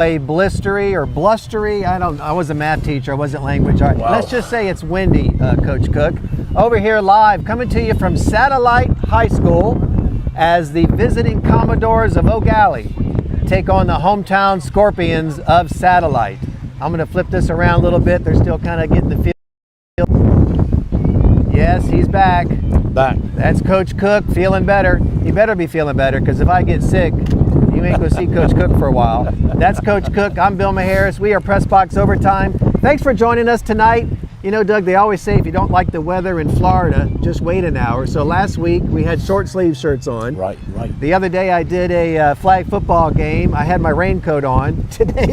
blistery or blustery. I was a math teacher. I wasn't language art. Wow. Let's just say it's windy, Coach Cook. Over here live, coming to you from Satellite High School as the visiting Commodores of Gallie take on the hometown Scorpions of Satellite. I'm going to flip this around a little bit. They're still kind of getting the feel. Yes, he's back. Back. That's Coach Cook feeling better. He better be feeling better, because if I get sick, you ain't gonna see Coach Cook for a while. That's Coach Cook. I'm Bill Maharis. We are Press Box Overtime. Thanks for joining us tonight. You know, Doug, they always say if you don't like the weather in Florida, just wait an hour. So last week we had short sleeve shirts on. Right. The other day I did a flag football game. I had my raincoat on. Today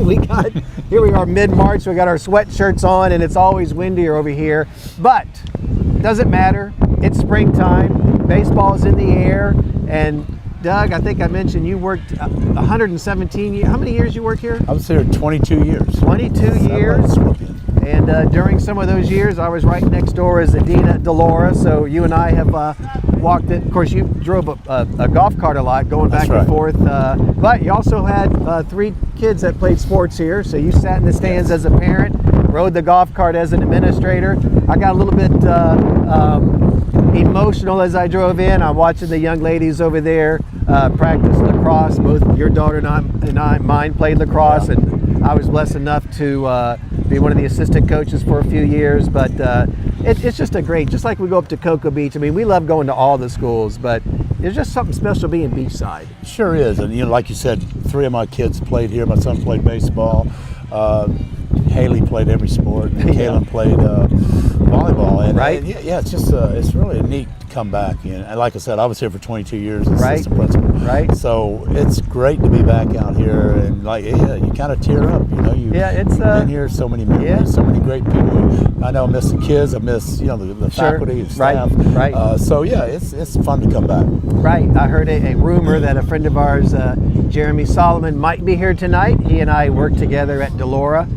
here we are mid-March, we got our sweatshirts on, and it's always windier over here. But it doesn't matter. It's springtime. Baseball's in the air. And Doug, I think I mentioned you worked 117 years. How many years you worked here? I was here 22 years. 22 years. And during some of those years, I was right next door as the dean at Delora. So you and I have walked it. Of course, you drove a golf cart a lot, going back and forth. But you also had 3 kids that played sports here. So you sat in the stands as a parent, rode the golf cart as an administrator. I got a little bit emotional as I drove in. I'm watching the young ladies over there practice lacrosse. Both your daughter and mine played lacrosse, and I was blessed enough to be one of the assistant coaches for a few years. But it's just just like we go up to Cocoa Beach. I mean, we love going to all the schools, but there's just something special being beachside. Sure is. And, you know, like you said, 3 of my kids played here. My son played baseball. Haley played every sport. And Kaylin played volleyball. And, right. And it's just it's really a neat comeback. And like I said, I was here for 22 years as assistant principal. Right. So it's great to be back out here, and you kind of tear up. You know, you've been here, so many memories, so many great people. I know I miss the kids. I miss the faculty and staff. Right. So it's fun to come back. Right. I heard a rumor that a friend of ours, Jeremy Solomon, might be here tonight. He and I worked together at Delora.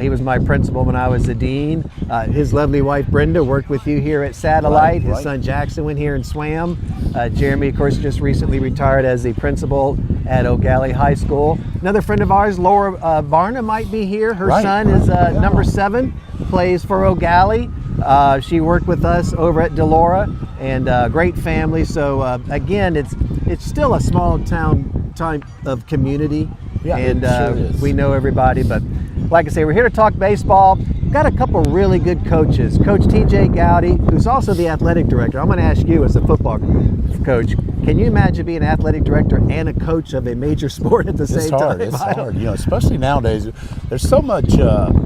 He was my principal when I was the dean. His lovely wife, Brenda, worked with you here at Satellite. His son, Jackson, went here and swam. Jeremy, of course, just recently retired as the principal at Gallie High School. Another friend of ours, Laura Barna, might be here. Her son is number 7, plays for Gallie. She worked with us over at Delora, and great family. So again, it's still a small town type of community, and we know everybody. But like I say, we're here to talk baseball. We've got a couple really good coaches. Coach TJ Gallie, who's also the athletic director. I'm going to ask you, as a football coach, can you imagine being an athletic director and a coach of a major sport at the same time? It's hard. You know, especially nowadays. There's so much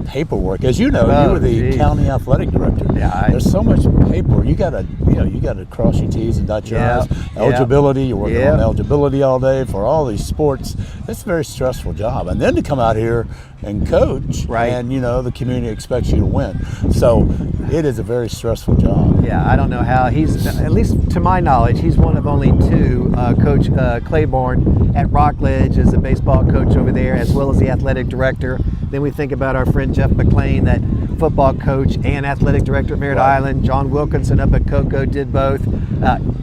paperwork. As you know, you were the county athletic director. There's so much paperwork. You got to cross your T's and dot your I's. Eligibility. You're working on eligibility all day for all these sports. It's a very stressful job. And then to come out here and coach, and the community expects you to win. So it is a very stressful job. Yeah, I don't know how he's, at least to my knowledge, he's one of only 2. Coach Claiborne at Rockledge is the baseball coach over there, as well as the athletic director. Then we think about our friend Jeff McLean, that football coach and athletic director at Merritt Island. John Wilkinson up at Cocoa did both.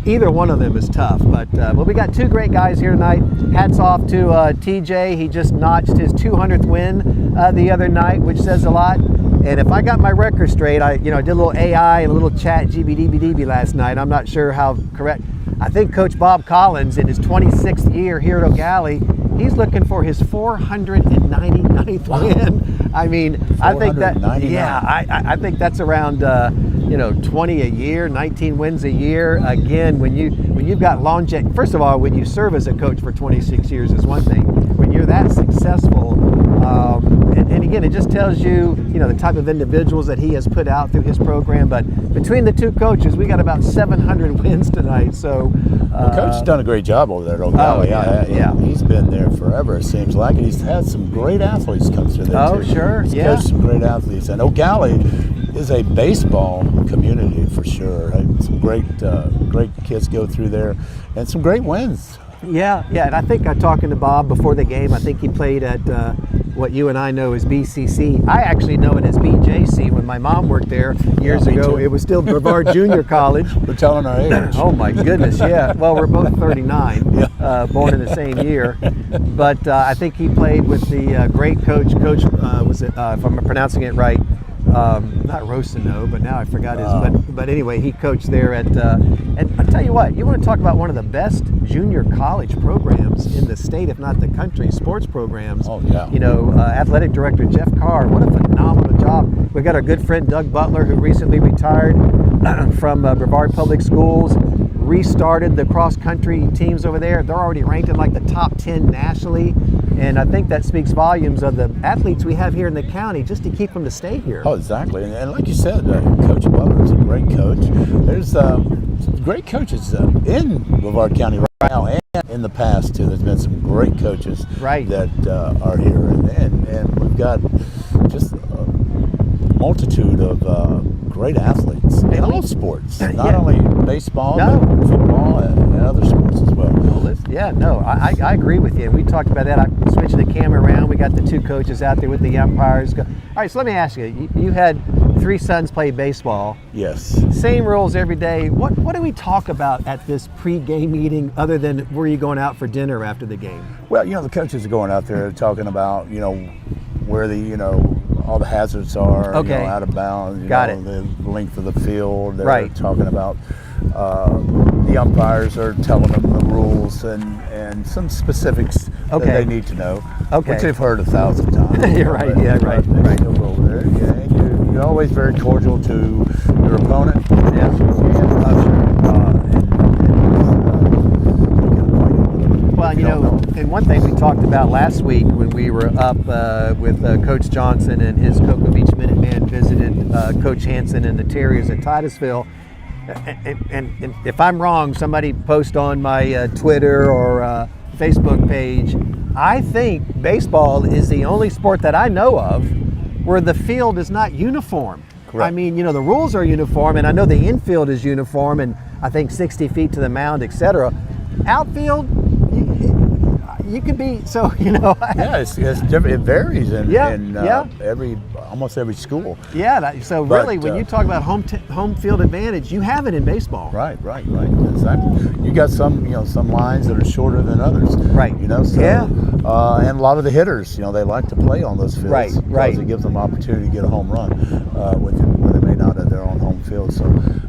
Either one of them is tough, but we got 2 great guys here tonight. Hats off to TJ. He just notched his 200th win the other night, which says a lot. And if I got my record straight, I did a little AI and a little chat GBDBDB last night. I'm not sure how correct. I think Coach Bob Collins, in his 26th year here at Gallie, he's looking for his 499th win. I mean, I think that, I think that's around 20 a year, 19 wins a year. Again, when you've got longevity, first of all, when you serve as a coach for 26 years is one thing. When you're that successful, and again, it just tells you, the type of individuals that he has put out through his program. But between the 2 coaches, we got about 700 wins tonight. So, Coach has done a great job over there at Gallie. He's been there forever, it seems like, and he's had some great athletes come through there. Oh, sure, He's coached some great athletes, and Gallie is a baseball community for sure. Some great kids go through there, and some great wins. Yeah, and I think talking to Bob before the game, I think he played at what you and I know as BCC. I actually know it as BJC. When my mom worked there years ago, too. it was still Brevard Junior College. We're telling our age. Oh my goodness, yeah. Well, we're both 39, Yeah. born in the same year. But I think he played with the great coach. Was it, if I'm pronouncing it right, not Rosino, but now I forgot his. But anyway, he coached there at. And I tell you what, you want to talk about one of the best junior college programs in the state, if not the country, sports programs. Oh yeah. You know, athletic director Jeff Carr. What a phenomenal job. We got our good friend Doug Butler, who recently retired from Brevard Public Schools. Restarted the cross-country teams over there. They're already ranked in like the top 10 nationally, and I think that speaks volumes of the athletes we have here in the county just to keep them to stay here. Oh, exactly. And like you said, Coach Butler is a great coach. There's great coaches in Brevard County right now and in the past too. There's been some great coaches that are here, and we've got just a multitude of great athletes in all sports, not only baseball, but football and other sports as well. I agree with you. We talked about that. I switched the camera around. We got the two coaches out there with the umpires. All right, so let me ask you. You had 3 sons play baseball. Yes. Same rules every day. What do we talk about at this pre-game meeting other than were you going out for dinner after the game? Well, the coaches are going out there talking about, where the, all the hazards are, out of bounds, the length of the field. They're talking about the umpires are telling them the rules and some specifics that they need to know, which they've heard 1,000 times. You're right. Yeah, right. Still go over there. Yeah, and you're always very cordial to your opponent. Yeah. Well, and one thing we talked about last week when we were up with Coach Johnson and his Cocoa Beach Minuteman visited Coach Hansen and the Terriers at Titusville. And if I'm wrong, somebody post on my Twitter or Facebook page. I think baseball is the only sport that I know of where the field is not uniform. Correct. I mean, the rules are uniform, and I know the infield is uniform, and I think 60 feet to the mound, etc. Outfield, you could be it's different. It varies in almost every school. Yeah. So really, when you talk about home field advantage, you have it in baseball. Right. Exactly. You got some lines that are shorter than others. Right. And a lot of the hitters, they like to play on those fields. Right. It gives them opportunity to get a home run where they may not have their own home field. So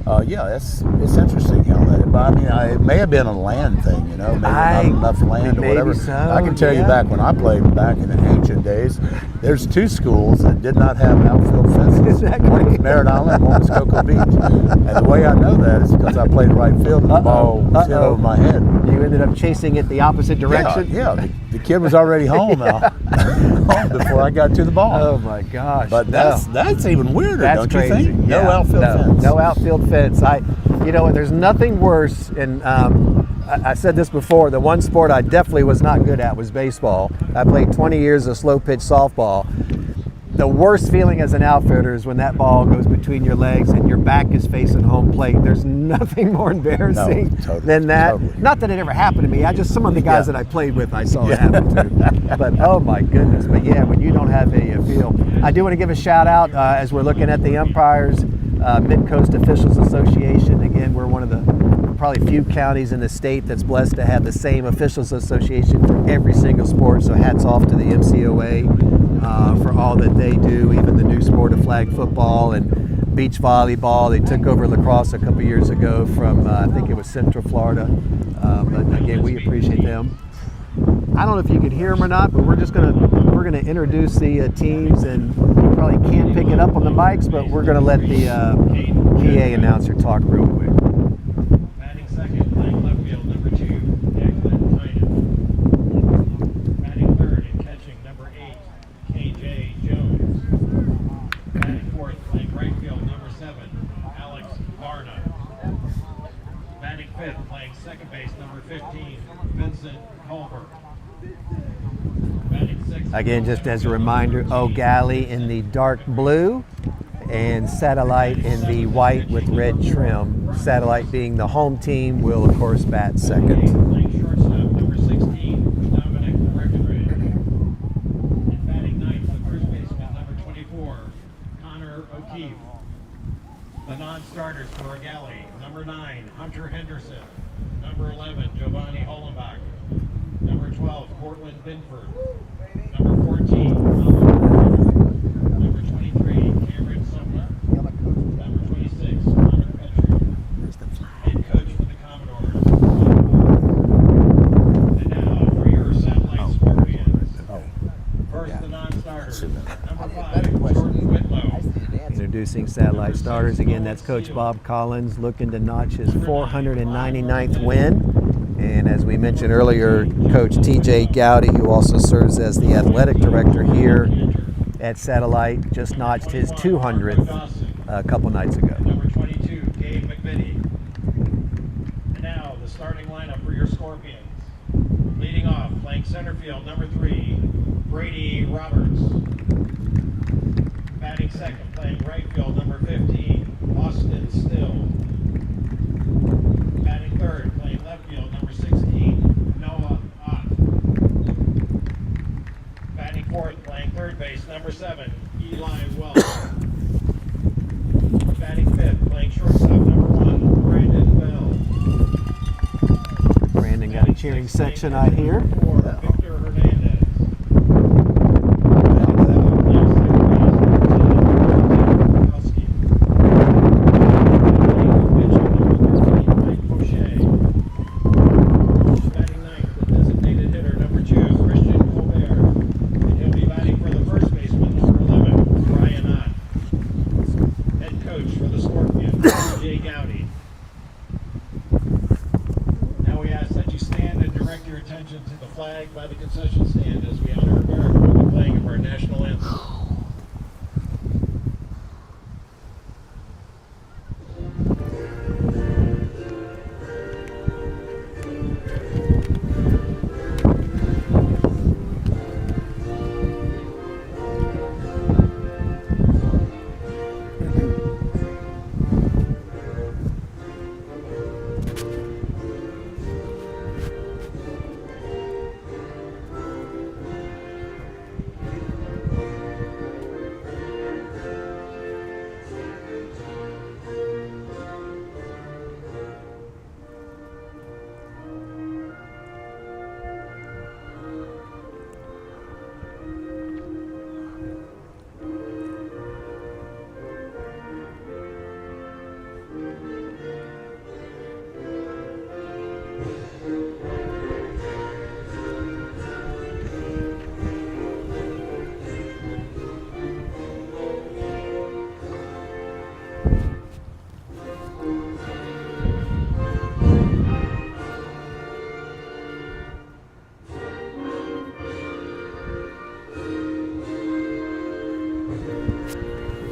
it's interesting how that. But I mean, it may have been a land thing. Maybe not enough land or whatever. So, I can tell you back when I played back in the ancient days, there's 2 schools that did not have outfield fences. Exactly. One was Merritt Island, one was Cocoa Beach. And the way I know that is because I played right field and the ball hit over my head. You ended up chasing it the opposite direction? Yeah. The kid was already home before I got to the ball. Oh my gosh. But that's even weirder, don't you think? Yeah. No outfield fence. No outfield fence. There's nothing worse, and I said this before, the one sport I definitely was not good at was baseball. I played 20 years of slow pitch softball. The worst feeling as an outfielder is when that ball goes between your legs and your back is facing home plate. There's nothing more embarrassing than that. Totally. Not that it ever happened to me. Some of the guys that I played with, I saw it happen to. But oh my goodness. But yeah, when you don't have a field. I do want to give a shout out as we're looking at the umpires, Mid-Coast Officials Association. Again, we're one of the probably few counties in the state that's blessed to have the same officials association for every single sport. So hats off to the MCOA for all that they do, even the new sport of flag football and beach volleyball. They took over lacrosse a couple years ago from, I think it was Central Florida. But again, we appreciate them. I don't know if you could hear them or not, but we're gonna introduce the teams, and you probably can't pick it up on the mics, but we're gonna let the PA announcer talk real quick. Batting second, playing left field, number 2, Declan Tynan. Batting third and catching, number 8, KJ Jones. Batting fourth, playing right field, number 7, Alex Varna. Batting fifth, playing second base, number 15, Vincent Colbert. Again, just as a reminder, Gallie in the dark blue and Satellite in the white with red trim. Satellite being the home team will, of course, bat second. Playing shortstop, number 16, Dominic Breckenridge. And batting starters for Gallie. Number 9, Hunter Henderson. Number 11, Giovanni Hollenbach. Number 12, Cortland Binford. Number 14, number 23, Cameron Sumner. Number 26, Connor Petrie. Head coach for the Commodores. And now for your satellite Scorpions. First, the non-starters. Number 5, Jordan Whitlow. Introducing satellite starters again. That's Coach Bob Collins looking to notch his 499th win. And as we mentioned earlier, Coach TJ Gowdy, who also serves as the athletic director here at Satellite, just notched his 200th a couple nights ago. Number 22, Gabe McVitie. And now the starting lineup for your Scorpions. Leading off, playing center field, number 3, Brady Roberts. Batting second, playing right field, number 15, Austin Still. Batting third, playing left field, number 16, Noah Ott. Batting fourth, playing third base, number 7, Eli Wells. Batting fifth, playing shortstop, number 1, Brandon Bell. Brandon got a cheering section out here. 4, Victor Hernandez. By the concession stand as we honor America with the playing of our national anthem.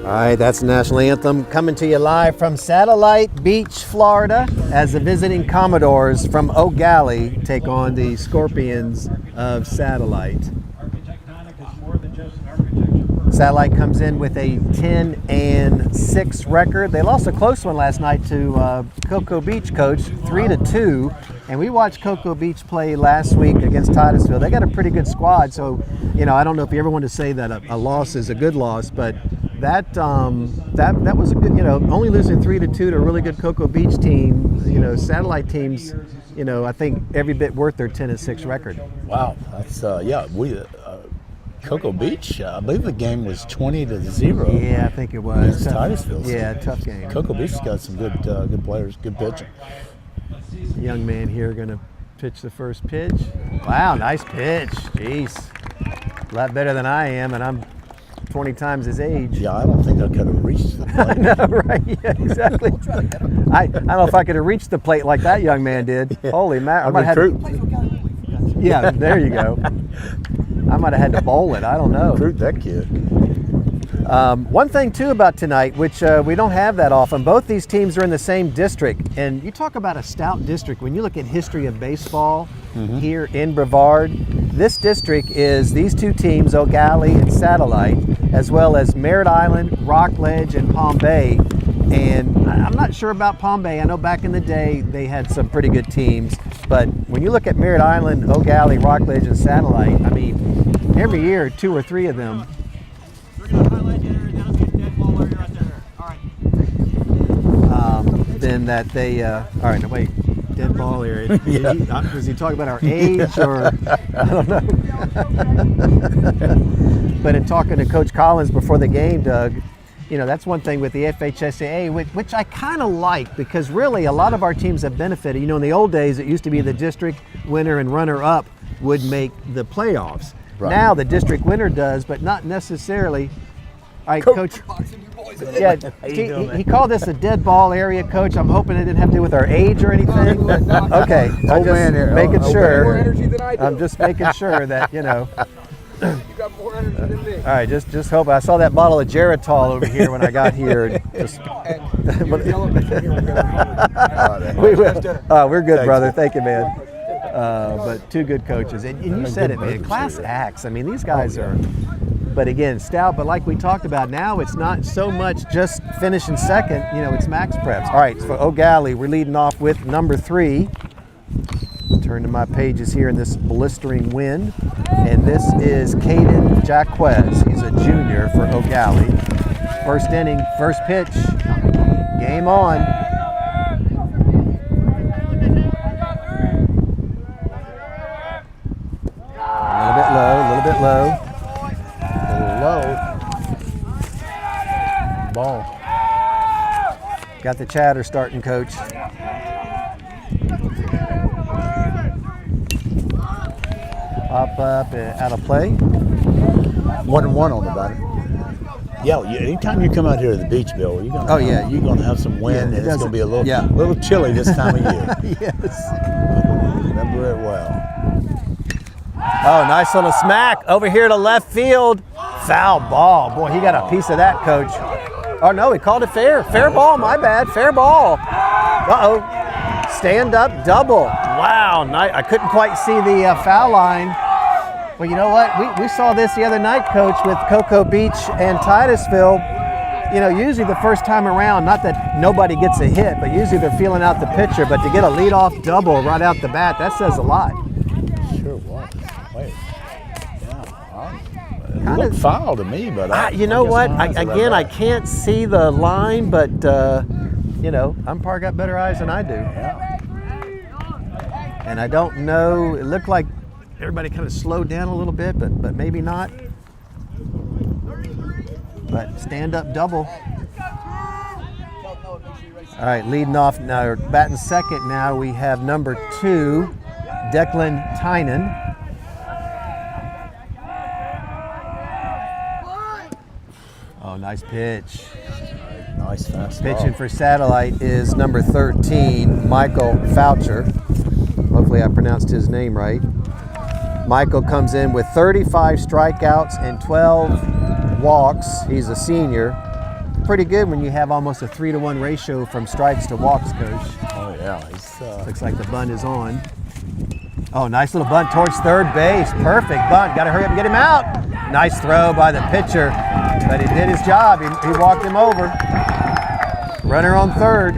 All right, that's the national anthem coming to you live from Satellite Beach, Florida, as the visiting Commodores from Gallie take on the Scorpions of Satellite. Architectonic is more than just an architecture. Satellite comes in with a 10-6 record. They lost a close one last night to Cocoa Beach, coach, 3-2. And we watched Cocoa Beach play last week against Titusville. They got a pretty good squad, so I don't know if you ever want to say that a loss is a good loss, but that was a good, only losing 3-2 to a really good Cocoa Beach team. Satellite teams, I think every bit worth their 10-6 record. Wow, that's we. Cocoa Beach, I believe the game was 20-0. Yeah, I think it was. Titusville. Yeah, tough game. Cocoa Beach's got some good players, good pitching. Young man here going to pitch the first pitch. Wow, nice pitch. Jeez. A lot better than I am, and I'm 20 times his age. Yeah, I don't think I could have reached the plate. I know, right? Yeah, exactly. I don't know if I could have reached the plate like that young man did. Yeah. Holy man. Yeah, there you go. I might have had to bowl it. I don't know. Recruit that kid. One thing, too, about tonight, which we don't have that often, both these teams are in the same district. And you talk about a stout district. When you look at history of baseball here in Brevard, this district is these two teams, Gallie and Satellite, as well as Merritt Island, Rockledge, and Palm Bay. And I'm not sure about Palm Bay. I know back in the day they had some pretty good teams. But when you look at Merritt Island, Gallie, Rockledge, and Satellite, I mean, every year, 2 or 3 of them. We're going to highlight the area, that'll be a dead ball area right there. All right. something that they. All right, no, wait. Dead ball area. Yeah. Was he talking about our age or I don't know? But in talking to Coach Collins before the game, Doug, you know, that's one thing with the FHSAA, which I kind of like, because really a lot of our teams have benefited. You know, in the old days, it used to be the district winner and runner-up would make the playoffs. Right. Now the district winner does, but not necessarily. All right, Coach. Yeah, he called this a dead ball area, Coach. I'm hoping it didn't have to do with our age or anything. But, okay, I'm just making sure. More energy than I do. I'm just making sure that, you know. You got more energy than me. All right, just hope. I saw that bottle of Geritol over here when I got here. And just, we're good, brother. Thank you, man. But two good coaches. And you said it, man. Class acts. I mean, these guys are, but again, stout. But like we talked about, now it's not so much just finishing second. You know, it's max preps. All right, for Gallie, we're leading off with number 3. Turn to my pages here in this blistering wind. And this is Caden Jaquez. He's a junior for Gallie. First inning, first pitch. Game on. A little bit low, a little bit low. Low. Ball. Got the chatter starting, Coach. Up, out of play. 1-1 on the batter. Yeah, anytime you come out here to the beach, Bill, you're gonna you're gonna have some wind, and it's gonna be a little chilly this time of year. Yes. Remember it well. Oh, nice little smack over here to left field. Foul ball. Boy, he got a piece of that, Coach. Oh, no, he called it fair. Fair ball, my bad. Fair ball. Uh-oh. Stand up double. Wow, nice. I couldn't quite see the foul line. Well, you know what? We saw this the other night, Coach, with Cocoa Beach and Titusville. You know, usually the first time around, not that nobody gets a hit, but usually they're feeling out the pitcher. But to get a leadoff double right out the bat, that says a lot. Sure was. Wait. Yeah. It looked foul to me, but you know what? I can't see the line, but you know, umpire got better eyes than I do. Yeah. And I don't know. It looked like everybody kind of slowed down a little bit, but maybe not. But stand up double. All right, leading off now, or batting second now, we have number 2, Declan Tynan. Oh, nice pitch. Nice fast Pitching for Satellite is number 13, Michael Foucher. Hopefully I pronounced his name right. Michael comes in with 35 strikeouts and 12 walks. He's a senior. Pretty good when you have almost a 3-to-1 ratio from strikes to walks, Coach. Oh, yeah. Looks like the bunt is on. Oh, nice little bunt towards third base. Perfect bunt. Got to hurry up and get him out. Nice throw by the pitcher, but he did his job. He walked him over. Runner on third.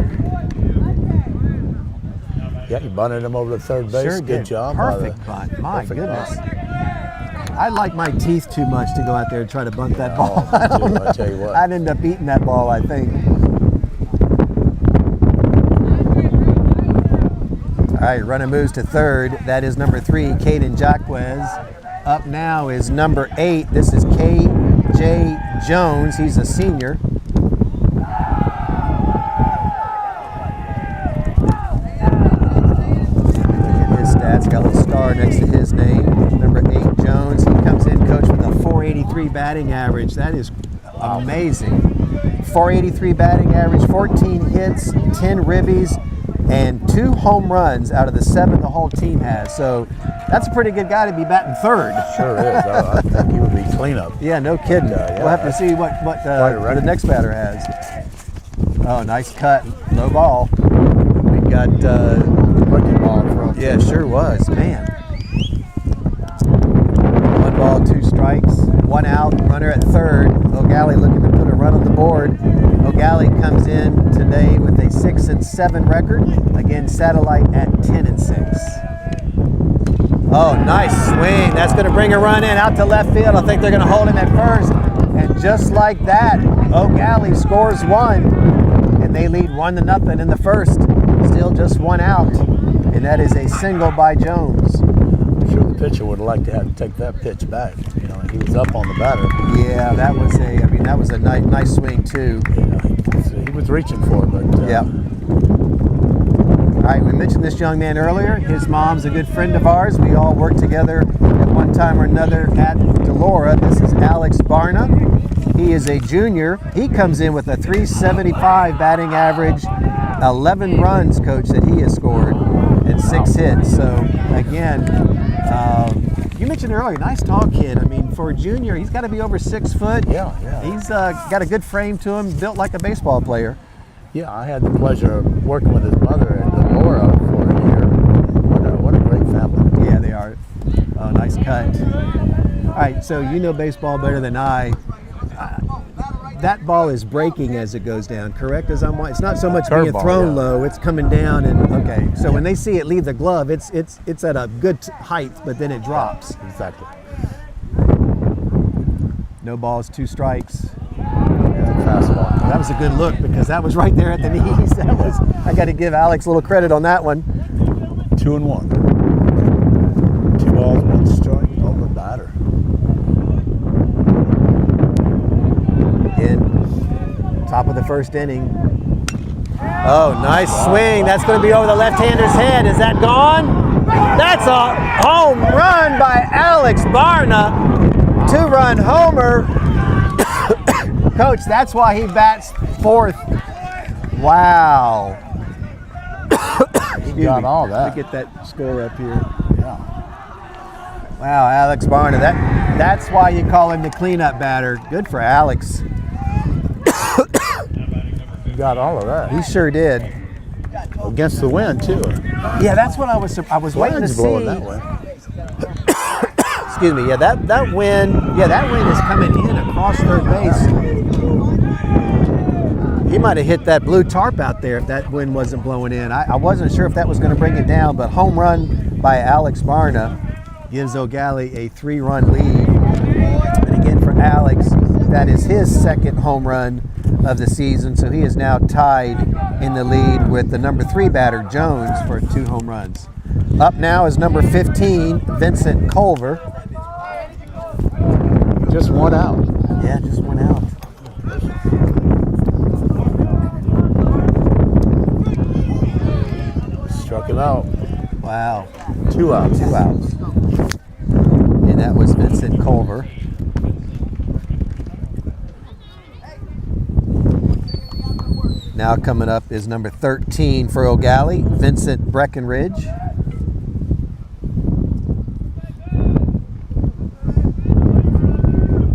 Yeah, he bunted him over to third base. Sure Good did. job. Perfect bunt. My goodness. I like my teeth too much to go out there and try to bunt that ball. I tell you what. I'd end up eating that ball, I think. All right, runner moves to third. That is number 3, Caden Jaquez. Up now is number 8. This is K.J. Jones. He's a senior. Got a little star next to his name. Number 8, Jones. He comes in, Coach, with a 483 batting average. That is amazing. 483 batting average, 14 hits, 10 ribbies, and 2 home runs out of the 7 the whole team has. So that's a pretty good guy to be batting third. Sure is. I think he would be cleanup. Yeah, no kidding. We'll have to see what the next batter has. Oh, nice cut. Low ball. We got... Breaking ball from. Yeah, sure was, man. 1 ball, 2 strikes, 1 out, runner at third. Gallie looking to put a run on the board. Gallie comes in today with a 6-7 record. Again, Satellite at 10-6. Oh, nice swing. That's going to bring a run in out to left field. I think they're going to hold him at first. And just like that, Gallie scores 1. and they lead 1-0 in the first. Still just one out, and that is a single by Jones. I'm sure the pitcher would like to take that pitch back. You know, he was up on the batter. Yeah, that was a nice swing too. Yeah, he was reaching for it, but yeah. All right, we mentioned this young man earlier. His mom's a good friend of ours. We all worked together at one time or another at Delora. This is Alex Barna. He is a junior. He comes in with a .375 batting average, 11 runs, Coach, that he has scored, and 6 hits. So, again, you mentioned earlier, nice tall kid. I mean, for a junior, he's got to be over 6 foot. Yeah. He's got a good frame to him, built like a baseball player. Yeah, I had the pleasure of working with his mother at Delora for a year. What a great family. Yeah, they are. Oh, nice cut. All right, so you know baseball better than I. That ball is breaking as it goes down, correct? It's not so much being thrown low; it's coming down. And okay, so when they see it leave the glove, it's at a good height, but then it drops. Exactly. No balls, 2 strikes. Fastball. That was a good look because that was right there at the knees. I got to give Alex a little credit on that one. 2-1. 2 balls, 1 strike. Over batter. In top of the first inning. Oh, nice swing. That's going to be over the left-hander's head. Is that gone? That's a home run by Alex Barna. 2-run homer. Coach, that's why he bats 4th. Wow. He got all that. Let me get that score up here. Yeah. Wow, Alex Barna. That's why you call him the cleanup batter. Good for Alex. He got all of that. He sure did. Against the wind too. Yeah, that's what I was waiting to see. Blowing that way. Excuse me. Yeah, that wind is coming in across third base. He might have hit that blue tarp out there if that wind wasn't blowing in. I wasn't sure if that was going to bring it down, but home run by Alex Barna gives Gallie a 3-run lead. And again, for Alex, that is his 2nd home run of the season, so he is now tied in the lead with the number 3 batter, Jones, for 2 home runs. Up now is number 15, Vincent Culver. Just 1 out. Yeah, just 1 out. Struck him out. Wow. 2 outs. 2 outs. And that was Vincent Culver. Now coming up is number 13 for Gallie, Vincent Breckenridge.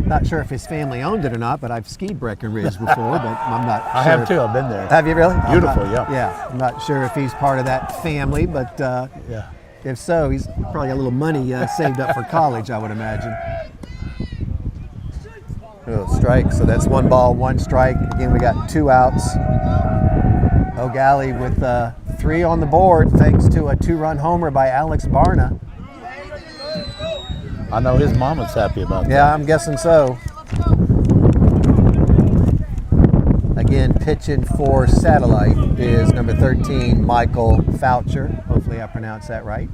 Not sure if his family owned it or not, but I've skied Breckenridge before, but I'm not sure. I have too. I've been there. Have you really? Beautiful, yeah. Yeah, I'm not sure if he's part of that family, but Yeah. if so, he's probably got a little money saved up for college, I would imagine. Oh, strike. So that's 1 ball, 1 strike. Again, we got 2 outs. Gallie with 3 on the board thanks to a 2-run homer by Alex Barna. I know his mama's happy about that. Yeah, I'm guessing so. Again, pitching for Satellite is number 13, Michael Foucher. Hopefully I pronounced that right.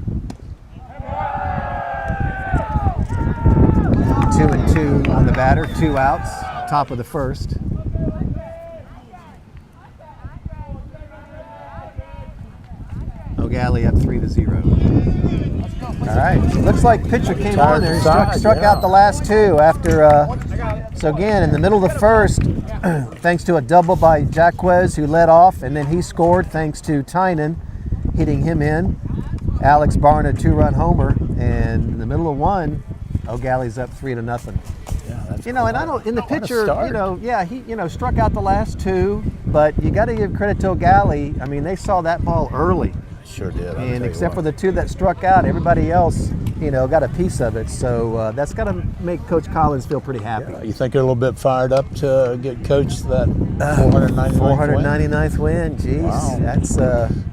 2-2 on the batter, 2 outs, top of the first. Gallie up 3-0. All right, looks like pitcher came on there, struck out the last 2 after. So again, in the middle of the first, thanks to a double by Jaquez, who led off, and then he scored thanks to Tynan hitting him in. Alex Barna 2-run homer, and in the middle of 1, Gallie's up 3-0. Yeah, that's and I don't in the pitcher, he struck out the last 2, but you got to give credit to Gallie. I mean, they saw that ball early. Sure did. And except for the 2 that struck out, everybody else, got a piece of it. So that's got to make Coach Collins feel pretty happy. Yeah, you think they're a little bit fired up to get Coach that 499th win? Jeez, wow. That's man.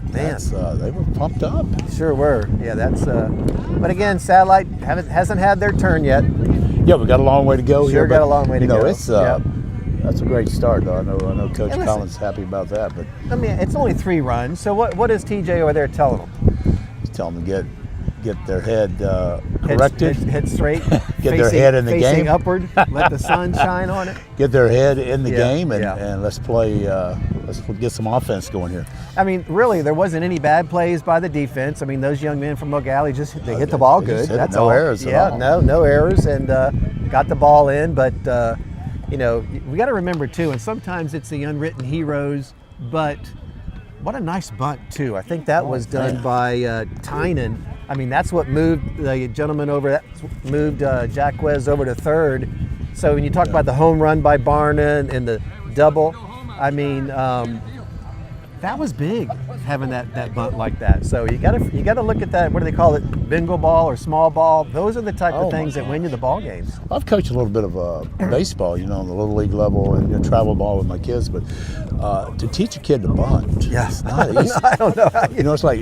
They were pumped up. Sure were. Yeah, that's. But again, Satellite hasn't had their turn yet. Yeah, we got a long way to go here. Sure, got a long way to go. It's That's a great start, though. I know Coach listen, Collins is happy about that, but I mean, it's only 3 runs. So what is TJ over there telling them? he's telling them to get their head corrected, head straight, get their head in the facing game, upward, let the sun shine on it. get their head in the game, and, yeah. and let's play. Let's get some offense going here. I mean, really, there wasn't any bad plays by the defense. I mean, those young men from Gallie they hit the ball They good. just hit it. That's No all. errors at Yeah, all. no errors, and got the ball in. But you know, we got to remember too. And sometimes it's the unwritten heroes, but what a nice bunt too. I think that was done by Tynan. I mean, that's what moved the gentleman over. That moved Jacquez over to third. So when you talk about the home run by Barna and the double, I mean, that was big having that bunt like that. So you gotta look at that. What do they call it? Bingo ball or small ball? Those are the type of things that win you the ball games. I've coached a little bit of baseball, you know, on the little league level and travel ball with my kids, but to teach a kid to bunt, Yes, it's not easy. I don't know. You know, it's like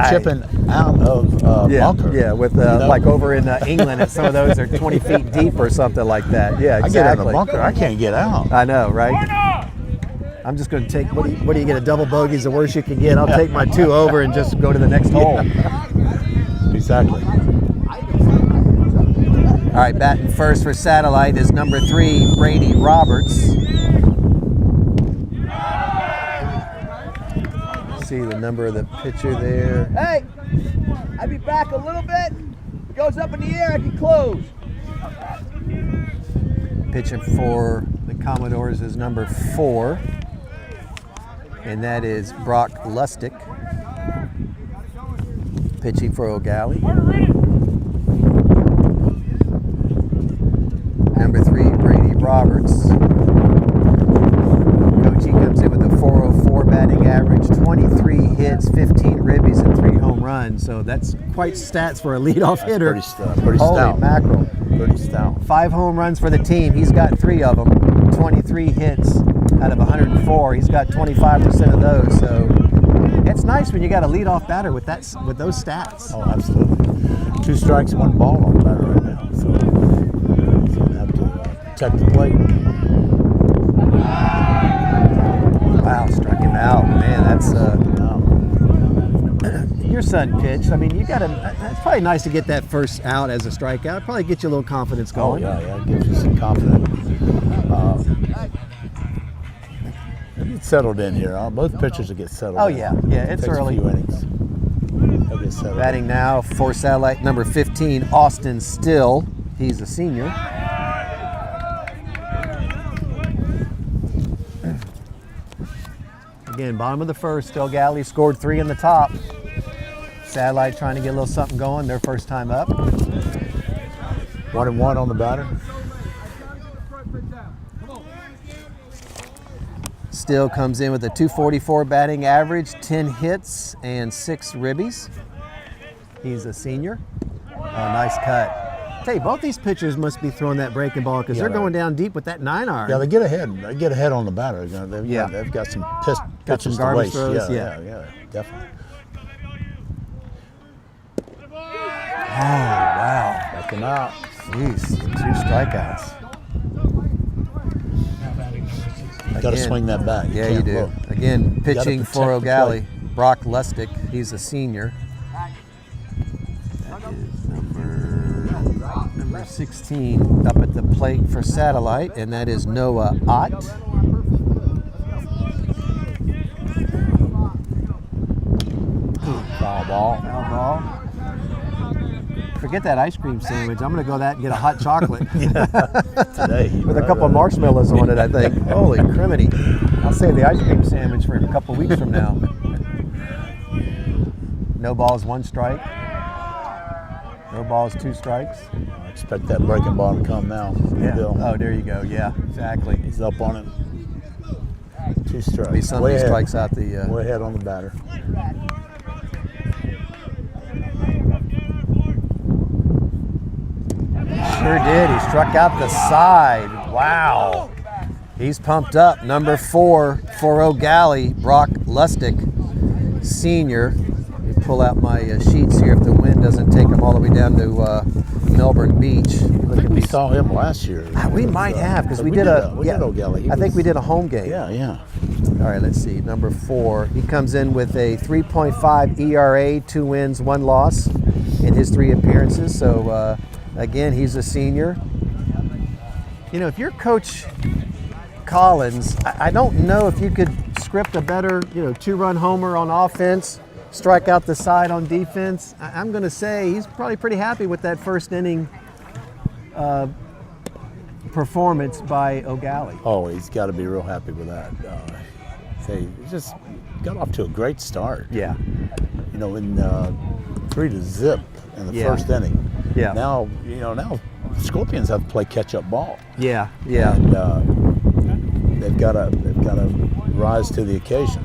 chipping out of bunker. Yeah, with you know? like over in England, and some of those are 20 feet deep or something like that. Yeah, I get out exactly. of the bunker, I can't get out. I know, right? I'm just going to take. What do you get? A double bogey is the worst you can get. I'll take my 2 over and just go to the next hole. Exactly. All right, batting first for Satellite is number 3, Brady Roberts. See the number of the pitcher there. Hey, I'll be back a little bit. It goes up in the air, I can close. Pitching for the Commodores is number 4, and that is Brock Lustig. Pitching for O'Gallie. Number 3, Brady Roberts. Coach, he comes in with a 404 batting average, 23 hits, 15 ribbies, and 3 home runs. So that's quite stats for a leadoff hitter. Pretty Holy stout. mackerel. Pretty stout. 5 home runs for the team. He's got 3 of them. 23 hits out of 104. He's got 25% of those. So it's nice when you got a leadoff batter with those stats. Oh, absolutely. 2 strikes, 1 ball on the batter right now. So you have to check the plate. Wow, struck him out. Man, that's your son pitched. I mean, it's probably nice to get that first out as a strikeout. Probably get you a little confidence Oh, going. yeah, it gives you some confidence. Get settled in here. Both pitchers will get settled Oh, in. yeah, it's Takes early. a few innings. They'll get settled Batting now for Satellite, number 15, Austin Still. He's a senior. Again, bottom of the first, still Gallie scored 3 in the top. Satellite trying to get a little something going, their first time up. 1-1 on the batter. Still comes in with a 244 batting average, 10 hits, and 6 ribbies. He's a senior. Oh, nice cut. Tell you, both these pitchers must be throwing that breaking ball because they're going down deep with that 9-iron. Yeah, they get ahead. They get ahead on the batter. You know, they've got some pitches some garbage to waste. throws, Yeah, definitely. Oh, wow. Back him out. Jeez, 2 strikeouts. Now batting number 16. Got to Again, swing that back. Yeah, you can't do. look. Again, gotta pitching protect for the O'Gallie, plate. Brock Lustig. He's a senior. That is number 16 up at the plate for Satellite, and that is Noah Ott. Foul ball. Foul ball. Forget that ice cream sandwich. I'm going to go that and get a hot chocolate. Today. With a couple of marshmallows on it, I think. Holy criminy. I'll save the ice cream sandwich for a couple weeks from now. No balls, 1 strike. No balls, 2 strikes. I expect that breaking ball to come now. Yeah. Bill. Oh, there you go. Yeah, exactly. He's up on it. 2 strikes. Be somebody Way ahead. strikes out the. Way ahead on the batter. Sure did. He struck out the side. Wow. He's pumped up. Number 4 for O'Gallie, Brock Lustig, senior. Let me pull out my sheets here if the wind doesn't take them all the way down to Melbourne Beach. I think we saw him last year. We might have, because we did O'Gallie. I think we did a home game. Yeah. All right, let's see. Number 4. He comes in with a 3.5 ERA, 2 wins, 1 loss in his 3 appearances. So again, he's a senior. You know, if you're Coach Collins, I don't know if you could script a better, 2-run homer on offense, strike out the side on defense. I'm going to say he's probably pretty happy with that first inning performance by O'Gallie. Oh, he's got to be real happy with that. He just got off to a great start. Yeah. You know, in 3-0 in the first inning. Yeah. Now, now Scorpions have to play catch-up ball. Yeah. And they've got to rise to the occasion.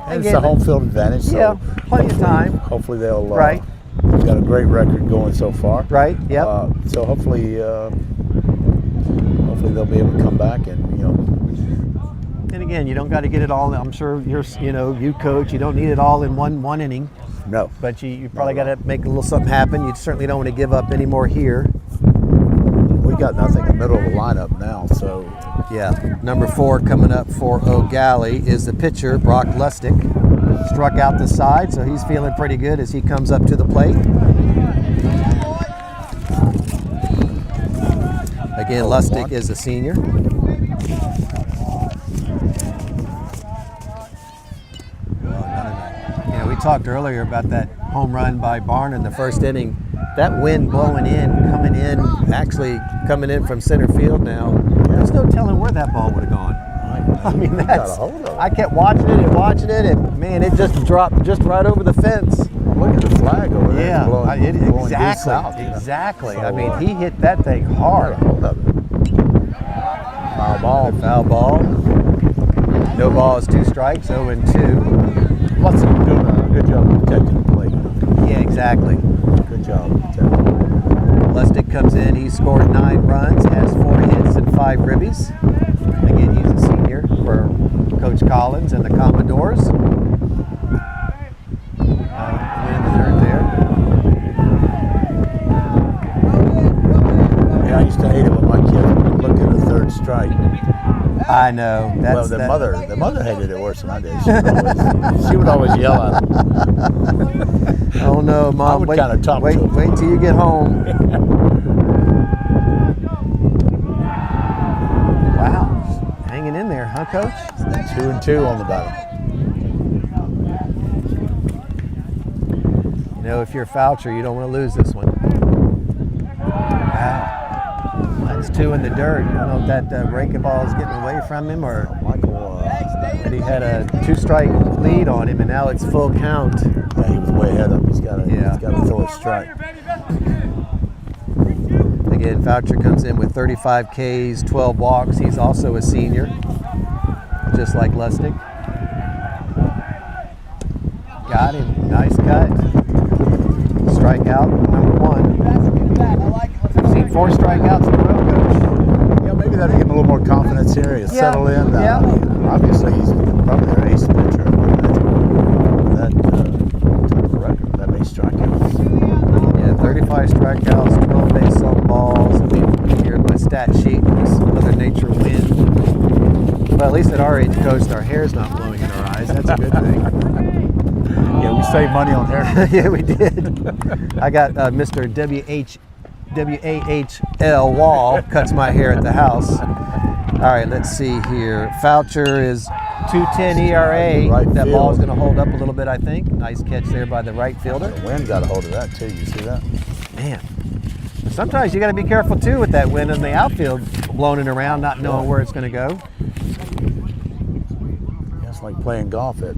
And it's a home field advantage. So plenty of time. Hopefully they'll. Right. They've got a great record going so far. Right. Yep. So hopefully they'll be able to come back and And again, you don't got to get it all. I'm sure you coach. You don't need it all in one inning. No. But you probably got to make a little something happen. You certainly don't want to give up any more here. We got nothing in the middle of the lineup now, so. Yeah. Number 4 coming up for O'Gallie is the pitcher, Brock Lustig. Struck out the side, so he's feeling pretty good as he comes up to the plate. Again, Lustig is a senior. We talked earlier about that home run by Barn in the first inning. That wind blowing in, coming in from center field now. There's no telling where that ball would have gone. I mean, I kept watching it, and man, it just dropped just right over the fence. Look at the flag over there. Yeah, blowing exactly. South, Exactly. So, I mean, he hit that thing hard. Foul ball. No balls, 2 strikes, 0-2. Lustig doing a good job of protecting the plate. Yeah, exactly. Good job of protecting. Lustig comes in. He scored 9 runs, has 4 hits and 5 ribbies. Again, he's a senior for Coach Collins and the Commodores. In the third there. Yeah, I used to hate it when my kids would look at a third strike. I know. The mother hated it worse than I did. She would always yell at them. Oh no, Mom! I would kind of talk to them. Wait till you get home. Wow, hanging in there, huh, Coach? 2-2 on the bottom. If you're Foucher, you don't want to lose this one. Wow. That's 2 in the dirt. I don't know if that breaking ball is getting away from him or that he had a 2-strike lead on him, and now it's full count. Yeah, he was way ahead of him. He's got to throw a strike. Again, Foucher comes in with 35 Ks, 12 walks. He's also a senior, just like Lustig. Got him. Nice cut. Strikeout, number 1. I've seen 4 strikeouts in a row, Coach. Yeah, maybe that'll give him a little more confidence here. He'll settle in. Obviously, he's probably their ace pitcher. That record, that many strikeouts. Yeah, 35 strikeouts, 12 base on balls. I mean, here my stat sheet, this Mother Nature win. Well, at least at our age, Coach, our hair's not blowing in our eyes. That's a good thing. Yeah, we saved money on hair. Yeah, we did. I got Mr. WAHL Wall cuts my hair at the house. All right, let's see here. Foucher is 2.10 ERA. Right that field. ball's going to hold up a little bit, I think. Nice catch there by the right fielder. The wind got a hold of that too. You see that? Man, sometimes you got to be careful too with that wind in the outfield, blowing it around, not knowing where it's going to go. Yeah, it's like playing golf at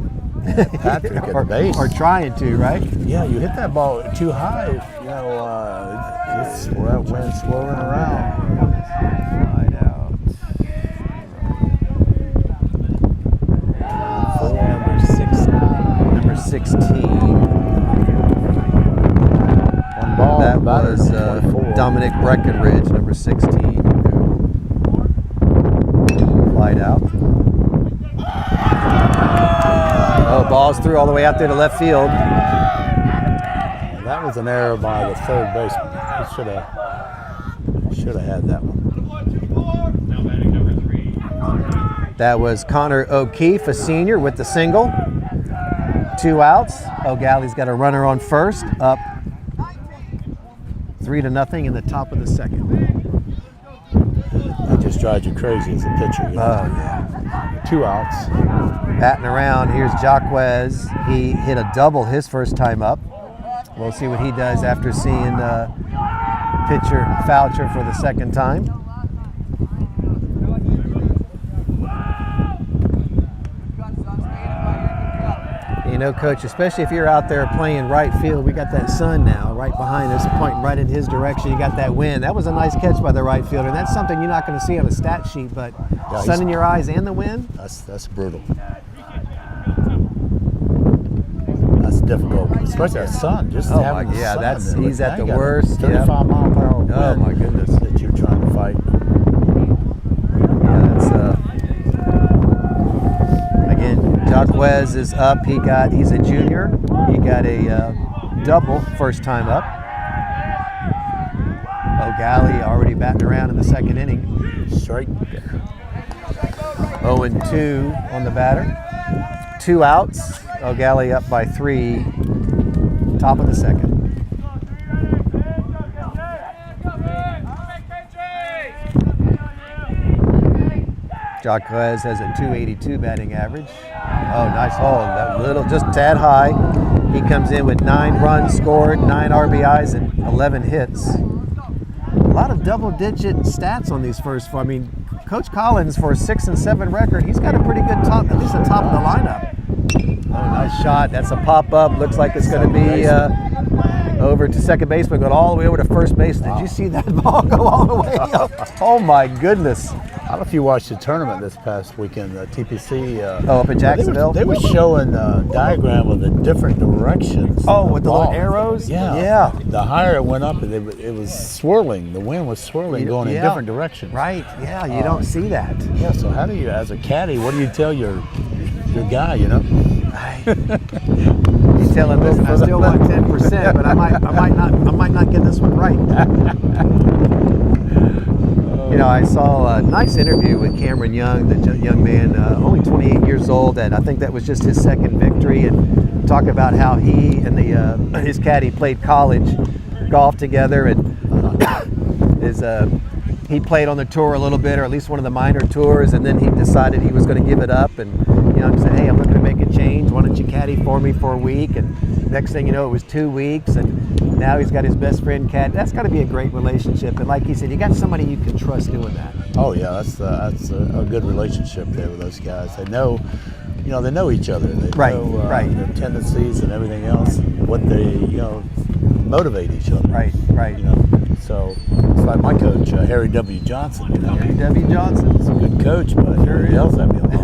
Patrick at the base. Or trying to, right? Yeah, you hit that ball too high, it's that wind swirling around. Right out. Number 16. One ball. That was Dominic Breckenridge, number 16. Flied out. Oh, ball's through all the way out there to left field. That was an error by the third baseman. He should have Should have had that one. Now batting number 3. That was Connor O'Keefe, a senior, with the single. 2 outs. Gallie's got a runner on first, up 3-0 in the top of the second. That just drives you crazy as a pitcher. You know? Oh, yeah. 2 outs. Batting around, here's Jaquez. He hit a double his first time up. We'll see what he does after seeing pitcher Foucher for the second time. You know, Coach, especially if you're out there playing right field, we got that sun now right behind us, pointing right in his direction. You got that wind. That was a nice catch by the right fielder. That's something you're not going to see on a stat sheet, but Yeah, sun in your eyes and the wind. That's brutal. That's difficult, especially that sun. Just Oh having my, the yeah, sun that's there. he's at Now the you got worst. 35 Yeah. mile per hour wind Oh my goodness. that you're trying to fight. Yeah, that's again, Jaquez is up. He's a junior. He got a double first time up. Gallie already batting around in the second inning. Strike. 0-2 on the batter. 2 outs. Gallie up by 3. Top of the second. Jaquez has a .282 batting average. Oh, nice hold. That little, just a tad high. He comes in with 9 runs scored, 9 RBIs, and 11 hits. A lot of double-digit stats on these first 4. I mean, Coach Collins, for a 6-7 record, he's got a pretty good top, at least the top of the lineup. Oh, nice shot. That's a pop-up. Looks like it's going to be over to second base, but going all the way over to first base. Did you see that ball go all the way up? Oh, my goodness. I don't know if you watched the tournament this past weekend, TPC. Up in Jacksonville? They were showing a diagram of the different directions. Oh, with the little ball. arrows? Yeah. Yeah. The higher it went up, it was swirling. The wind was swirling, going in different directions. Right. Yeah, you don't see that. Yeah, so how do you, as a caddy, what do you tell your guy, you know? You tell him, listen, I still want 10%, but I might not get this one right. You know, I saw a nice interview with Cameron Young, the young man, only 28 years old, and I think that was just his second victory, and talk about how he and his caddy played college golf together, and he played on the tour a little bit, or at least one of the minor tours, and then he decided he was going to give it up, and Young said, hey, I'm looking to make a change. Why don't you caddy for me for a week? And next thing you know, it was 2 weeks, and now he's got his best friend caddy. That's got to be a great relationship. And like he said, you got somebody you can trust doing that. Oh yeah, that's a good relationship there with those guys. They know, they know each other. They know their tendencies and everything else, and what they, motivate each other. Right. So it's like my coach, Harry W. Johnson. Harry W. Johnson. He's a good coach, but he yells at me a lot.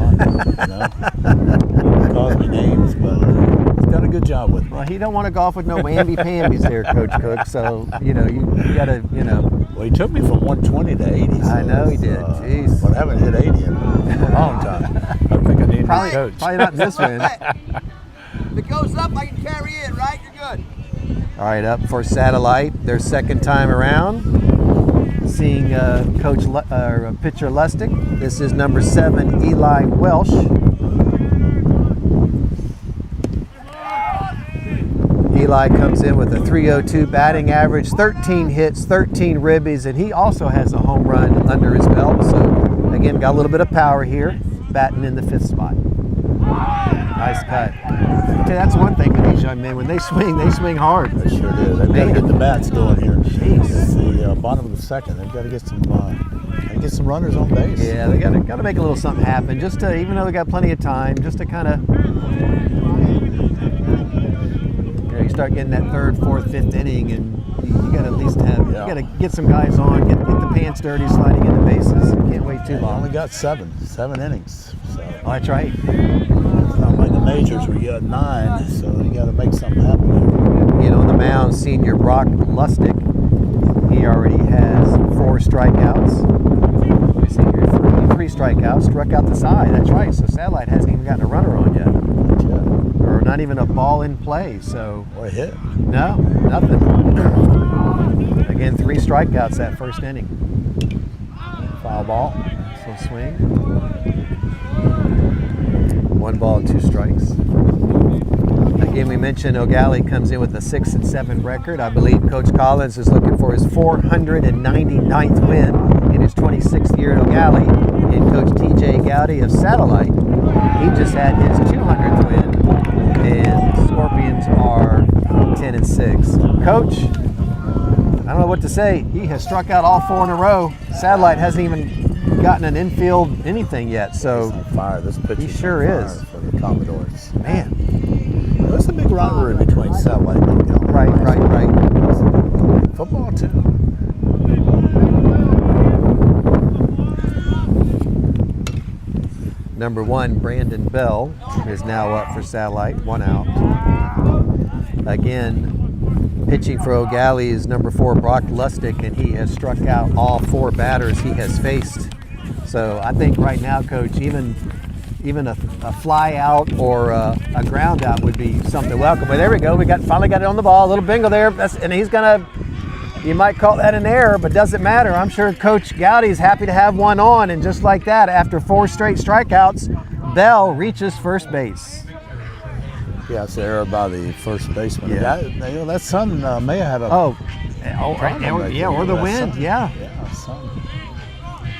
He calls me names, but he's done a good job with me. Well, he don't want to golf with no whamby-pambies there, Coach Cook. So, you got to, Well, he took me from 120 to 80. So I know he did. Jeez. But I haven't hit 80 in a long time. I think I need a new coach. Probably not this win. If it goes up, I can carry it, right? You're good. All right, up for Satellite, their second time around. Seeing pitcher Lustig. This is number 7, Eli Welsh. Eli comes in with a .302 batting average, 13 hits, 13 ribbies, and he also has a home run under his belt. So, again, got a little bit of power here, batting in the 5th spot. Nice cut. That's one thing with these young men. When they swing hard. They sure do. They've got to get the bats going here. Jeez. It's the bottom of the second. They've got to get some runners on base. Yeah, they got to make a little something happen. Just to, even though they got plenty of time, just to kind of. You start getting that 3rd, 4th, 5th inning, and you got to at least have. You got to get some guys on, get the pants dirty, sliding into bases. Can't wait too long. Only got 7 innings. So. Oh, that's right. It's not like the majors where you got 9, so you got to make something happen here. On the mound, senior Brock Lustig. He already has 4 strikeouts. Let me see here, 3 strikeouts, struck out the side. That's right. So Satellite hasn't even gotten a runner on yet, or not even a ball in play. So or a hit. No, nothing. Again, 3 strikeouts that first inning. Foul ball. So swing. 1 ball and 2 strikes. Again, we mentioned Gallie comes in with a 6-7 record. I believe Coach Collins is looking for his 499th win in his 26th year at Gallie. And Coach TJ Gowdy of Satellite, he just had his 200th win. And Scorpions are 10-6. Coach, I don't know what to say. He has struck out all 4 in a row. Satellite hasn't even gotten an infield anything yet. So he's on fire. This pitch he sure is for the Commodores. Man. There's a big rivalry between Satellite and Gallie. Right. Football too. Number 1, Brandon Bell, is now up for Satellite. 1 out. Again, pitching for O'Gallie is number 4, Brock Lustig, and he has struck out all 4 batters he has faced. So I think right now, Coach, even a fly out or a ground out would be something welcome. But there we go. We finally got it on the ball. A little bingo there. And he's gonna. You might call that an error, but doesn't matter. I'm sure Coach Gowdy's happy to have one on. And just like that, after 4 straight strikeouts, Bell reaches first base. Yeah, it's an error by the first baseman. Yeah. That sun may have had a. Or the wind. Sun. Yeah. Yeah, sun.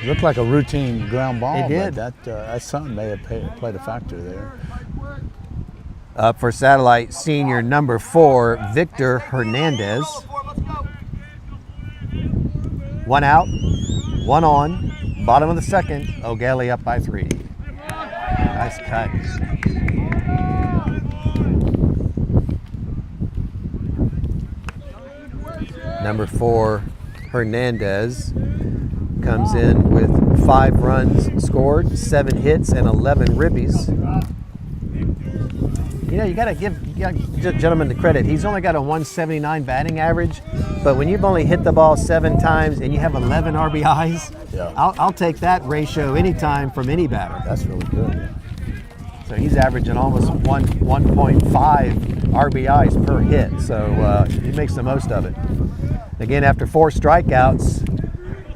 It looked like a routine ground ball. It did. But that sun may have played a factor there. Up for Satellite, senior number 4, Victor Hernandez. 1 out, 1 on, bottom of the second. O'Gallie up by 3. Nice cut. Number 4, Hernandez, comes in with 5 runs scored, 7 hits, and 11 ribbies. You know, you got to give gentleman the credit. He's only got a 179 batting average, but when you've only hit the ball 7 times and you have 11 RBIs, yeah. I'll take that ratio anytime from any batter. That's really good. Yeah. So he's averaging almost 1.5 RBIs per hit, so he makes the most of it. Again, after 4 strikeouts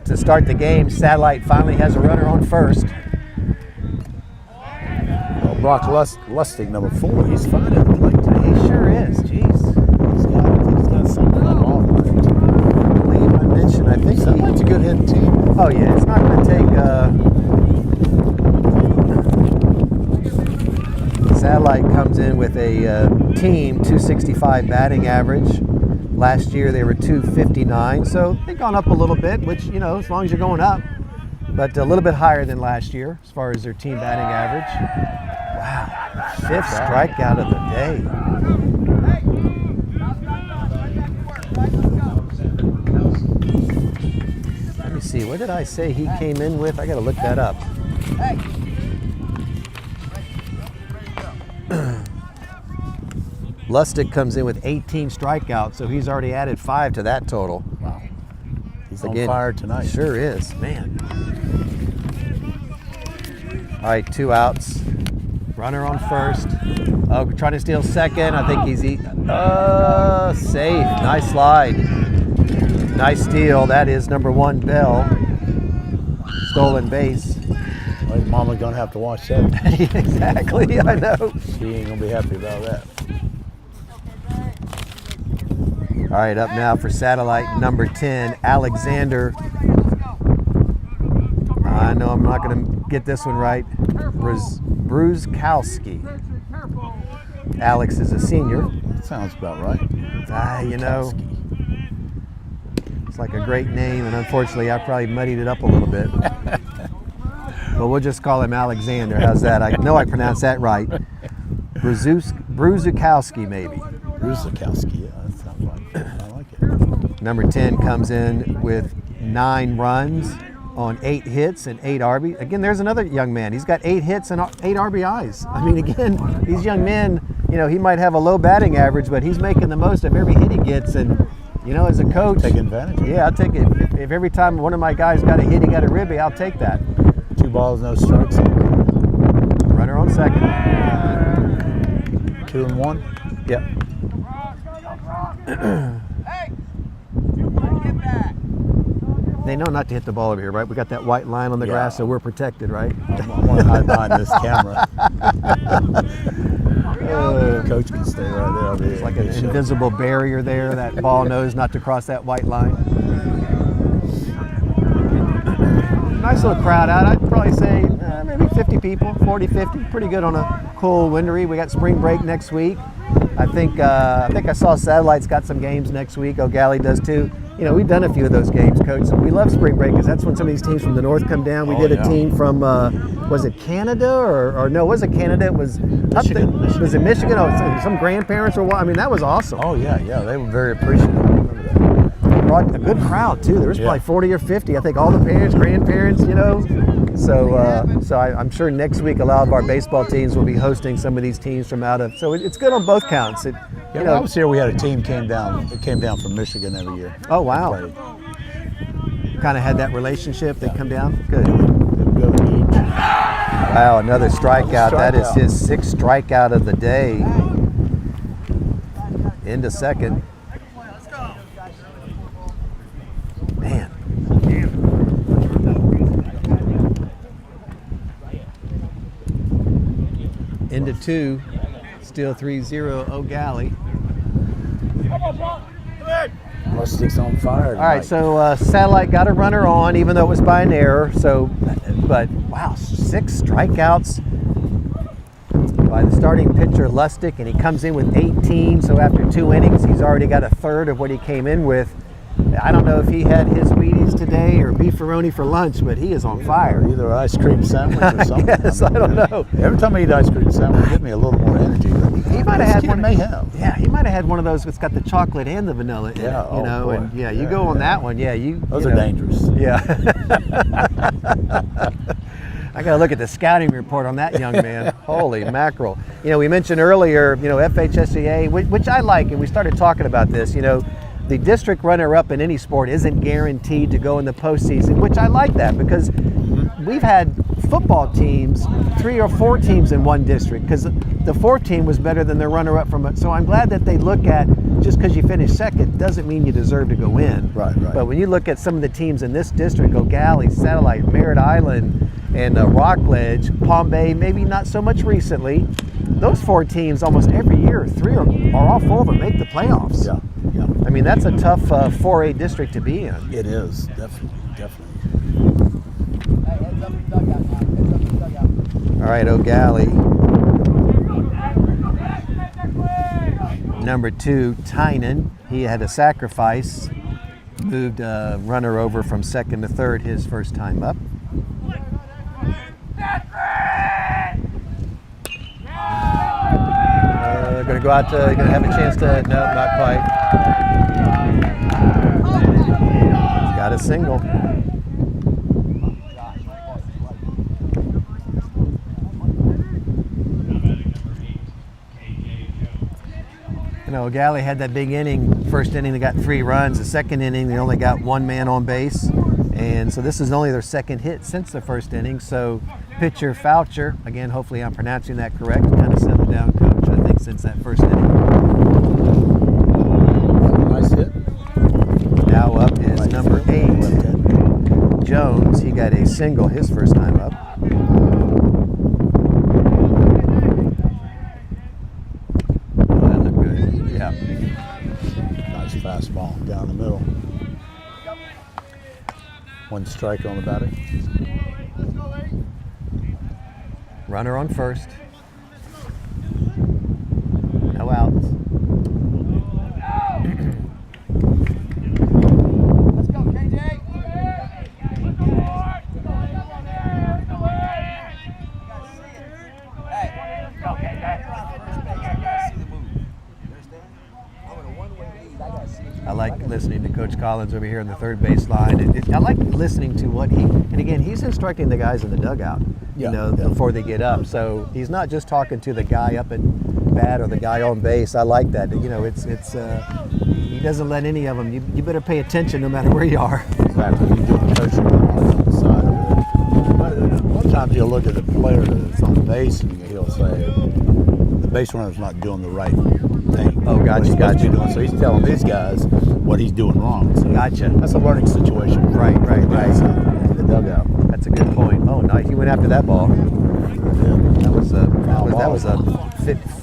to start the game, Satellite finally has a runner on first. Brock Lustig, number 4, he's fine at the plate today. He sure is. Jeez. He's got something on off. I believe I mentioned, I think Satellite's a good hitting team. Oh yeah, it's not going to take. Satellite comes in with a team 265 batting average. Last year they were 259, so they've gone up a little bit, which, you know, as long as you're going up, but a little bit higher than last year as far as their team batting average. Wow, 5th strikeout of the day. Let me see, what did I say he came in with? I got to look that up. Lustig comes in with 18 strikeouts, so he's already added 5 to that total. Wow. He's on fire tonight. Sure is, man. All right, 2 outs. Runner on first. Oh, trying to steal second. I think he's safe. Nice slide. Nice steal. That is number 1, Bell. Stolen base. Well, Mama's gonna have to watch that. Exactly, I know. She ain't gonna be happy about that. All right, up now for Satellite, number 10, Alexander. I know I'm not going to get this one right. Bruzkowski. Alex is a senior. That sounds about right. You know, it's like a great name, and unfortunately, I probably muddied it up a little bit. But we'll just call him Alexander. How's that? I know I pronounced that right. Bruzkowski, maybe. Bruzkowski, yeah, that sounds right. I like it. Number 10 comes in with 9 runs on 8 hits and 8 RBIs. Again, there's another young man. He's got 8 hits and 8 RBIs. I mean, again, these young men, you know, he might have a low batting average, but he's making the most of every hit he gets. And, you know, as a coach, take advantage. Yeah, I'll take it. If every time one of my guys got a hit, he got a ribby, I'll take that. 2 balls, no strikes. Runner on second. 2-1. Yep. Hey, get back. they know not to hit the ball over here, right? We got that white line on the grass, so we're protected, right? I want to hide behind this camera. Coach can stay right there. It's like an invisible barrier there. That ball knows not to cross that white line. Nice little crowd out. I'd probably say maybe 50 people, 40, 50. Pretty good on a cool wintery. We got spring break next week. I think I saw Satellite's got some games next week. Gallie does too. You know, we've done a few of those games, Coach. So we love spring break because that's when some of these teams from the north come down. We did a team from, was it Canada or no, was it Canada? It was Michigan. Was it Michigan? Oh, some grandparents or what? I mean, that was awesome. Oh yeah, they were very appreciative. I remember that. Brought a good crowd too. There was probably 40 or 50. I think all the parents, grandparents, you know. So I'm sure next week a lot of our baseball teams will be hosting some of these teams from out of. So it's good on both counts. When I was here, we had a team came down from Michigan every year. Oh wow! Kind of had that relationship. They come down. Good. Wow, another strikeout. That is his 6th strikeout of the day. Into second. Man. Into 2. Still 3-0 Gallie. Rustick's on fire tonight. All right, so Satellite got a runner on, even though it was by an error. So, but wow, 6 strikeouts by the starting pitcher Lustig, and he comes in with 18. So after 2 innings, he's already got a third of what he came in with. I don't know if he had his Wheaties today or beefaroni for lunch, but he is on fire. Either an ice cream sandwich or something. Yes, I don't know. Every time I eat ice cream sandwich, it gives me a little more energy. He might have had one. May have. Yeah, he might have had one of those that's got the chocolate and the vanilla in it. You know, boy. and you go on that one. Yeah, Those are dangerous. Yeah. I got to look at the scouting report on that young man. Holy mackerel. You know, we mentioned earlier, FHSEA, which I like, and we started talking about this, the district runner-up in any sport isn't guaranteed to go in the postseason, which I like that because we've had football teams, 3 or 4 teams in one district because the 4th team was better than the runner-up from it. So I'm glad that they look at just because you finish second doesn't mean you deserve to go in. Right. But when you look at some of the teams in this district, Gallie, Satellite, Merritt Island, and Rockledge, Palm Bay, maybe not so much recently, those 4 teams almost every year, 3 or all 4 of them make the playoffs. Yeah. I mean, that's a tough 4A district to be in. It is, definitely. All right, Gallie. Number 2, Tynan. He had a sacrifice, moved a runner over from 2nd to 3rd his first time up. Going to go out to, going to have a chance to, no, not quite. He's got a single. Gallie had that big inning. First inning, they got 3 runs. The second inning, they only got 1 man on base. And so this is only their 2nd hit since the first inning. So pitcher Foucher, again, hopefully I'm pronouncing that correct, kind of settled down, Coach, I think, since that first inning. Nice hit. Now up is number 8, Jones. He got a single his first time up. Fastball down the middle. 1 strike on the batter. Runner on first. No outs. Let's go, KJ. I like listening to Coach Collins over here on the 3rd base line. I like listening to what and again, he's instructing the guys in the dugout, before they get up. So he's not just talking to the guy up at bat or the guy on base. I like that. He doesn't let any of them. You better pay attention no matter where you are. Exactly. You do the coaching on the side of it. Sometimes you'll look at the player that's on base and he'll say, the base runner's not doing the right think. Oh, what he's gotcha. supposed to be doing. So he's telling these guys what he's doing wrong. So Gotcha. That's a learning situation. Right. Guys in the dugout. That's a good point. Oh, nice. He went after that ball. That was a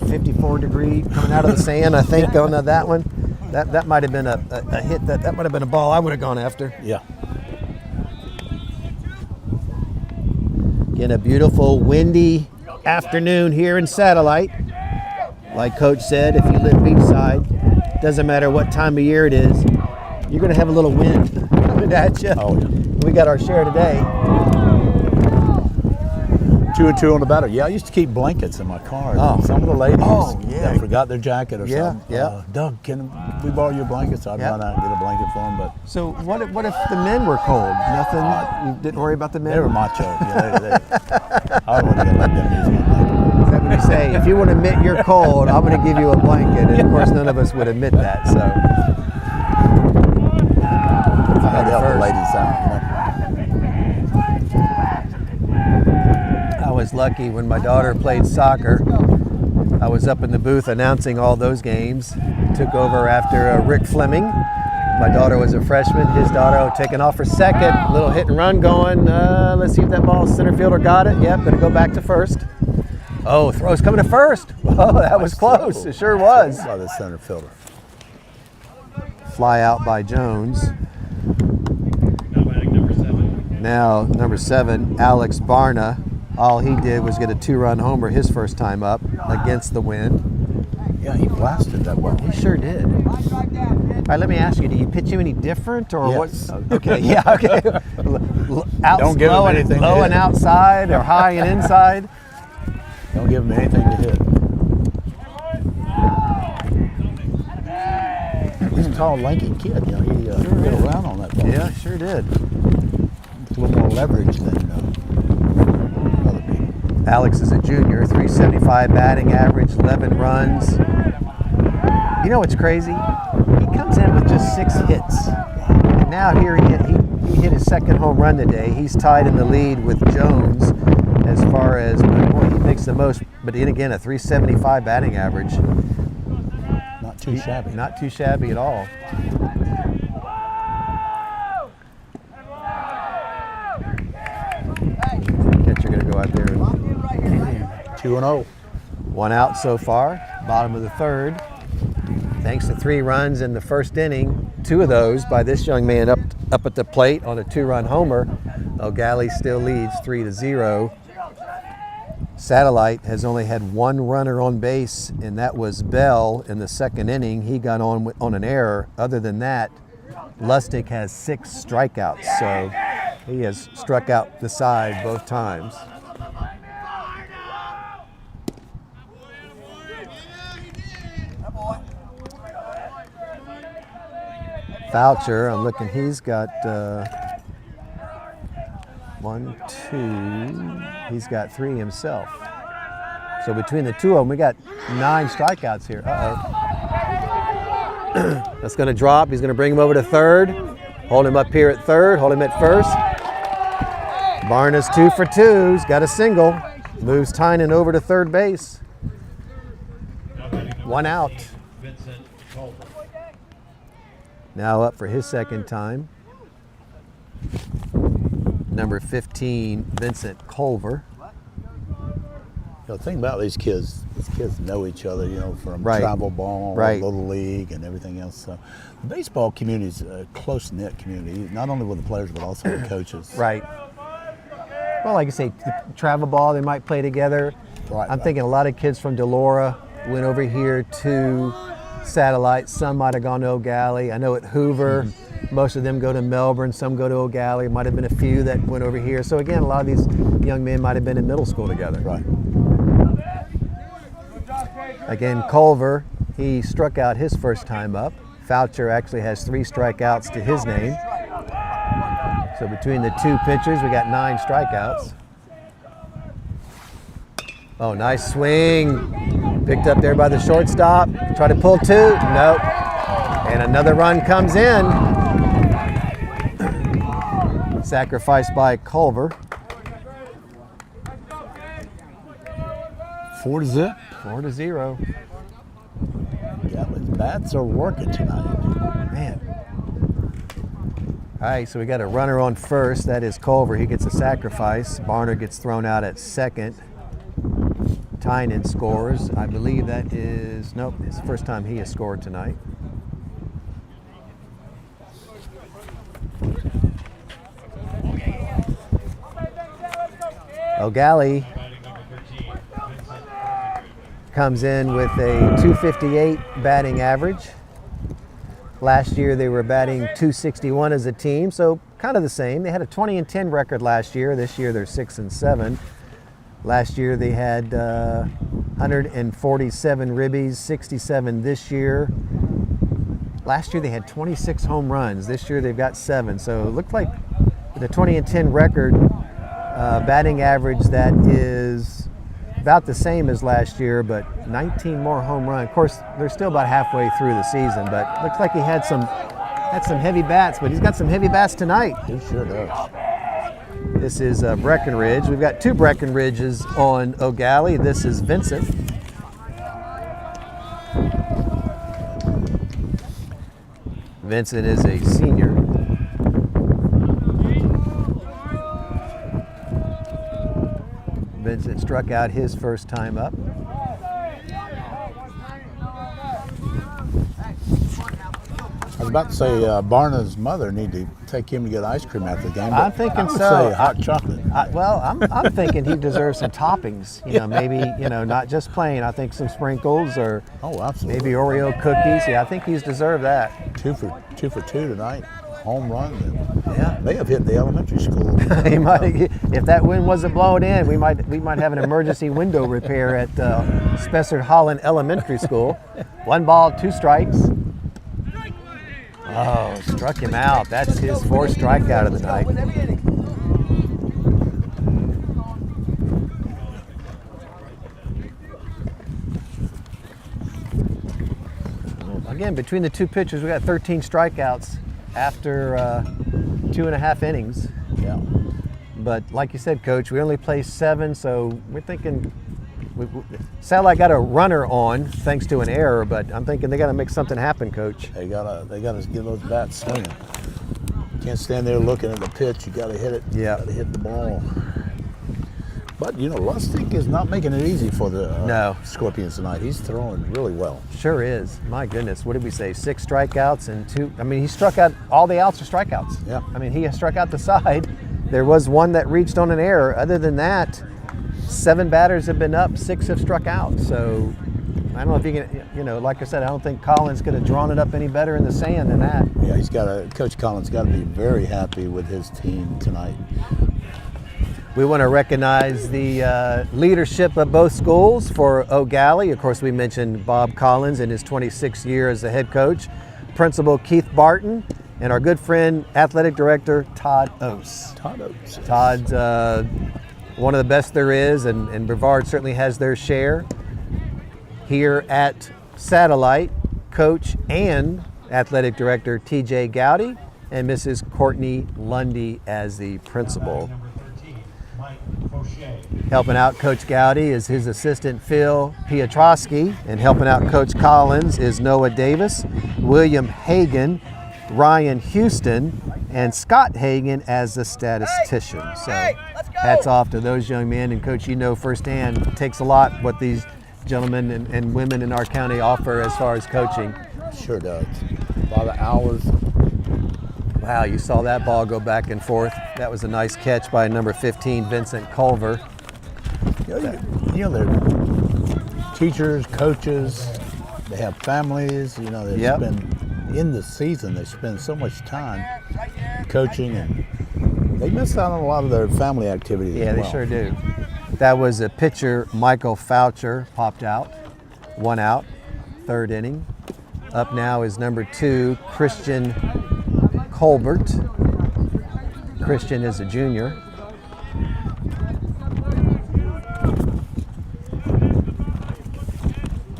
54 degree coming out of the sand, I think, on that one. That might have been a hit. That might have been a ball I would have gone after. Yeah. Again, a beautiful, windy afternoon here in Satellite. Like Coach said, if you live beachside, doesn't matter what time of year it is, you're going to have a little wind coming at you. Oh, yeah. We got our share today. 2 and 2 on the batter. Yeah, I used to keep blankets in my car. Oh. Some of the ladies Yeah. that forgot their jacket or Yeah, something. yeah. Doug, can we borrow your blankets? I'd Yeah. run out and get a blanket for them, but So what if the men were cold? Nothing? You didn't worry about the men? they were macho. Yeah, I wouldn't have let them use my blanket. Is that what you say? If you want to admit you're cold, I'm going to give you a blanket. And of course, none of us would admit that. So I had to help the ladies out, you know. I was lucky when my daughter played soccer. I was up in the booth announcing all those games. Took over after Rick Fleming. My daughter was a freshman. His daughter taking off for second. Little hit and run going. Let's see if that ball center fielder got it. Yep, going to go back to first. Oh, throw's coming to first. Oh, that was close. It sure was. By the center fielder. Fly out by Jones. Now batting number 7. Now, number 7, Alex Barna. All he did was get a 2-run homer his first time up against the wind. Yeah, he blasted that ball. He sure did. All right, let me ask you, do you pitch him any different or Yes. what? Okay, yeah, okay. Don't give him anything to low hit. and outside or high and inside? Don't give him anything to hit. He's a tall, lanky kid. You know, he get around on that ball. Yeah, sure did. A little more leverage than other people. Alex is a junior, 375 batting average, 11 runs. You know what's crazy? He comes in with just 6 hits. And now here he hit his second home run today. He's tied in the lead with Jones as far as, boy, he makes the most, but then again, a 375 batting average. Not too shabby. Not too shabby at all. Catcher gonna go out there and 2-0. 1 out so far, bottom of the third. Thanks to 3 runs in the first inning, 2 of those by this young man up at the plate on a 2-run homer. Gallie still leads 3-0. Satellite has only had 1 runner on base, and that was Bell in the second inning. He got on an error. Other than that, Lustig has 6 strikeouts, so he has struck out the side both times. Foucher, I'm looking, he's got 1, 2, he's got 3 himself. So between the 2 of them, we got 9 strikeouts here. That's gonna drop, he's gonna bring him over to third. Hold him up here at third, hold him at first. Barna's 2 for 2, he's got a single. Moves Tynan over to third base. Now batting number 1 out. 15, Vincent Culver. Now up for his second time. Number 15, Vincent Culver. The thing about these kids know each other, you know, from Right. travel ball, Right. little league, and everything else. So the baseball community is a close-knit community, not only with the players, but also the coaches. Right. Well, like I say, travel ball, they might play together. Right. I'm thinking a lot of kids from Delora went over here to Satellite. Some might have gone to Gallie. I know at Hoover, most of them go to Melbourne. Some go to Gallie. Might have been a few that went over here. So again, a lot of these young men might have been in middle school together. Right. Again, Culver, he struck out his first time up. Foucher actually has 3 strikeouts to his name. So between the 2 pitchers, we got 9 strikeouts. Oh, nice swing. Picked up there by the shortstop. Try to pull 2. Nope. And another run comes in. Sacrificed by Culver. 4-0. 4-0. bats are working tonight. Man. All right, so we got a runner on first. That is Culver. He gets a sacrifice. Barner gets thrown out at second. Tynan scores. I believe that is, nope, it's the first time he has scored tonight. Gallie comes in with a 258 batting average. Last year they were batting 261 as a team, so kind of the same. They had a 20-10 record last year. This year they're 6-7. Last year they had 147 ribbies, 67 this year. Last year they had 26 home runs. This year they've got 7. So it looked like the 20-10 record batting average that is about the same as last year, but 19 more home runs. Of course, they're still about halfway through the season, but it looks like he had some heavy bats, but he's got some heavy bats tonight. He sure does. This is Breckenridge. We've got 2 Breckenridges on Gallie. This is Vincent. Vincent is a senior. Vincent struck out his first time up. I was about to say Barna's mother need to take him to get ice cream after the game. I'm thinking I would so. say hot chocolate. I'm thinking he deserves some toppings. Maybe not just plain. I think some sprinkles or absolutely. Maybe Oreo cookies. Yeah, I think he's deserved that. 2 for 2 tonight. Home run. Yeah, they have hit the elementary school. He might, if that wind wasn't blowing in, we might have an emergency window repair at Spessard Holland Elementary School. 1 ball, 2 strikes. Oh, struck him out. That's his 4th strikeout of the night. Again, between the 2 pitchers, we got 13 strikeouts after 2.5 innings. Yeah. But like you said, Coach, we only placed 7, so we're thinking Satellite got a runner on thanks to an error, but I'm thinking they got to make something happen, Coach. They gotta get those bats swinging. Can't stand there looking at the pitch. You gotta hit it. Yeah. Gotta hit the ball. But Lustig is not making it easy for the Scorpions tonight. He's throwing really well. Sure is. My goodness, what did we say? 6 strikeouts and 2. I mean, he struck out. All the outs are strikeouts. Yeah. I mean, he struck out the side. There was 1 that reached on an error. Other than that, 7 batters have been up, 6 have struck out. So I don't know if you can, like I said, I don't think Collins could have drawn it up any better in the sand than that. Yeah, Coach Collins got to be very happy with his team tonight. We want to recognize the leadership of both schools for Gallie. Of course, we mentioned Bob Collins in his 26th year as the head coach, Principal Keith Barton, and our good friend, Athletic Director Todd Oates. Todd's one of the best there is, and Brevard certainly has their share. Here at Satellite, Coach and Athletic Director TJ Gowdy and Mrs. Courtney Lundy as the principal. Helping out Coach Gowdy is his assistant Phil Piotrowski, and helping out Coach Collins is Noah Davis, William Hagan, Ryan Houston, and Scott Hagan as the statistician. So hats off to those young men, and Coach, firsthand, it takes a lot what these gentlemen and women in our county offer as far as coaching. Sure does. A lot of hours. Wow, you saw that ball go back and forth. That was a nice catch by number 15, Vincent Culver. They're teachers, coaches, they have families, they spend, in the season, they spend so much time coaching, and they miss out on a lot of their family activities. Yeah, they sure do. That was a pitcher, Michael Foucher, popped out, 1 out, 3rd inning. Up now is number 2, Christian Colbert. Christian is a junior.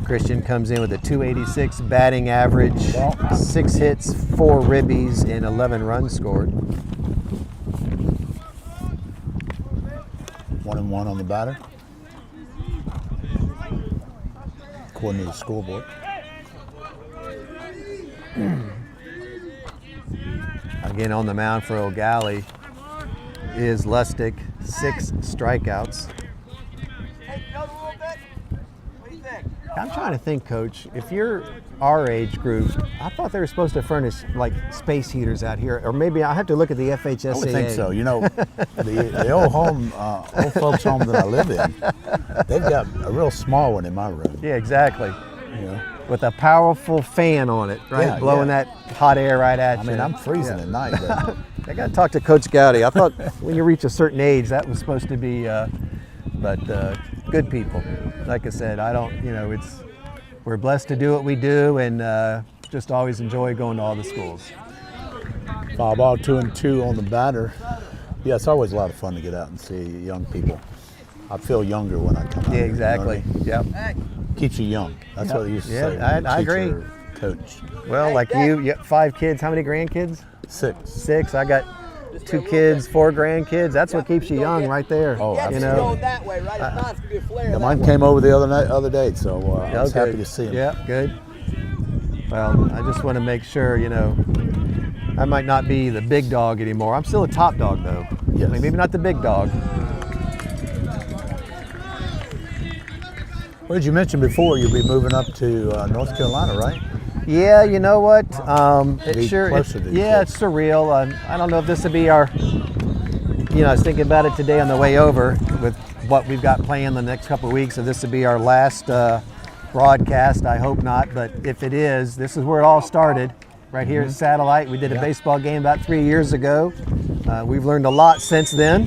Christian comes in with a 286 batting average, 6 hits, 4 ribbies, and 11 runs scored. 1-1 on the batter, according to the scoreboard. Again, on the mound for old Gallie is Lustig, 6 strikeouts. Hey, go a little bit. What do you think? I'm trying to think, Coach, if you're our age group, I thought they were supposed to furnish like space heaters out here, or maybe I have to look at the FHSAA. I would think so. You know, the old folks home that I live in, they've got a real small one in my room. Yeah, exactly. You know, With a powerful fan on it, right? Yeah, Blowing yeah. that hot air right at you. I mean, I'm freezing at night. But I got to talk to Coach Gallie. I thought when you reach a certain age, that was supposed to be, but good people. Like I said, we're blessed to do what we do, and just always enjoy going to all the schools. foul ball, 2-2 on the batter. Yeah, it's always a lot of fun to get out and see young people. I feel younger when I come out. Yeah, here, exactly. You know what Yep. I mean? Keeps you young. That's what they used to say. I agree. Teacher, coach. Well, like you got 5 kids. How many grandkids? 6. 6. I got 2 kids, 4 grandkids. That's what keeps you young, right there. Oh, Yeah, you keep know. going that way, right? If not, it's gonna be a flare. Yeah, that mine way. came over the other day, so I was happy to see him. Yeah, good. Well, I just want to make sure, I might not be the big dog anymore. I'm still a top dog, though. Yes. I mean, maybe not the big dog. What did you mention before? You'll be moving up to North Carolina, right? Yeah, you know what? Be closer to each yeah, other. it's surreal. I don't know if this would be our. I was thinking about it today on the way over with what we've got planned the next couple of weeks. If this would be our last broadcast, I hope not. But if it is, this is where it all started, right here at Satellite. We did a baseball game about 3 years ago. We've learned a lot since then,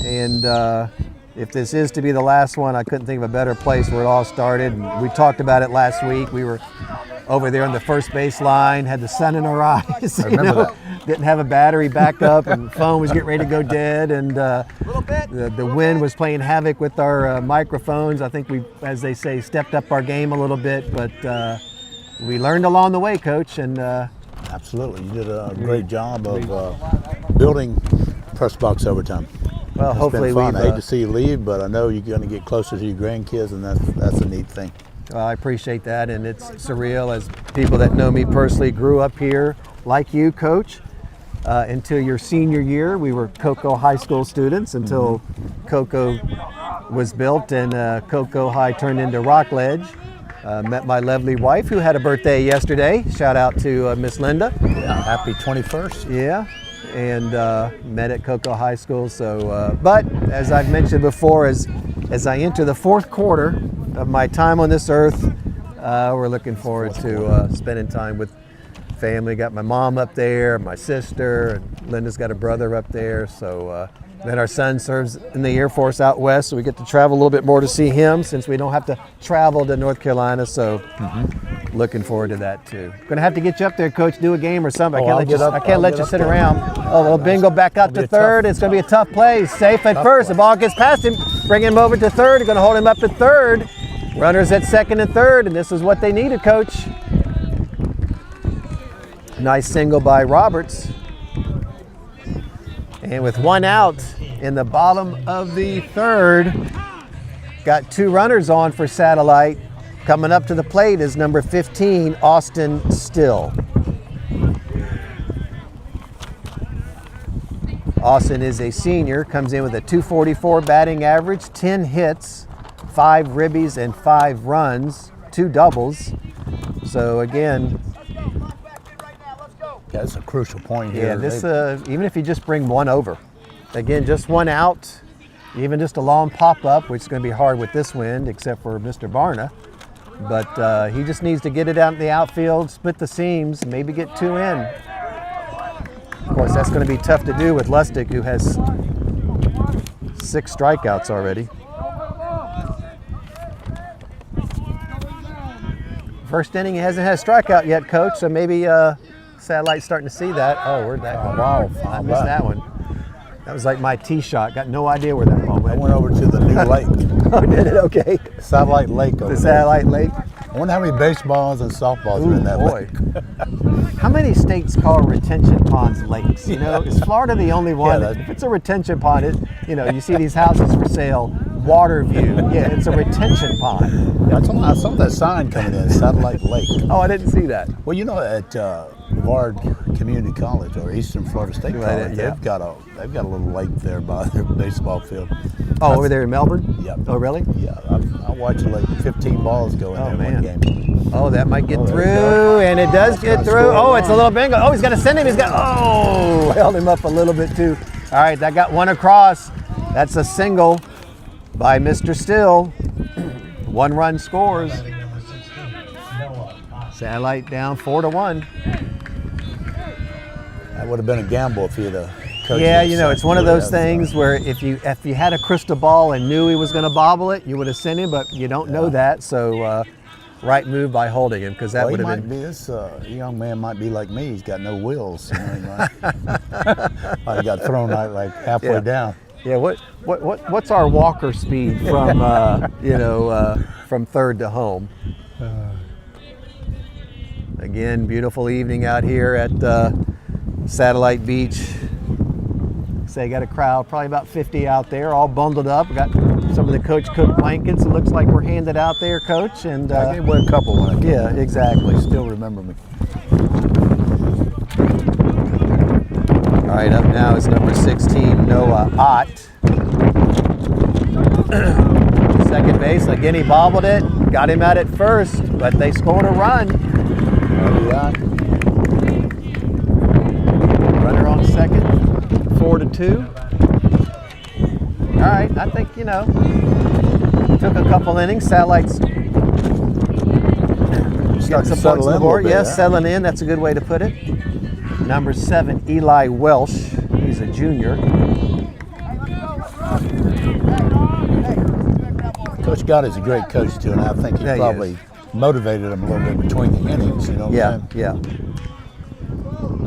and if this is to be the last one, I couldn't think of a better place where it all started. And we talked about it last week. We were over there on the first base line, had the sun in our eyes. I remember that. Didn't have a battery backup, and the phone was getting ready to go dead. And Little bit. the wind was playing havoc with our microphones. I think we, as they say, stepped up our game a little bit, but we learned along the way, Coach. And Absolutely. You did a great job of building press box overtime. well, It's hopefully been fun. we've. I hate to see you leave, but I know you're going to get closer to your grandkids, and that's a neat thing. Well, I appreciate that, and it's surreal as people that know me personally grew up here, like you, Coach. Until your senior year, we were Cocoa High School students until Cocoa was built and Cocoa High turned into Rockledge. Met my lovely wife who had a birthday yesterday. Shout out to Miss Linda. Yeah, happy 21st. Yeah, and met at Cocoa High School. So, but as I've mentioned before, as I enter the 4th quarter of my time on this earth, we're looking forward to spending time with family. Got my mom up there, my sister, and Linda's got a brother up there. So then our son serves in the Air Force out west, so we get to travel a little bit more to see him since we don't have to travel to North Carolina. So looking forward to that too. Gonna have to get you up there, Coach, do a game or something. Oh, I can't let you sit there. around. Oh, well, Bingo back out to It'll be a third. tough- It's gonna be a tough play. Safe at Tough first. play. The ball gets past him. Bring him over to third. You're gonna hold him up at third. Runners at second and third, and this is what they needed, Coach. Nice single by Roberts. And with 1 out in the bottom of the 3rd, got 2 runners on for Satellite. Coming up to the plate is number 15, Austin Still. Austin is a senior, comes in with a .244 batting average, 10 hits, 5 ribbies, and 5 runs, 2 doubles. So again, Yeah, that's a crucial point here. yeah, this even if you just bring 1 over, again, just 1 out, even just a long pop-up, which is going to be hard with this wind, except for Mr. Barna. But he just needs to get it out in the outfield, split the seams, and maybe get 2 in. Of course, that's going to be tough to do with Lustig, who has 6 strikeouts already. First inning, he hasn't had a strikeout yet, Coach, so maybe Satellite's starting to see that. Oh, where'd that go? Wow, I missed that one. That was like my tee shot. Got no idea where that ball I went. went over to the new lake, Oh, did it? Okay. Satellite Lake over The there. Satellite Lake. I wonder how many baseballs and softballs are Ooh, in that boy. lake. How many states call retention ponds lakes? You know, is Florida the only one? that- If it's a retention pond, you see these houses for sale, water view. Yeah, it's a retention pond. Yeah, I saw that sign coming in, Satellite Lake. Oh, I didn't see that. Well, you know, at Brevard Community College or Eastern Florida State College, yeah. they've got a little lake there by their baseball field. Oh, over there in Melbourne? Yep. Oh, really? Yeah, I watched like 15 balls go in there one game. Oh, that might get there you through, go. and it does get Got through. scored Oh, it's a on. little bingo. Oh, he's got to send him. Held him up a little bit too. All right, that got one across. That's a single by Mr. Still. 1 run scores. Batting number 16, Noah Haas. Satellite down 4-1. That would have been a gamble if he'd have coached. Yeah, it. you know, it's one of those things where if you had a crystal ball and knew he was going to bobble it, you would have sent him, but you don't know that. So, right move by holding him, because that Well, would he have might been. be this young man might be like me. He's got no wheels. You know, I got thrown out like halfway Yeah. down. Yeah, what's our walker speed from from third to home? Again, beautiful evening out here at Satellite Beach. Say, got a crowd, probably about 50 out there, all bundled up. We got some of the Coach Cook blankets. It looks like we're handed out there, Coach. And I gave away a couple when I came. yeah, exactly. Still remember me. All right, up now is number 16, Noah Ott. Second base, again, he bobbled it, got him out at first, but they scored a run. Runner on second, 4-2. All right, I think, took a couple innings. Satellites got some points on the board. Yes, settling in, that's a good way to put it. Number 7, Eli Welsh, he's a junior. Coach Gallie's a great coach too, and I think he Yeah, he probably motivated him a little bit between the innings. You know what I'm saying? Yeah.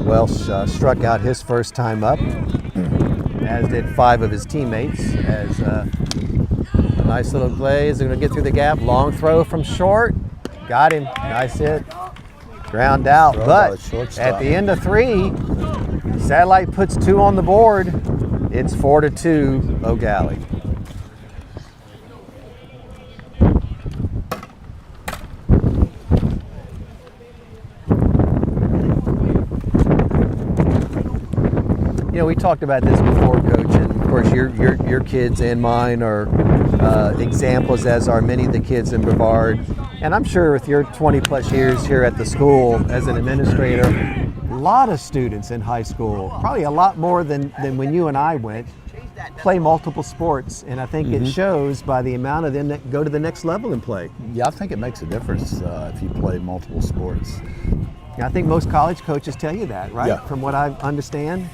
Welsh struck out his first time up, as did 5 of his teammates. As a nice little glaze, they're going to get through the gap. Long throw from short, got him. Nice hit, ground out. Throw by the But shortstop. at the end of 3, Satellite puts 2 on the board. It's 4-2, Gallie. We talked about this before, Coach, and of course your kids and mine are examples, as are many of the kids in Brevard. And I'm sure with your 20 plus years here at the school as an administrator, a lot of students in high school, probably a lot more than when you and I went, play multiple sports. And I think it shows by the amount of them that go to the next level and play. Yeah, I think it makes a difference if you play multiple sports. I think most college coaches tell you that, right? Yeah. From what I understand.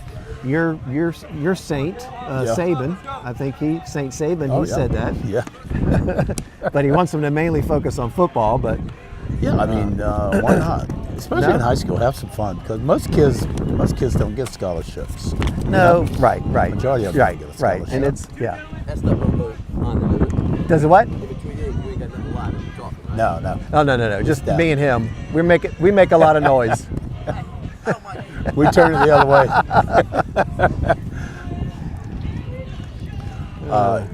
Your Saint Saban, I think Saint Saban, he said that. Yeah. But he wants them to mainly focus on football. But Yeah, I mean, why not? Especially in high school, have some fun, because most kids don't get scholarships. no, right. Majority of them right, get a right, scholarship. and it's That stuff don't go on the news. Does it what? Between you ain't got nothing alive to be talking about. No. No. Just that. me and him. We make a lot of noise. We turn it the other way.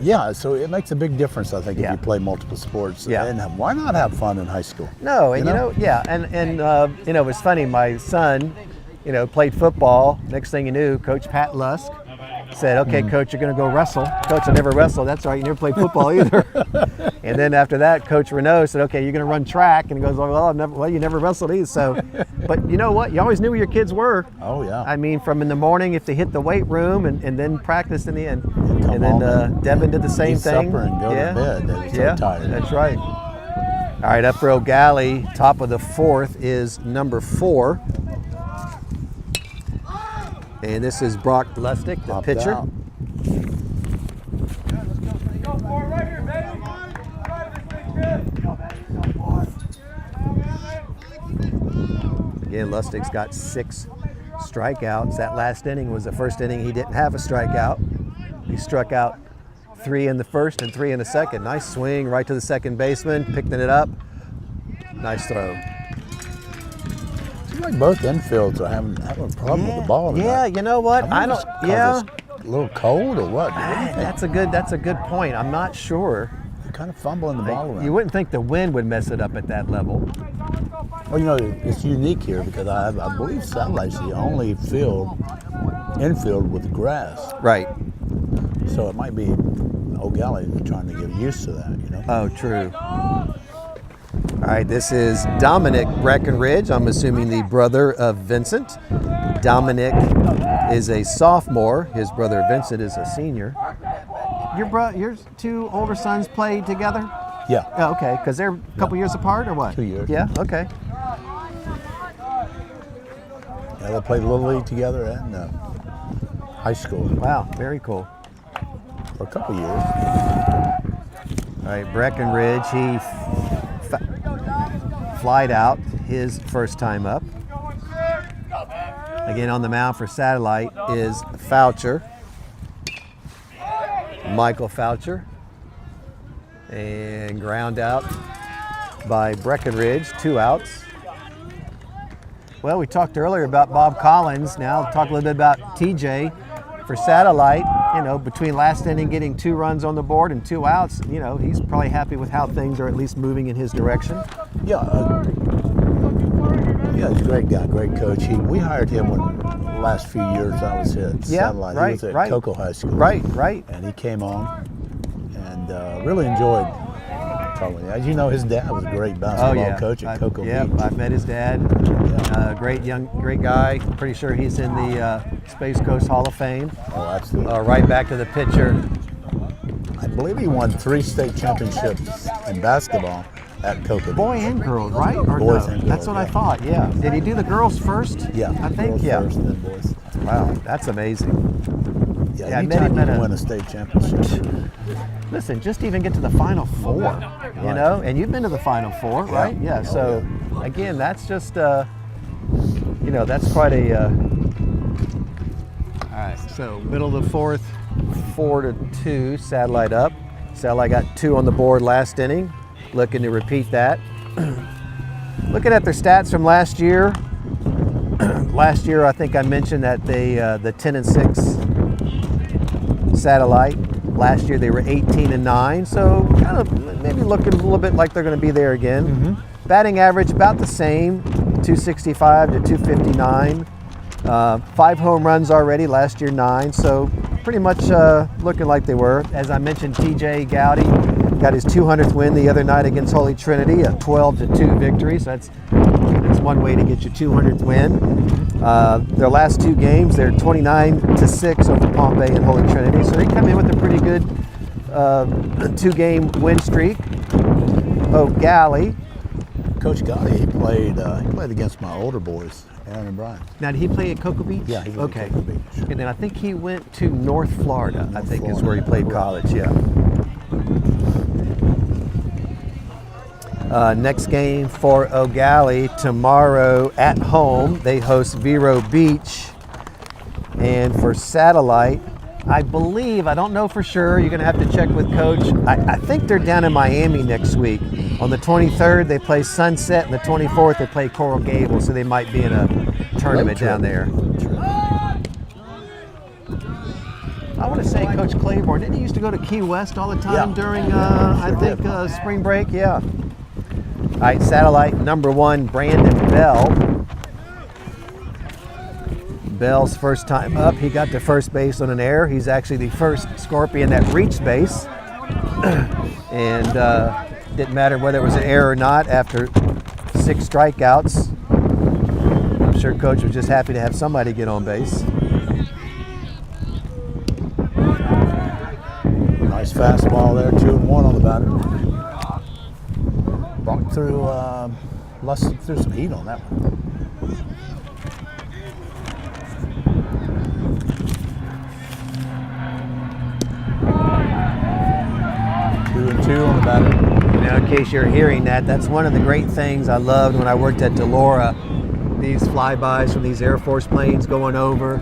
Yeah, so it makes a big difference, I think, if Yeah. you play multiple sports. Yeah. And why not have fun in high school? No, and You know? and it was funny. My son, played football. Next thing you knew, Coach Pat Lusk said, "Okay, Coach, you're going to go wrestle." Coach, I never wrestled. That's all right. You never played football either. And then after that, Coach Renault said, "Okay, you're going to run track." And he goes, "Well, you never wrestled either." So, but you know what? You always knew where your kids were. Oh, yeah. I mean, from in the morning, if they hit the weight room, and then practice in the end. And then home Devin did the same eat thing. supper and go to bed. They were so tired. That's right. All right, up row Gallie, top of the 4th is number 4. And this is Brock Lustig, the Popped pitcher. out. Again, Lustig's got 6 strikeouts. That last inning was the first inning he didn't have a strikeout. He struck out 3 in the first and 3 in the second. Nice swing right to the second baseman, picking it up. Nice throw. Seems like both infields are having a problem with the ball tonight. Yeah, you know what? I don't. Yeah. a little cold or what? What do you think? That's a good point. I'm not sure. You're kind of fumbling the ball around. You wouldn't think the wind would mess it up at that level. Well, you know, it's unique here because I believe Satellite's the only infield with grass. Right. So it might be old Gallie trying to get used to that, you know? Oh, true. All right, this is Dominic Breckenridge. I'm assuming the brother of Vincent. Dominic is a sophomore. His brother Vincent is a senior. Your two older sons play together? Yeah. Oh, okay, because they're a couple years apart or what? 2 years. Yeah, okay. Yeah, they played Little League together and high school Wow, very cool. for a couple years. All right, Breckenridge, he flied out his first time up. Again, on the mound for Satellite is Foucher, Michael Foucher, and ground out by Breckenridge, 2 outs. Well, we talked earlier about Bob Collins. Now talk a little bit about TJ for Satellite. You know, between last inning getting 2 runs on the board and 2 outs, you know, he's probably happy with how things are at least moving in his direction. Yeah, he's a great guy, great coach. We hired him when the last few years I was at Satellite. Right, he was at right. Cocoa High School. Right. And he came on and really enjoyed talking. As you know, his dad was a great basketball coach at Cocoa Beach. I've met his dad. Great guy. Pretty sure he's in the Space Coast Hall of Fame. Oh, absolutely. Right back to the pitcher. I believe he won 3 state championships in basketball at Cocoa Beach. Boy and girls, right? Or Boys no? and girls, That's what I thought. Yeah. Did he do the girls first? Yeah. I think. Girls Yeah. first, then boys. Wow, that's amazing. Yeah, Yeah, I met anytime him at you a- win a state championship. Listen, just even get to the Final Four, you know, and you've been to the Final Four, right? Yeah. So, again, that's just, you know, that's quite a. All right. So middle of the 4th, 4-2, Satellite up. Satellite got 2 on the board last inning. Looking to repeat that. Looking at their stats from last year. Last year, I think I mentioned that they the 10-6 Satellite. Last year they were 18-9, so kind of maybe looking a little bit like they're going to be there again. Mm-hmm. Batting average about the same, 265 to 259. 5 home runs already. Last year 9, so pretty much looking like they were. As I mentioned, TJ Gallie got his 200th win the other night against Holy Trinity, a 12-2 victory. So that's one way to get your 200th win. Their last 2 games, they're 29-6 over Palm Bay and Holy Trinity. So they come in with a pretty good 2-game win streak. Oh, Gallie. Coach Gallie, he played against my older boys, Aaron and Brian. Now, did he play at Cocoa Beach? Yeah, he went to okay. Cocoa Beach. And then I think he went to North Florida. I think is Florida. where he played college. Yeah. Next game for O'Galley tomorrow at home. They host Vero Beach. And for Satellite, I believe, I don't know for sure, you're going to have to check with Coach. I think they're down in Miami next week. On the 23rd, they play Sunset, and the 24th, they play Coral Gables, so they might be in a tournament down there. I want to say Coach Claiborne, didn't he used to go to Key West all the time during, I think, spring break? Yeah. All right, Satellite number 1, Brandon Bell. Bell's first time up, he got to first base on an error. He's actually the first Scorpion that reached base. And didn't matter whether it was an error or not after 6 strikeouts. I'm sure Coach was just happy to have somebody get on base. Nice fastball there, 2-1 on the batter. Brought through, through some heat on that one. Two on the batter. Now, in case you're hearing that, that's one of the great things I loved when I worked at Delora. These flybys from these Air Force planes going over.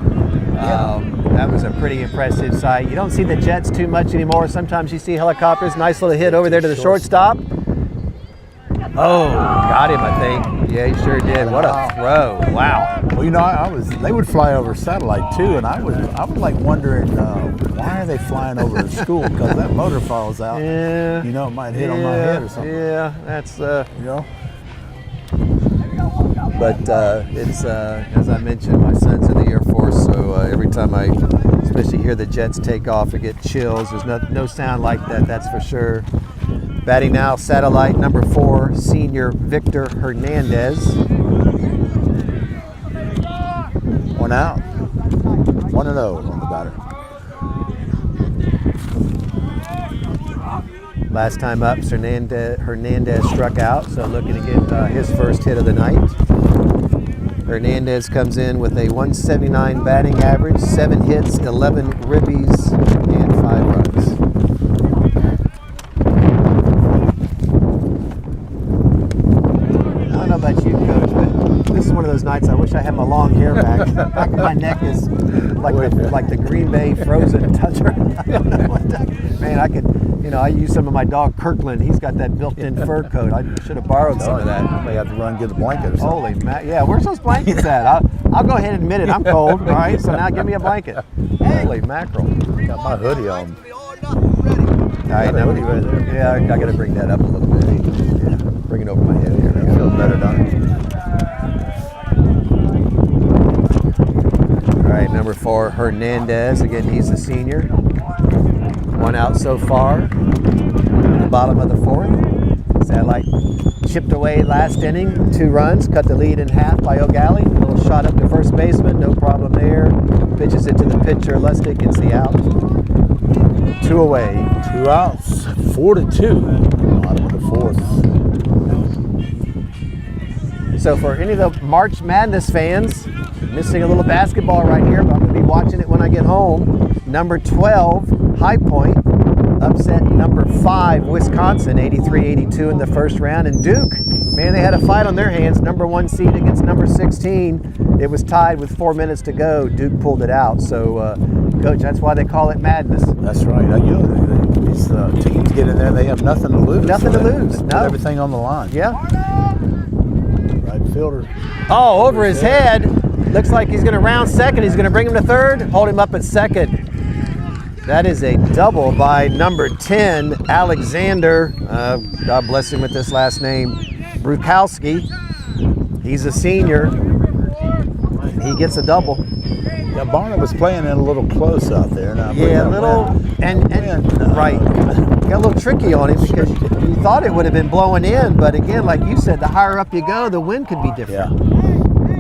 That was a pretty impressive sight. You don't see the jets too much anymore. Sometimes you see helicopters. Nice little hit over there to the shortstop. Oh, got him, I think. Yeah, he sure did. What a throw! Wow. Well, you know, they would fly over satellite too, and I was like wondering why are they flying over the school? Because that motor falls out. Yeah. You know, it might hit on my head or something. Yeah, that's You know. But it's as I mentioned, my son's in the Air Force, so every time I, especially hear the jets take off, I get chills. There's no sound like that. That's for sure. Batting now, satellite number 4, senior Victor Hernandez. 1 out. 1-0 on the batter. Last time up, Hernandez struck out, so looking to get his first hit of the night. Hernandez comes in with a 179 batting average, 7 hits, 11 ribbies, and 5 runs. I don't know about you, Coach, but this is one of those nights I wish I had my long hair back. Back of my neck is like the Green Bay frozen toucher. I don't know what man, I could, you know, I use some of my dog Kirkland. He's got that built-in fur coat. I should have borrowed some of that. I may have to run and get a blanket or something. Holy yeah, where's those blankets at? I'll go ahead and admit it. I'm cold. All right, so now give me a blanket. Holy mackerel! Got my hoodie on. All right, now hoodie right there. Yeah, I got to bring that up a little bit. Yeah, bring it over my head here. That feels better, don't it? All right, number 4, Hernandez. Again, he's a senior. 1 out so far. In the bottom of the 4th. Satellite chipped away last inning, 2 runs, cut the lead in half by Gallie. A little shot up to first baseman, no problem there. Pitches it to the pitcher. Lustig gets the out. 2 away. 2 outs. 4-2. Bottom of the 4th. So for any of the March Madness fans, missing a little basketball right here, but I'm going to be watching it when I get home. Number 12, High Point, upset number 5, Wisconsin, 83-82 in the first round. And Duke, man, they had a fight on their hands. Number 1 seed against number 16. It was tied with 4 minutes to go. Duke pulled it out. So, Coach, that's why they call it madness. That's right. You know, these teams get in there, they have nothing to lose. Nothing to lose. They No. put everything on the line. Yeah. Right fielder. Oh, over his head. Looks like he's going to round second. He's going to bring him to third. Hold him up at second. That is a double by number 10, Alexander. God bless him with this last name, Brukowski. He's a senior. He gets a double. Yeah, Barnett was playing in a little close out there. Now, Yeah, a little, right. Got a little tricky on him because you thought it would have been blowing in, but again, like you said, the higher up you go, the wind could be different. Yeah,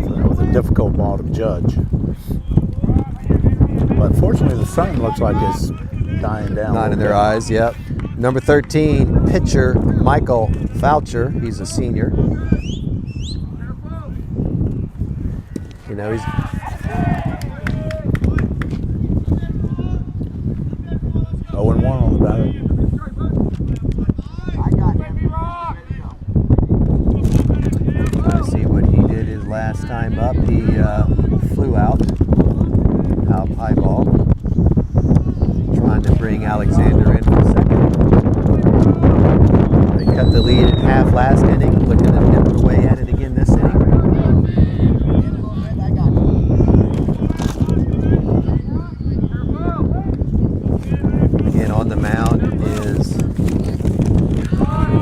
so that was a difficult ball to judge. But fortunately, the sun looks like it's dying down. Not in their eyes, yep. Number 13, pitcher Michael Foucher. He's a senior. You know, he's 0-1 on the batter. Trying to see what he did his last time up. He flew out high ball. Trying to bring Alexander in for second. They cut the lead in half last inning. Looking to dip away at it again this inning. Again on the mound is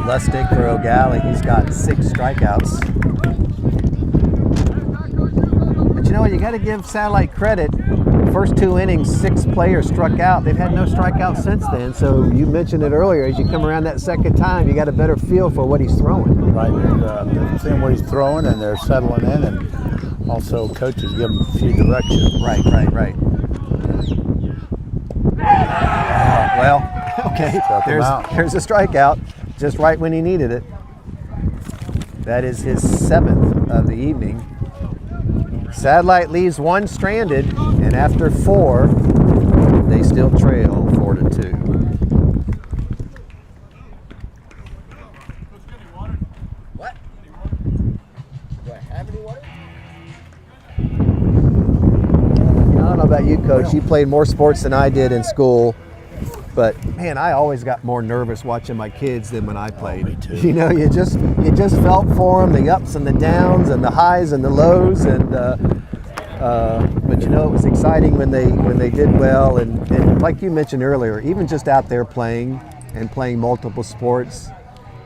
Lustig for Gallie. He's got 6 strikeouts. But you know what? You got to give Satellite credit. First 2 innings, 6 players struck out. They've had no strikeouts since then. So you mentioned it earlier. As you come around that second time, you got a better feel for what he's throwing. Right, they're seeing what he's throwing, and they're settling in, and also coaches give him a few directions. Right. Well, okay. There's a strikeout, just right when he needed it. That is his 7th of the evening. Satellite leaves 1 stranded, and after 4, they still trail 4-2. What? Do I have any water? I don't know about you, Coach. You played more sports than I did in school. But man, I always got more nervous watching my kids than when I played. Me too. You know, you just felt for them, the ups and the downs and the highs and the lows, and but you know, it was exciting when they did well, and like you mentioned earlier, even just out there playing and playing multiple sports.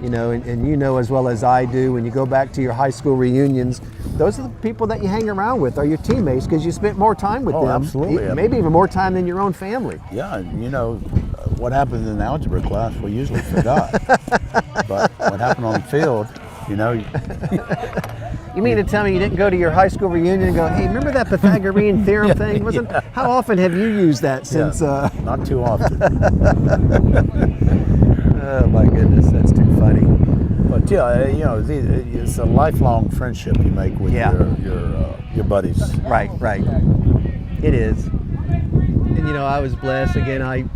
You know, and you know as well as I do, when you go back to your high school reunions, those are the people that you hang around with, are your teammates, because you spent more time with them. Absolutely. Maybe even more time than your own family. Yeah, and you know, what happened in the algebra class, we usually forgot. But what happened on the field, you know. You mean to tell me you didn't go to your high school reunion and go, hey, remember that Pythagorean theorem thing? How often have you used that since? Not too often. Oh my goodness, that's too funny. But yeah, you know, it's a lifelong friendship you make with your buddies. Right. It is. And you know, I was blessed. Again, I'm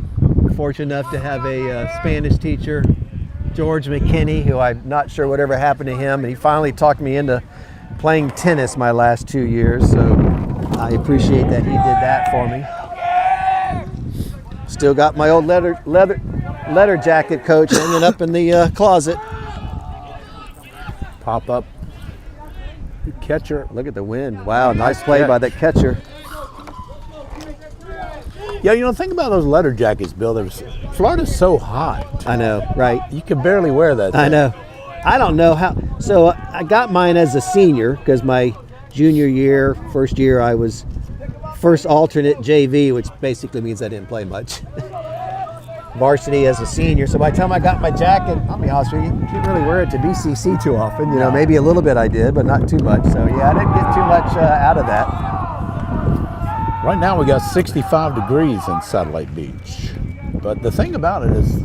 fortunate enough to have a Spanish teacher, George McKinney, who I'm not sure whatever happened to him, and he finally talked me into playing tennis my last 2 years. So I appreciate that he did that for me. Still got my old leather jacket, coach, hanging up in the closet. Pop up. Catcher. Look at the wind. Wow, nice play by that catcher. Yeah, you know, think about those leather jackets, Bill. Florida's so hot. I know, right? You can barely wear that thing. I know. I don't know how. So I got mine as a senior because my junior year, first year, I was first alternate JV, which basically means I didn't play much. Varsity as a senior. So by the time I got my jacket, I'll be honest with you, didn't really wear it to BCC too often. You know, maybe a little bit I did, but not too much. So yeah, I didn't get too much out of that. Right now we got 65 degrees in Satellite Beach. But the thing about it is,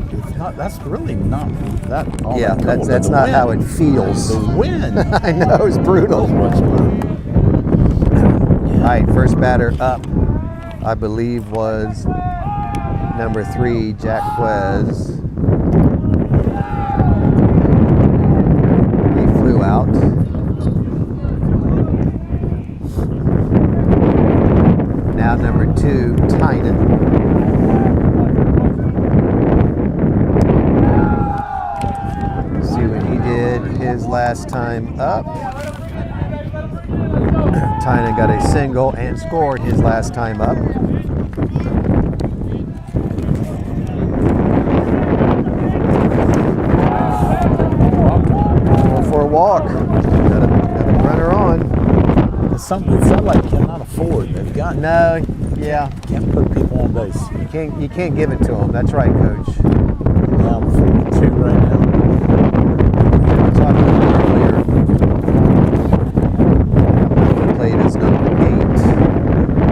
that's really not that all Yeah, that cold. that's not how it feels. The wind. I know, it's brutal. All right, first batter up, I believe was number 3, Jack Quez. He flew out. Now number 2, Tynan. See what he did his last time up. Tynan got a single and scored his last time up. For a walk. Got a runner on. It's something that Satellite cannot afford. They've got No, yeah. Can't put people on base. You can't give it to them. That's right, Coach. Now 42 right now. I talked about it earlier. He played as number 8,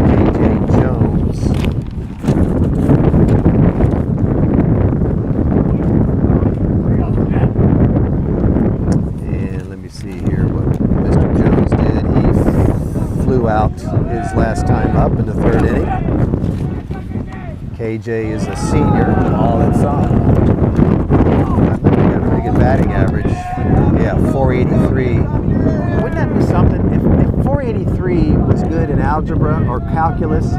KJ Jones. And let me see here what Mr. Jones did. He flew out his last time up in the 3rd inning. KJ is a senior. All inside. Got a pretty good batting average. Yeah, 483. Wouldn't that be something? If 483 was good in algebra or calculus,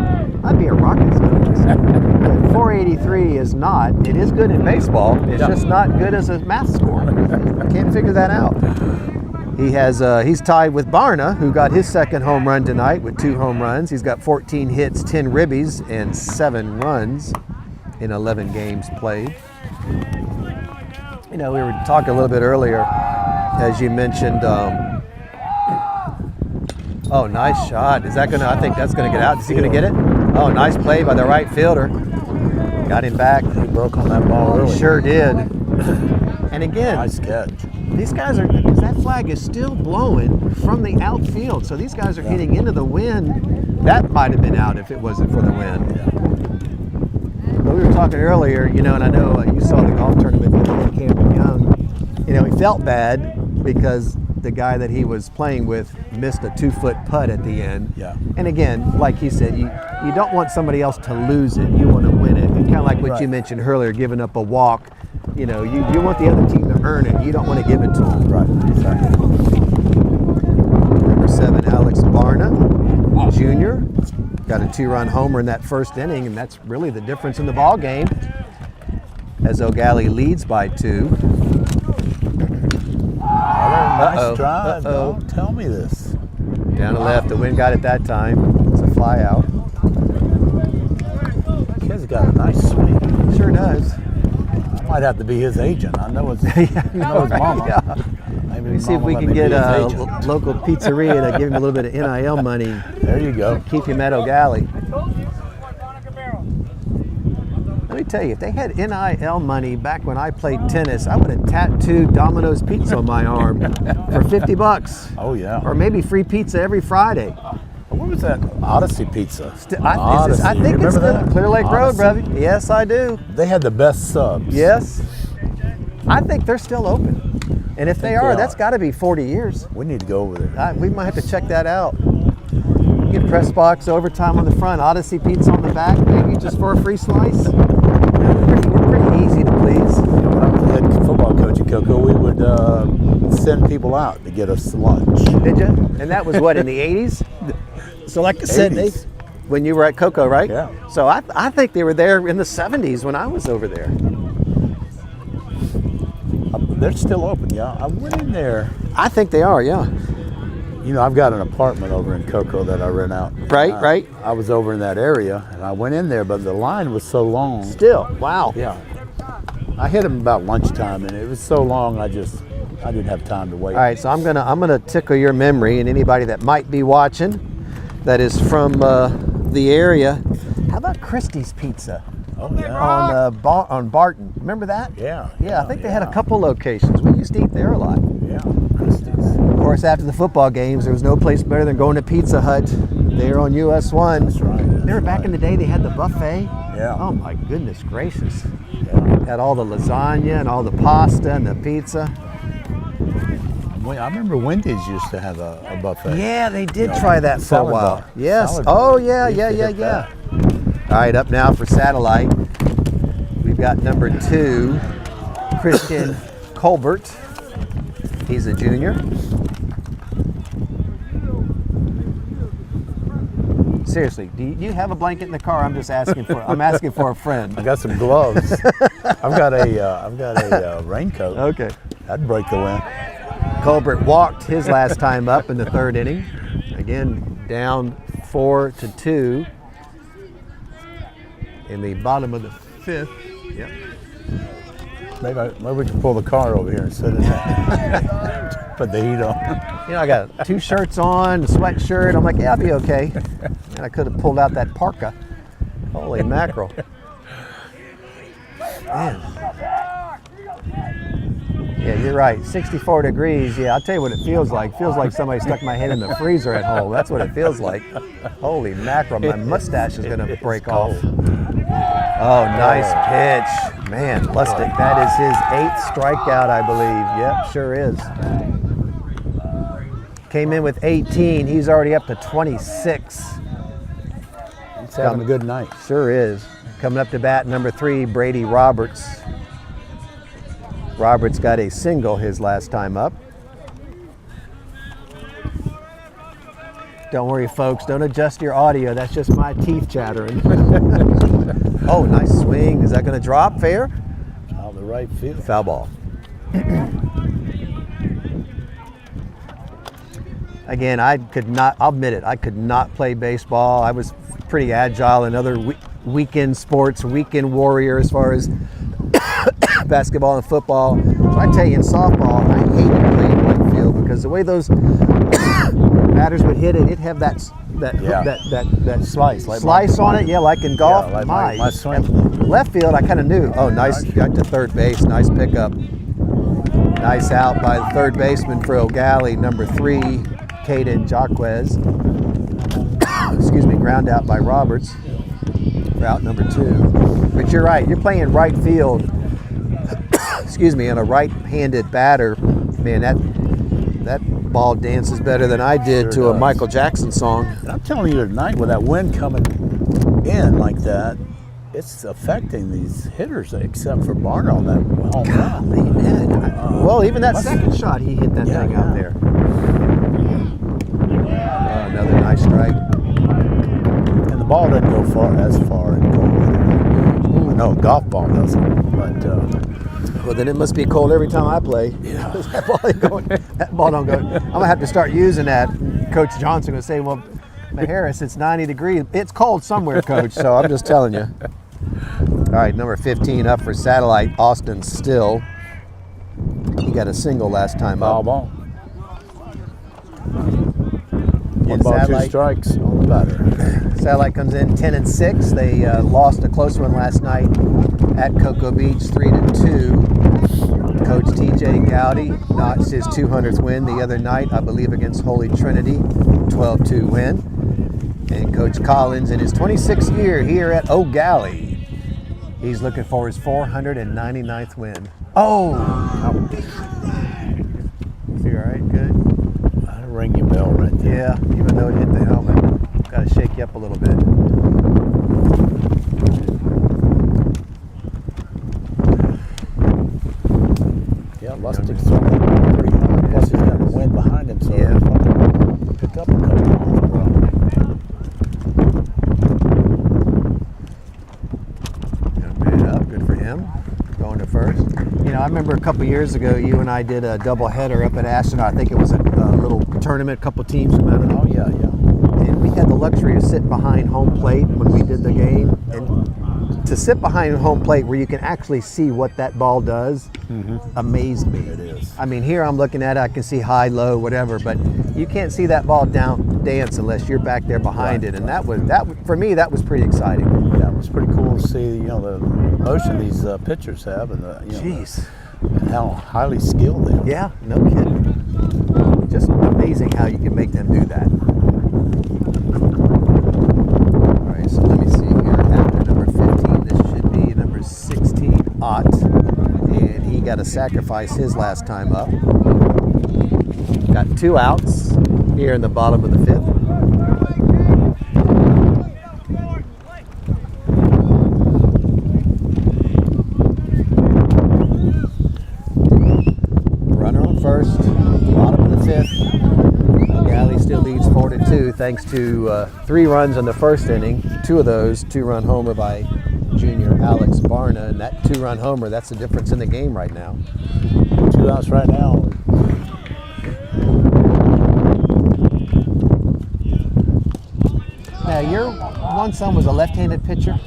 I'd be a rocket scientist. But 483 is not. It is good in baseball. It's just not good as a math score. I can't figure that out. He's tied with Barna, who got his second home run tonight with 2 home runs. He's got 14 hits, 10 ribbies, and 7 runs in 11 games played. You know, we were talking a little bit earlier, as you mentioned. Oh, nice shot. I think that's gonna get out. Is he gonna get it? Oh, nice play by the right fielder. Got him back. He broke on that ball early. Sure did. And again, Nice catch. these guys because that flag is still blowing from the outfield. So these guys are hitting into the wind. That might have been out if it wasn't for the wind. But we were talking earlier, you know, and I know you saw the golf tournament with Cameron Young. You know, he felt bad because the guy that he was playing with missed a 2-foot putt at the end. Yeah. And again, like he said, you don't want somebody else to lose it. You want to win it. And kind of like what you mentioned earlier, giving up a walk. You know, you want the other team to earn it. You don't want to give it to them. Right. Exactly. Number 7, Alex Barna, Jr. Got a 2-run homer in that first inning, and that's really the difference in the ball game. as Gallie leads by 2. Nice drive. Don't tell me this. Down the left, the wind got it that time. It's a fly out. Kid's got a nice swing. Sure does. I might have to be his agent. I know his, I know his mama. Yeah. Maybe Let me his see if mama we let can me get be his a agent. local pizzeria to give him a little bit of NIL money. There you go. Keep him at Gallie. Let me tell you, if they had NIL money back when I played tennis, I would have tattooed Domino's Pizza on my arm for $50. Oh, yeah. Or maybe free pizza every Friday. What was that? Odyssey Pizza. I think it's Remember still that? Clear Lake Road, Odyssey? brother. Yes, I do. They had the best subs. Yes. I think they're still open. And if they they are, are. that's got to be 40 years. We need to go over there. We might have to check that out. Get press box overtime on the front, Odyssey Pizza on the back, maybe just for a free slice. We're pretty easy to please. When I was the head football coach at Cocoa, we would send people out to get us lunch. Did you? And that was what, in the 80s? So like I said, 80s. when you were at Cocoa, right? Yeah. So I think they were there in the 70s when I was over there. They're still open, yeah. I went in there. I think they are, yeah. You know, I've got an apartment over in Cocoa that I rent out. Right. I was over in that area, and I went in there, but the line was so long. Still, wow. Yeah. I hit them about lunchtime, and it was so long, I didn't have time to wait. All right, so I'm gonna tickle your memory, and anybody that might be watching that is from the area. How about Christie's Pizza? Oh, yeah. On Barton. Remember that? Yeah. Yeah, I think they had a couple locations. We used to eat there a lot. Yeah, Christie's. Of course, after the football games, there was no place better than going to Pizza Hut there on US 1. That's right. Remember back in the day they had the buffet? Yeah. Oh my goodness gracious. Yeah. Had all the lasagna and all the pasta and the pizza. I remember Wendy's used to have a buffet. Yeah, they did try that for a salad while. bar. Yes. Salad Oh bar. yeah, We used yeah, to yeah, hit yeah. that. All right, up now for satellite. We've got number 2, Christian Colbert. He's a junior. Seriously, do you have a blanket in the car? I'm just asking for. I'm asking for a friend. I got some gloves. I've got a raincoat. Okay. That'd break the wind. Colbert walked his last time up in the 3rd inning. Again, down 4-2 in the bottom of the 5th. Yep. Maybe we can pull the car over here and sit in there. Put the heat on. You know, I got 2 shirts on, a sweatshirt. I'm like, yeah, I'll be okay. And I could have pulled out that parka. Holy mackerel. Man. Yeah, you're right. 64 degrees. Yeah, I'll tell you what it feels like. It feels like somebody stuck my head in the freezer at home. That's what it feels like. Holy mackerel. My mustache is going to break off. Oh, nice pitch. Man, Lustig, that is his 8th strikeout, I believe. Yep, sure is. Came in with 18. He's already up to 26. He's having a good night. Sure is. Coming up to bat, number 3, Brady Roberts. Roberts got a single his last time up. Don't worry, folks. Don't adjust your audio. That's just my teeth chattering. Oh, nice swing. Is that going to drop? Fair? Out the right field. Foul ball. Again, I'll admit it, I could not play baseball. I was pretty agile in other weekend sports, weekend warrior as far as basketball and football. So I tell you, in softball, I hated playing right field because the way those batters would hit it, it'd have that Slice, like slice on it. Yeah, like in golf. Yeah, like my swing. At left field, I kind of knew. Oh, nice. Got to third base. Nice pickup. Nice out by the third baseman for Gallie, number 3, Caden Jaquez. Excuse me, ground out by Roberts for out number 2. But you're right. You're playing right field. Excuse me, and a right-handed batter. Man, that ball dances better than I did to a Michael Jackson song. And I'm telling you tonight, with that wind coming in like that, it's affecting these hitters, except for Barner on that home run. Golly, man. Well, even that second shot, he hit that thing out there. Another nice strike. And the ball doesn't go as far. No, golf ball doesn't. But well, then it must be cold every time I play. yeah. That ball don't go. I'm gonna have to start using that. Coach Johnson will say, "Well, Harris, it's 90 degrees. It's cold somewhere, Coach." So I'm just telling you. All right, number 15 up for Satellite, Austin Still. He got a single last time Foul up. ball. And 1 ball, 2 Satellite, strikes on the batter. Satellite comes in 10-6. They lost a close one last night at Cocoa Beach, 3-2. Coach TJ Gallie notched his 200th win the other night, I believe, against Holy Trinity, 12-2 win. And Coach Collins in his 26th year here at Gallie, he's looking for his 499th win. Oh! Is he all right? Good? That'll ring your bell right there. Yeah, even though it hit the helmet. Got to shake you up a little bit. Yeah, Lustig's throwing pretty hard. Plus he's got the wind behind him, so Yeah. he's going to pick up a couple of balls. Got made up. Good for him. Going to first. You know, I remember a couple years ago, you and I did a doubleheader up at Astronaut. I think it was a little tournament, a couple teams from out of Oh, yeah, yeah. And we had the luxury of sitting behind home plate when we did the game. And to sit behind home plate where you can actually see what that ball does amazed me. It is. I mean, here I'm looking at it, I can see high, low, whatever, but you can't see that ball down dance unless you're back there behind it. And that was for me, that was pretty exciting. Yeah, it was pretty cool to see, you know, the motion these pitchers have and the, you know, Jeez. and how highly skilled they are. Yeah, no kidding. Just amazing how you can make them do that. All right, so let me see here. After number 15, this should be number 16, Ott. And he got to sacrifice his last time up. Got 2 outs here in the bottom of the 5th. Runner on first, bottom of the 5th. Gallie still leads 4-2 thanks to 3 runs in the first inning. 2 of those, 2-run homer by junior Alex Barna, and that 2-run homer, that's the difference in the game right now. 2 outs right now. Now, your one son was a left-handed pitcher?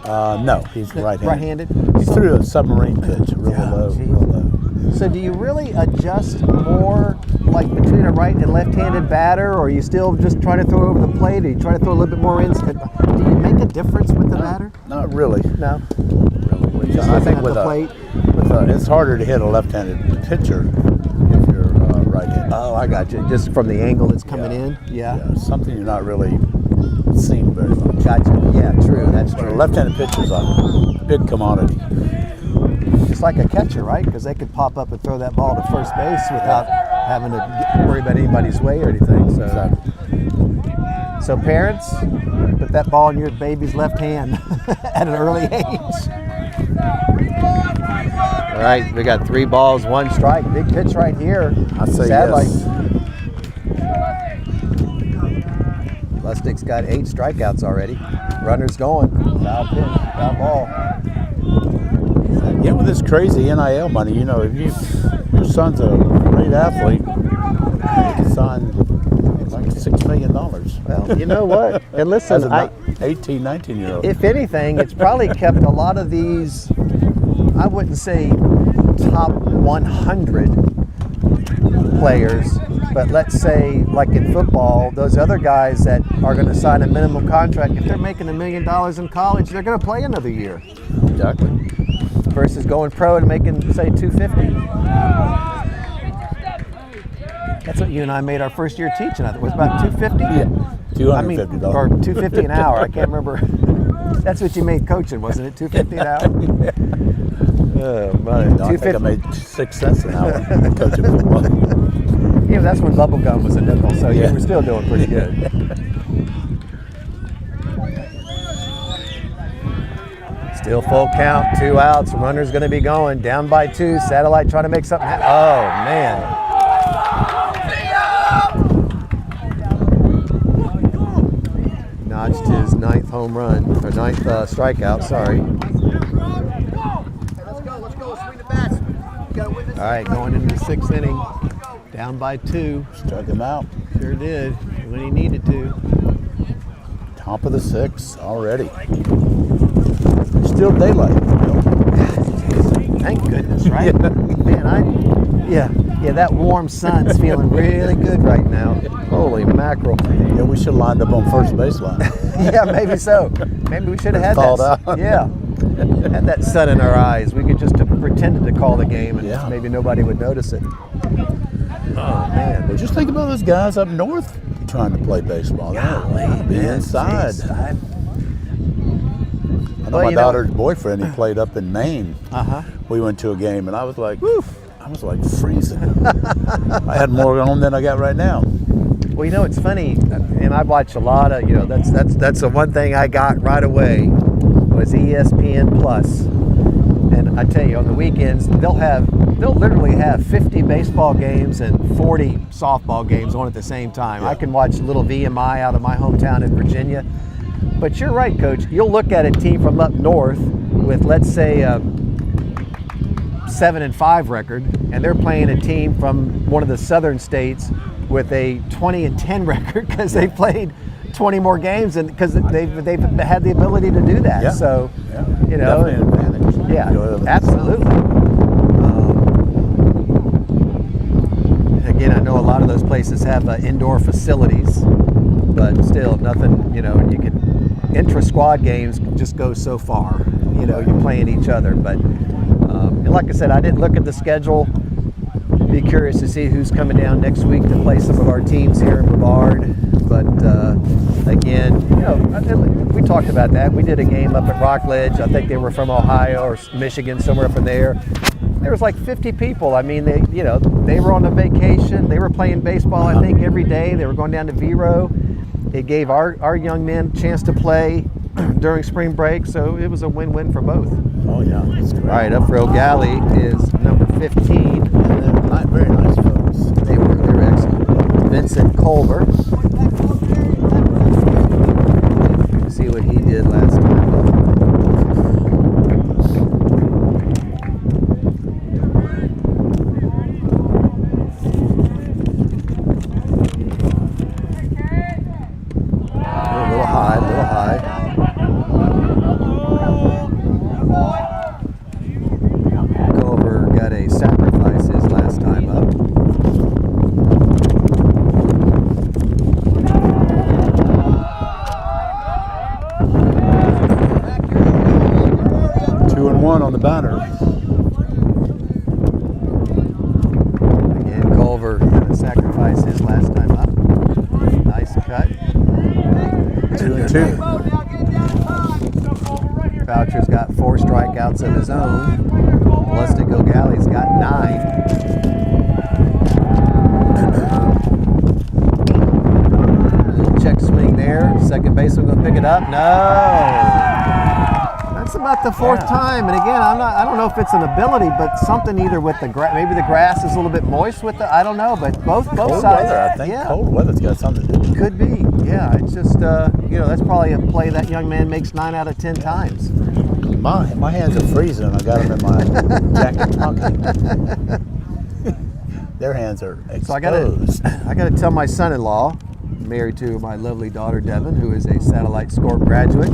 No, he's right-handed. Right-handed? He threw a submarine pitch, really low, geez. real low. So do you really adjust more like between a right and left-handed batter, or are you still just trying to throw over the plate, or you try to throw a little bit more in? Do you make a difference with the batter? Not really. No. Really. Just I looking think at with the a, plate? it's harder to hit a left-handed pitcher if you're right-handed. Oh, I got you. Just from the angle it's coming in? Yeah, something you're not really seeing very much. Gotcha. Yeah, true. That's But a true. left-handed pitcher's a big commodity. Just like a catcher, right? Because they could pop up and throw that ball to first base without having to worry about anybody's way or anything. So, so parents, put that ball in your baby's left hand at an early age. All right, we got 3 balls, 1 strike. Big pitch right here. I say Satellite. yes. Lustig's got 8 strikeouts already. Runner's going. Foul pitch, foul ball. Yeah, with this crazy NIL money, you know, if your son's a great athlete, you can sign like $6 million. Well, you know what? And listen, As an 18, 19-year-old. if anything, it's probably kept a lot of these, I wouldn't say top 100 players, but let's say like in football, those other guys that are going to sign a minimum contract, if they're making $1 million in college, they're going to play another year. Exactly. Versus going pro and making, say, $250. That's what you and I made our first year teaching. I think it was about $250. Yeah, $250. I mean, or $250 an hour. I can't remember. That's what you made coaching, wasn't it? $250 an hour. Oh, my. No, I think I made 6 cents an hour coaching football. Yeah, that's when bubble gum was a nickel, so you were still doing pretty good. Still full count, 2 outs. Runner's going to be going down by 2. Satellite trying to make something happen. Oh man! Notched his 9th home run or 9th strikeout. Sorry. Let's go. Swing the bats. All right, going into the 6th inning, down by 2. Struck him out. Sure did when he needed to. Top of the 6th already. Still daylight. Thank goodness, right? Man, yeah, that warm sun's feeling really good right now. Holy mackerel. Yeah, we should have lined up on first baseline. Yeah, maybe so. Maybe we should have had Thawed that. out. Yeah, had that sun in our eyes. We could just have pretended to call the game, and Yeah. maybe nobody would notice it. Oh man, Well, just think about those guys up north trying to play baseball. Be inside. Jeez, I know Well, my you know- daughter's boyfriend, he played up in Maine. Uh-huh. We went to a game, and I was like, freezing. I had more on than I got right now. Well, you know, it's funny, and I watch a lot of, that's the one thing I got right away was ESPN Plus. And I tell you, on the weekends, they'll literally have 50 baseball games and 40 softball games on at the same time. Yeah. I can watch a little VMI out of my hometown in Virginia. But you're right, Coach. You'll look at a team from up north with, let's say, a 7-5 record, and they're playing a team from one of the southern states with a 20-10 record because they played 20 more games, and because they've had the ability to do that. Yeah. So, Yeah. you know, Definitely an advantage. yeah, Go over the absolutely. Again, I know a lot of those places have indoor facilities, but still nothing, you can intra-squad games just go so far. You're playing each other. But and like I said, I didn't look at the schedule. Be curious to see who's coming down next week to play some of our teams here in Brevard. But again, we talked about that. We did a game up at Rockledge. I think they were from Ohio or Michigan, somewhere up in there. There was like 50 people. I mean, they were on a vacation. They were playing baseball, I think, every day. They were going down to Vero. It gave our young men a chance to play during spring break, so it was a win-win for both. Oh, yeah. That's great. All right, up row Gallie is number 15. Very nice folks. They're excellent. Vincent Culver. See what he did last time up. A little high. Culver got a sacrifice his last time up. Two and one on the batter. Again, Culver got a sacrifice his last time up. Nice cut. 2-2. Boucher's got 4 strikeouts of his own. Lustico Gallie's got 9. Little check swing there. Second baseman going to pick it up. No. That's about the 4th time. And again, I don't know if it's an ability, but something either with the grass. Maybe the grass is a little bit moist with the. I don't know, but both Cold sides. weather, I think. Yeah. Cold weather's got something to do with it. Could be. Yeah. It's just that's probably a play that young man makes 9 out of 10 times. My hands are freezing. I got them in my jacket pocket. Their hands are exposed. So I gotta tell my son-in-law, married to my lovely daughter Devin, who is a Satellite Scorp graduate.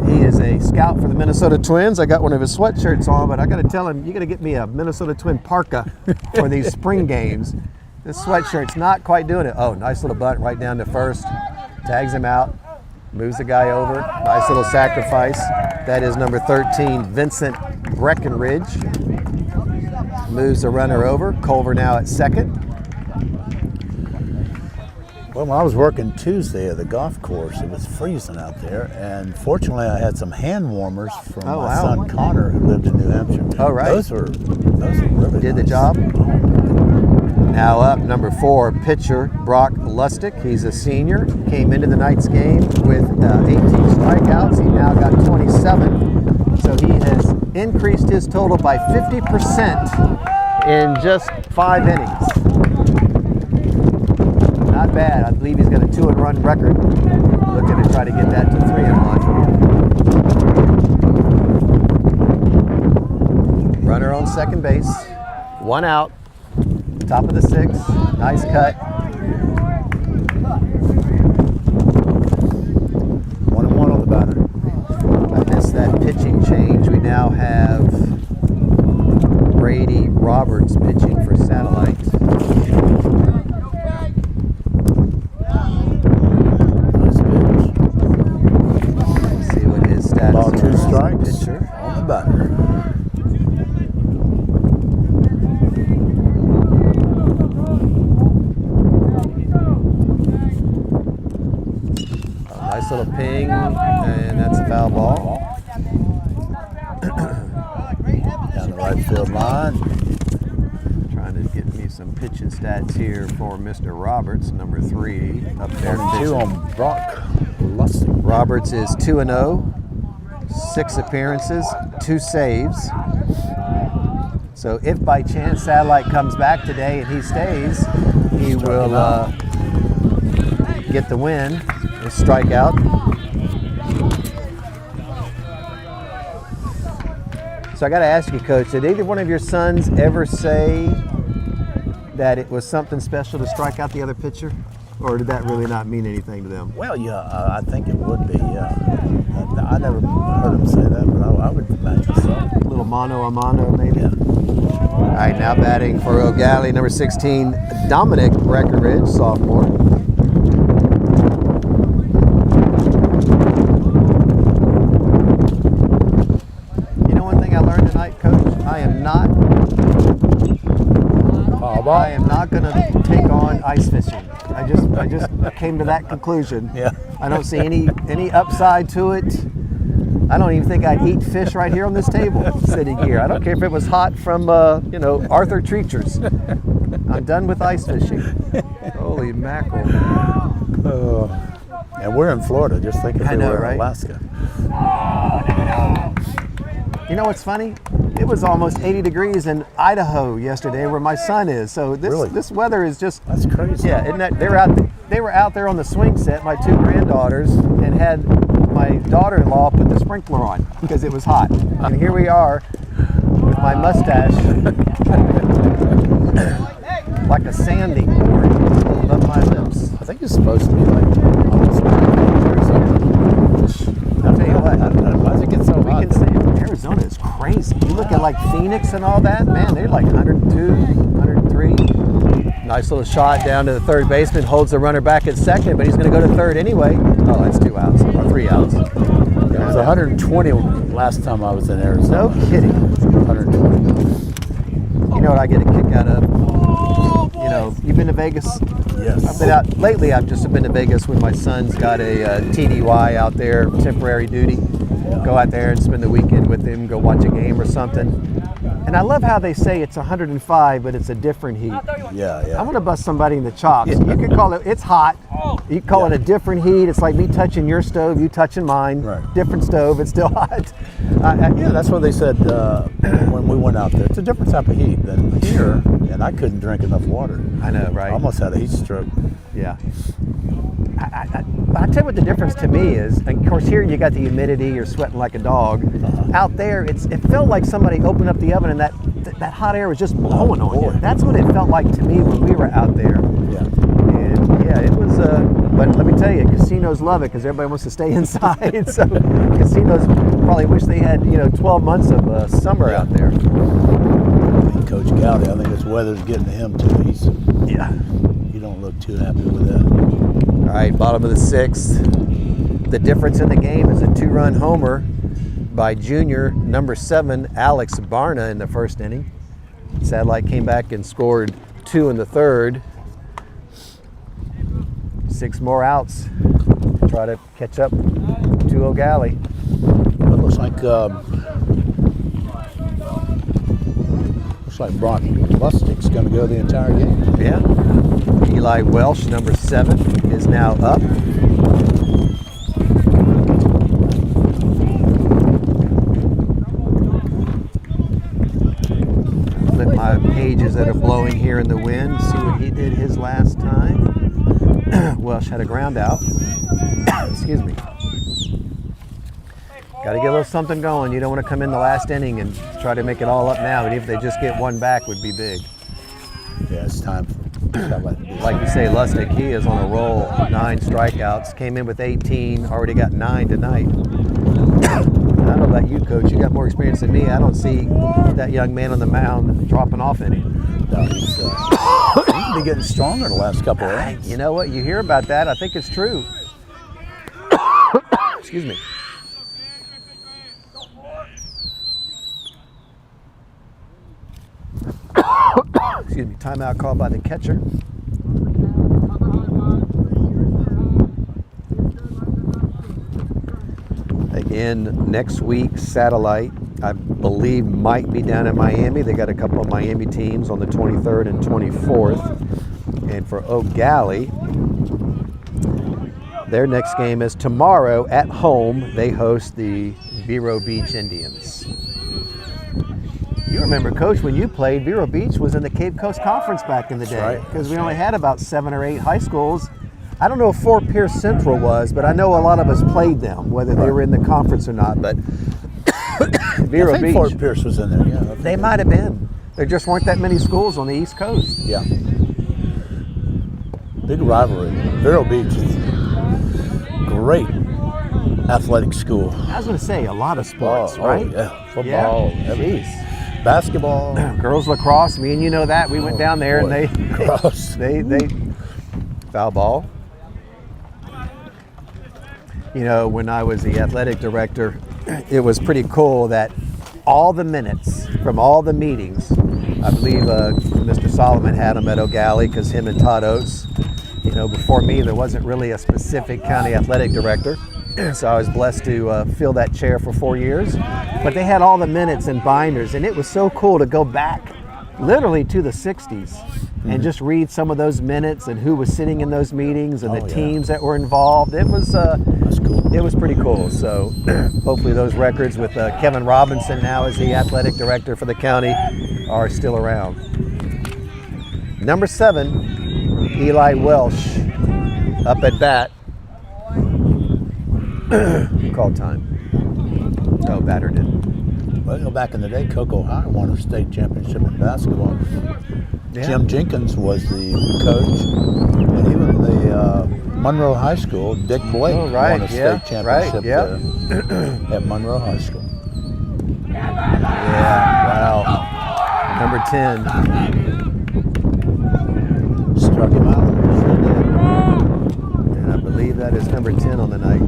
He is a scout for the Minnesota Twins. I got one of his sweatshirts on, but I gotta tell him, you gotta get me a Minnesota Twin parka for these spring games. This sweatshirt's not quite doing it. Oh, nice little bunt right down to first. Tags him out. Moves the guy over. Nice little sacrifice. That is number 13, Vincent Breckenridge. Moves the runner over. Culver now at second. Well, when I was working Tuesday at the golf course, it was freezing out there, and fortunately I had some hand warmers from Oh, my wow. son Connor, who lived in New Hampshire. Oh, right. Those were really Did the nice. job. Now up, number 4, pitcher Brock Lustig. He's a senior. Came into the night's game with 18 strikeouts. He now got 27. So he has increased his total by 50% in just 5 innings. Not bad. I believe he's got a 2-and-run record. Looking to try to get that to 3-and-1. Runner on second base. 1 out. Top of the 6th. Nice cut. 1-1 on the batter. I missed that pitching change. We now have Brady Roberts pitching for Satellite. Nice pitch. Let's see what his stats Ball are. 2 strikes Pitcher. on the batter. Nice little ping, and that's a foul ball. Down the right field line. Trying to get me some pitching stats here for Mr. Roberts, number 3, up there. 2 pitching. on Brock Lustig. Roberts is 2-0, 6 appearances, 2 saves. So if by chance Satellite comes back today and he stays, he will get the win. A strikeout. So I got to ask you, Coach, did either one of your sons ever say that it was something special to strike out the other pitcher? Or did that really not mean anything to them? Well, yeah, I think it would be. I never heard him say that, but I would imagine so. A little mano a mano, maybe? Yeah. All right, now batting for Gallie, number 16, Dominic Breckenridge, sophomore. You know one thing I learned tonight, Coach? I am not going to take on ice fishing. I just came to that conclusion. Yeah. I don't see any upside to it. I don't even think I'd eat fish right here on this table sitting here. I don't care if it was hot from, Arthur Treacher's. I'm done with ice fishing. Holy mackerel. And we're in Florida, just think if I we know, were right? in Alaska. You know what's funny? It was almost 80 degrees in Idaho yesterday where my son is. So this weather is just... That's crazy. Yeah, isn't that, they were out there on the swing set, my 2 granddaughters, and had my daughter-in-law put the sprinkler on because it was hot. And here we are with my mustache like a sanding board above my lips. I think it's supposed to be like almost 90 degrees up. I'll tell you what. I don't know. Why does it get so We hot? can say Arizona is crazy. You look at like Phoenix and all that, man, they're like 102, 103. Nice little shot down to the third baseman, holds the runner back at second, but he's going to go to third anyway. Oh, that's 2 outs, or 3 outs. It was 120 last time I was in Arizona. No kidding. 120. You know what I get a kick out of? You know, you've been to Vegas? Yes. I've been out, lately I've just been to Vegas when my son's got a TDY out there, temporary duty. Go out there and spend the weekend with him, go watch a game or something. And I love how they say it's 105, but it's a different heat. Yeah. I want to bust somebody in the chops. You can call it, it's hot. You can call it a different heat. It's like me touching your stove, you touching mine. Right. Different stove, it's still hot. Yeah, that's what they said when we went out there. It's a different type of heat than here, and I couldn't drink enough water. I know, right? I almost had a heat stroke. Yeah. I tell you what the difference to me is, and of course here you got the humidity, you're sweating like a dog. Out there, it felt like somebody opened up the oven and that hot air was just blowing on you. That's what it felt like to me when we were out there. Yeah. And yeah, it was, but let me tell you, casinos love it because everybody wants to stay inside. So casinos probably wish they had, 12 months of summer out there. Coach Gallie, I think this weather's getting to him too. You don't look too happy with that. All right, bottom of the 6th. The difference in the game is a 2-run homer by junior number 7, Alex Barna in the first inning. Satellite came back and scored 2 in the third. 6 more outs. Try to catch up to O'Gallie. It looks like Brock Lustig's going to go the entire game. Yeah. Eli Welsh, number 7, is now up. Flip my pages that are blowing here in the wind. See what he did his last time. Welsh had a ground out. Excuse me. Got to get a little something going. You don't want to come in the last inning and try to make it all up now. But if they just get one back, would be big. Yeah, it's time for Like you say, Lustig, he is on a roll. 9 strikeouts. Came in with 18. Already got 9 tonight. I don't know about you, Coach. You got more experience than me. I don't see that young man on the mound dropping off any. No, he's been getting stronger the last couple of innings. You know what? You hear about that. I think it's true. Excuse me. Excuse me. Timeout called by the catcher. Again, next week, Satellite, I believe, might be down in Miami. They got a couple of Miami teams on the 23rd and 24th. And for Gallie, their next game is tomorrow at home. They host the Vero Beach Indians. You remember, Coach, when you played, Vero Beach was in the Cape Coast Conference back in the day. Because we only had about 7 or 8 high schools. I don't know if Fort Pierce Central was, but I know a lot of us played them, whether they were in the conference or not. But Vero I think Beach, Fort Pierce was in there, yeah. they might have been. There just weren't that many schools on the East Coast. Yeah. Big rivalry. Vero Beach is a great athletic school. I was going to say, a lot of sports, right? Oh, yeah. Football, everything. Jeez. Basketball. Girls lacrosse, me and you know that. We went down there and they foul ball. You know, when I was the athletic director, it was pretty cool that all the minutes from all the meetings, I believe Mr. Solomon had them at O'Galley because him and Todd Oates, you know, before me there wasn't really a specific county athletic director. So I was blessed to fill that chair for 4 years. But they had all the minutes and binders, and it was so cool to go back literally to the 60s and just read some of those minutes and who was sitting in those meetings and the teams that were involved. It was That's cool. It was pretty cool. So hopefully those records with Kevin Robinson now as the athletic director for the county are still around. Number 7, Eli Welsh up at bat. Call time. Oh, batter did. Well, you know, back in the day, Cocoa High won a state championship in basketball. Yeah. Jim Jenkins was the coach, and even the Monroe High School, Dick Blake won a state championship there at Monroe High School. Yeah, wow. Number 10. Struck him out. And I believe that is number 10 on the night.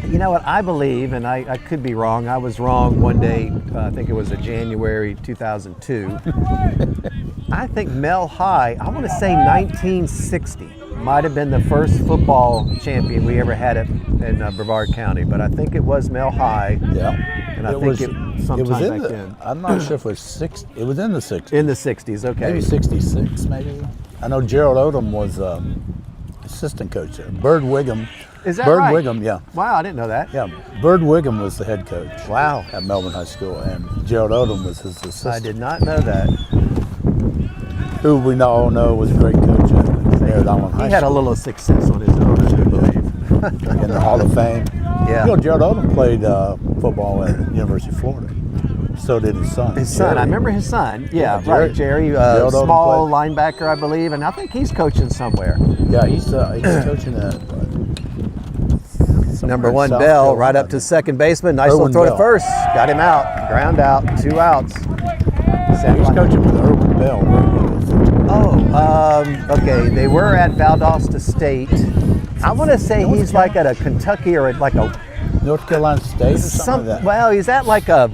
You know what, I believe, and I could be wrong, I was wrong one day, I think it was January 2002. I think Mel High, I want to say 1960, might have been the first football champion we ever had in Brevard County, but I think it was Mel High. Yeah. And I think it sometime back then. I'm not sure if it was 60, it was in the 60s. In the 60s, okay. Maybe 66, maybe. I know Gerald Odom was assistant coach there. Bird Wiggum. Is that Bird right? Wiggum, yeah. Wow, I didn't know that. Yeah, Bird Wiggum was the head coach. Wow. At Melbourne High School, and Gerald Odom was his assistant. I did not know that. Who we all know was a great coach at Merritt Island High School. He had a little success on his own, I do believe. In the Hall of Fame. Yeah. You know, Gerald Odom played football at University of Florida. So did his son. His son, Jerry. I remember his son. Yeah, Jerry. right, Jerry, Gerald Odom small played. linebacker, I believe, and I think he's coaching somewhere. Yeah, he's coaching at Number 1, South Bell, Carolina. right up to second baseman. Nice Irwin little throw to Bell. first. Got him out. Ground out. 2 outs. He was coaching with Irwin Bell. Okay. They were at Valdosta State. I want to say he's like at a Kentucky or at like a North Carolina State or something like that. Well, he's at like a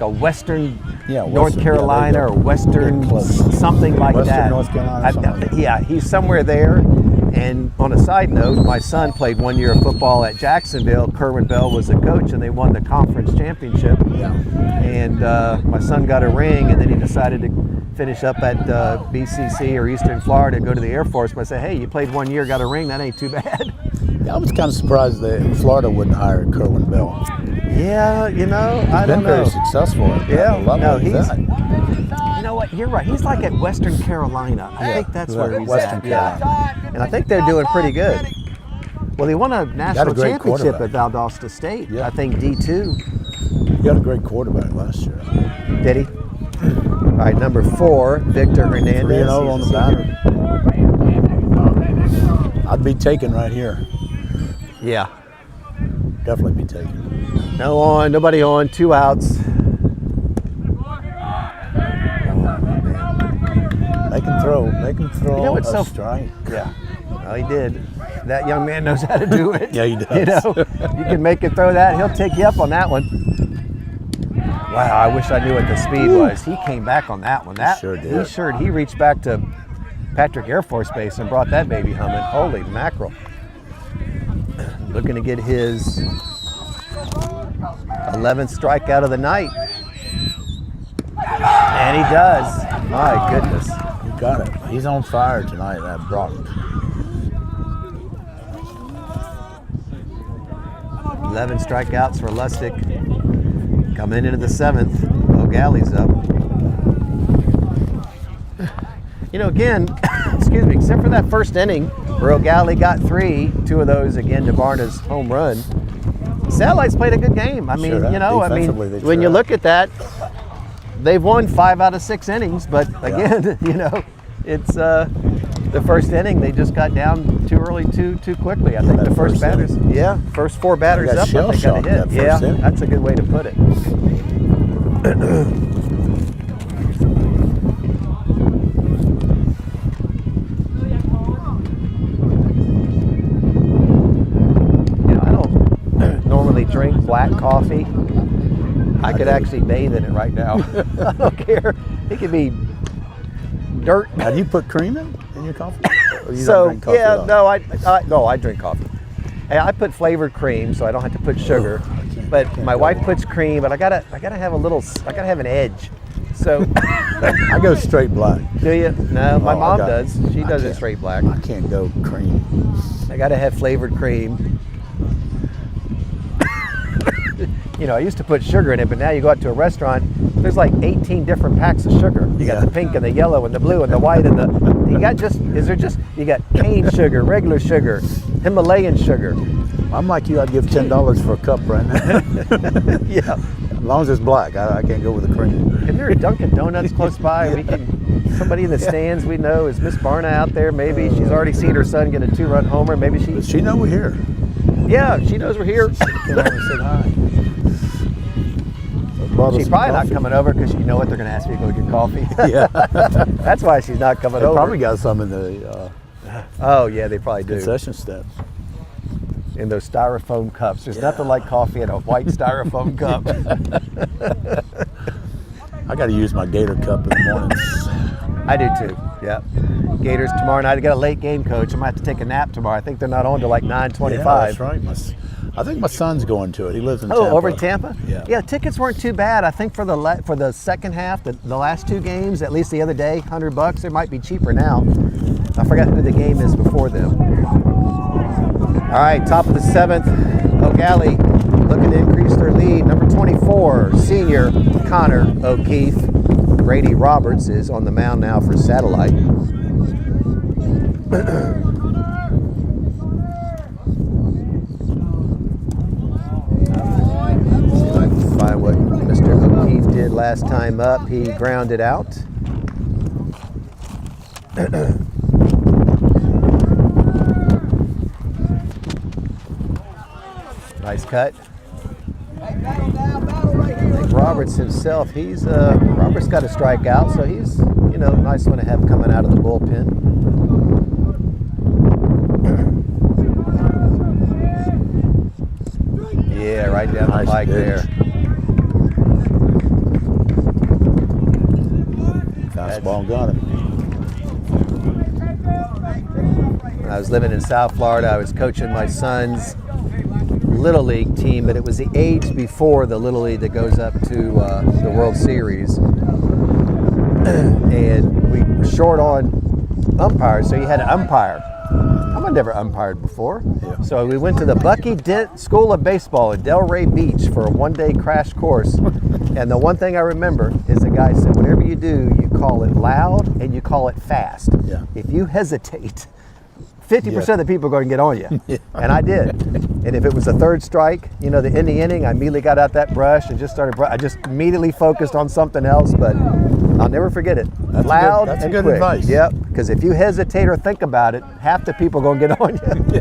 Western North Western, Carolina yeah, or Western yeah, close. something like Western that. North Carolina, something like that. Yeah, he's somewhere there. And on a side note, my son played 1 year of football at Jacksonville. Kerwin Bell was the coach, and they won the conference championship. Yeah. And my son got a ring, and then he decided to finish up at BCC or Eastern Florida, go to the Air Force. But I said, hey, you played 1 year, got a ring, that ain't too bad. I was kind of surprised that Florida wouldn't hire Kerwin Bell. Yeah, you know, I Been don't know. very successful at Yeah, the level no, he's at. you know what? You're right. He's like at Western Carolina. I think that's where he's Western at. Yeah. Carolina. And I think they're doing pretty good. Well, he won a national great championship quarterback. at Valdosta State. Yeah. I think D2. He had a great quarterback last year. Did he? All right, number 4, Victor Hernandez. 3-0 on He's the a senior. batter. I'd be taken right here. Yeah. Definitely be taken. No on, nobody on, 2 outs. Make him throw. Make him throw. You know what's a so strike. Yeah. Well, he did. That young man knows how to do it. Yeah, he does. You know, you can make it throw that. He'll take you up on that one. Wow, I wish I knew what the speed was. He came back on that one. That sure did. He reached back to Patrick Air Force Base and brought that baby humming. Holy mackerel. Looking to get his 11th strikeout of the night. And he does. My goodness. You got it. He's on fire tonight, that Brock. 11 strikeouts for Lustig. Coming into the 7th. Oh, Gallie's up. You know, again, excuse me, except for that first inning where O'Galley got 3, 2 of those again to Barna's home run. Satellites played a good game. I mean, Sure, you know, when you look at that, they've won 5 out of 6 innings, but again, you know, it's the first inning they just got down too early, too quickly. I think the first batters, first 4 batters up, I think got a hit. Yeah, that's a good way to put it. Drink black coffee. I could actually bathe in it right now. I don't care. It could be dirt. Now, do you put cream in your coffee? Or you So don't drink coffee at all? no, I drink coffee. And I put flavored cream, so I don't have to put sugar. But my wife puts cream, but I gotta have an edge. So I go straight black. do you? No, my Oh, mom does. She does it can't. straight black. I can't go cream. I gotta have flavored cream. You know, I used to put sugar in it, but now you go out to a restaurant, there's like 18 different packs of sugar. You got the pink and the yellow and the blue and the white and you got cane sugar, regular sugar, Himalayan sugar. I'm like you, I'd give $10 for a cup right now. Yeah. As long as it's black, I can't go with the cream. Isn't there a Dunkin' Donuts close by? Somebody in the stands we know, is Miss Barna out there? Maybe she's already seen her son get a 2-run homer. Maybe Does she know we're here? Yeah, she knows we're here. Came over and said hi. She's probably not coming over because you know what, they're going to ask me to go get coffee. Yeah. That's why she's not coming They over. probably got some in the Oh yeah, they probably do. concession steps. In those styrofoam cups. There's nothing like coffee in a white styrofoam cup. I got to use my Gator cup in the mornings. I do too. Yeah. Gators tomorrow night. I got a late game, coach. I'm gonna have to take a nap tomorrow. I think they're not on till like 9:25. Yeah, that's right. I think my son's going to it. He lives in Tampa. Oh, over in Tampa? Yeah. Yeah, tickets weren't too bad. I think for the second half, the last 2 games, at least the other day, $100. They might be cheaper now. I forgot who the game is before them. All right, top of the 7th, O'Galley looking to increase their lead. Number 24, senior Connor O'Keefe. Brady Roberts is on the mound now for Satellite. See if I can find what Mr. O'Keefe did last time up. He grounded out. Nice cut. I think Roberts himself, Roberts got a strikeout, so he's, nice one to have coming out of the bullpen. Yeah, right down the pike there. Fastball got him. When I was living in South Florida, I was coaching my son's Little League team, but it was the age before the Little League that goes up to the World Series. And we were short on umpires, so you had an umpire. I've never umpired before. Yeah. So we went to the Bucky Dent School of Baseball at Delray Beach for a one-day crash course. And the one thing I remember is the guy said, whatever you do, you call it loud and you call it fast. Yeah. If you hesitate, 50% of the people are going to get on you. Yeah. And I did. And if it was a third strike, in the inning, I immediately got out that brush and just started, I just immediately focused on something else, but I'll never forget it. That's loud that's and good quick. advice. Yep, because if you hesitate or think about it, half the people are going to get on you.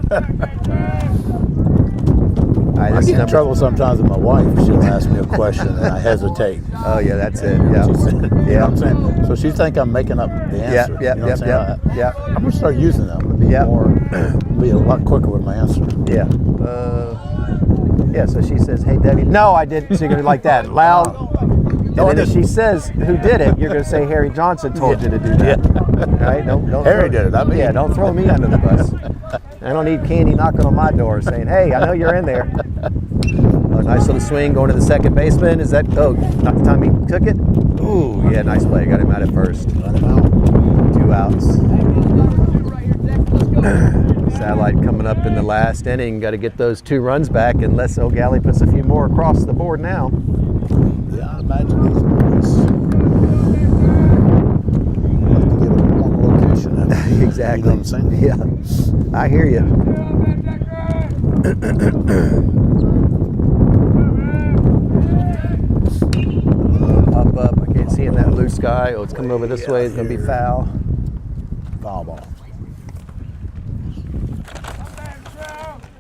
All right, I this is get in number- trouble sometimes with my wife. She'll ask me a question and I hesitate. Oh, yeah, that's it. Yeah. She said, you know Yeah. what I'm saying? So she think I'm making up the answer. Yeah, you know what I'm saying? yeah. I'm going to start using them. I'm going to be Yeah. be a lot quicker with my answer. Yeah. Yeah, so she says, hey, Debbie. No, I didn't. So you're going to like that. Loud. No, I And then if didn't. she says who did it, you're going to say Harry Johnson told you to do that. Right? Don't Harry throw, did it, not me. Yeah, don't throw me under the bus. I don't need Candy knocking on my door saying, hey, I know you're in there. Oh, nice little swing going to the second baseman. Is that, not the time he took it? Ooh, yeah, nice play. Got him out at first. Let him out. 2 outs. Satellite coming up in the last inning. Got to get those 2 runs back unless Gallie puts a few more across the board now. Yeah, I imagine these boys have to get them one location. Exactly. You know what I'm saying? Yeah, I hear you. Up. I can't see in that blue sky. Oh, it's coming over this way. It's going to be foul. Foul ball.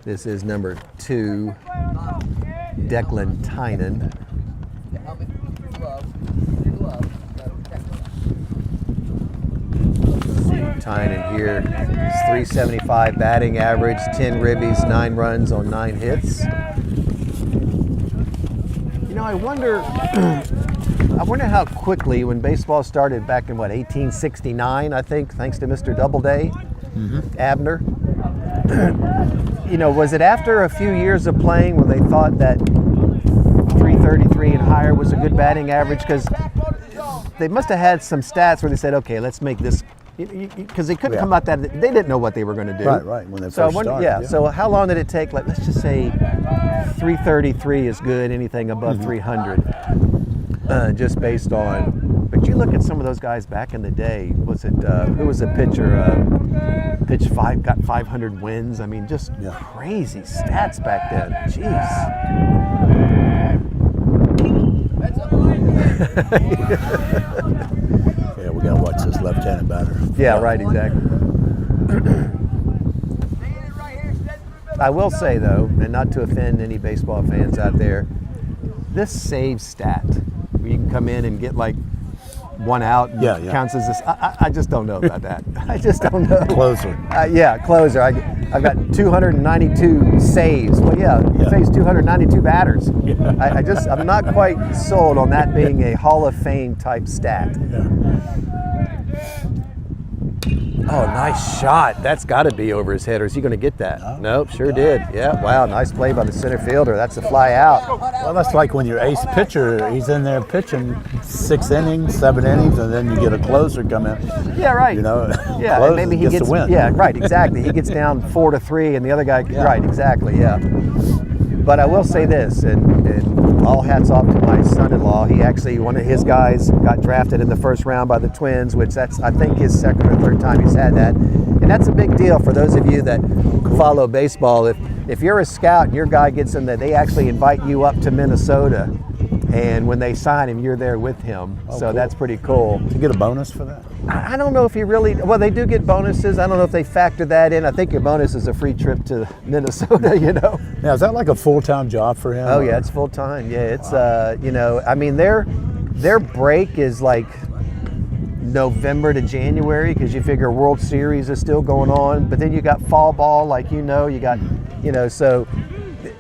This is number 2, Declan Tynan. Tynan here, 375 batting average, 10 ribbies, 9 runs on 9 hits. I wonder how quickly, when baseball started back in 1869, I think, thanks to Mr. Doubleday, Abner. Was it after a few years of playing where they thought that 333 and higher was a good batting average? Because they must have had some stats where they said, okay, let's make this, because they couldn't come out that, they didn't know what they were going to do. Right, when they first started. Yeah, so how long did it take? Like, let's just say 333 is good, anything above 300, just based on, but you look at some of those guys back in the day, who was a pitcher, got 500 wins, I mean, just crazy stats back then, jeez. Yeah, we got to watch this left-handed batter. Yeah, right, exactly. I will say, though, and not to offend any baseball fans out there, this save stat, where you can come in and get like 1 out and counts as this, I just don't know about that. I just don't know. Closer. Closer. I've got 292 saves. Well, you faced 292 batters. Yeah. I'm not quite sold on that being a Hall of Fame type stat. Yeah. Oh, nice shot. That's got to be over his head, or is he going to get that? Nope, sure did. Yeah, wow, nice play by the center fielder. That's a fly out. Well, that's like when your ace pitcher, he's in there pitching 6 innings, 7 innings, and then you get a closer come in. Yeah, right. Yeah, and maybe he gets the win. Yeah, right, exactly. He gets down 4-3, and the other guy, right, exactly, yeah. But I will say this, and all hats off to my son-in-law. He actually, one of his guys got drafted in the first round by the Twins, which that's, I think, his second or third time he's had that. And that's a big deal for those of you that follow baseball. If you're a scout and your guy gets in there, they actually invite you up to Minnesota. And when they sign him, you're there with him. So cool. That's pretty cool. Do you get a bonus for that? I don't know if he really, well, they do get bonuses. I don't know if they factor that in. I think your bonus is a free trip to Minnesota, Now, is that like a full-time job for him? Oh, yeah, it's full-time. Yeah, it's, I mean, their break is like November to January because you figure World Series is still going on. But then you got fall ball, like you got, so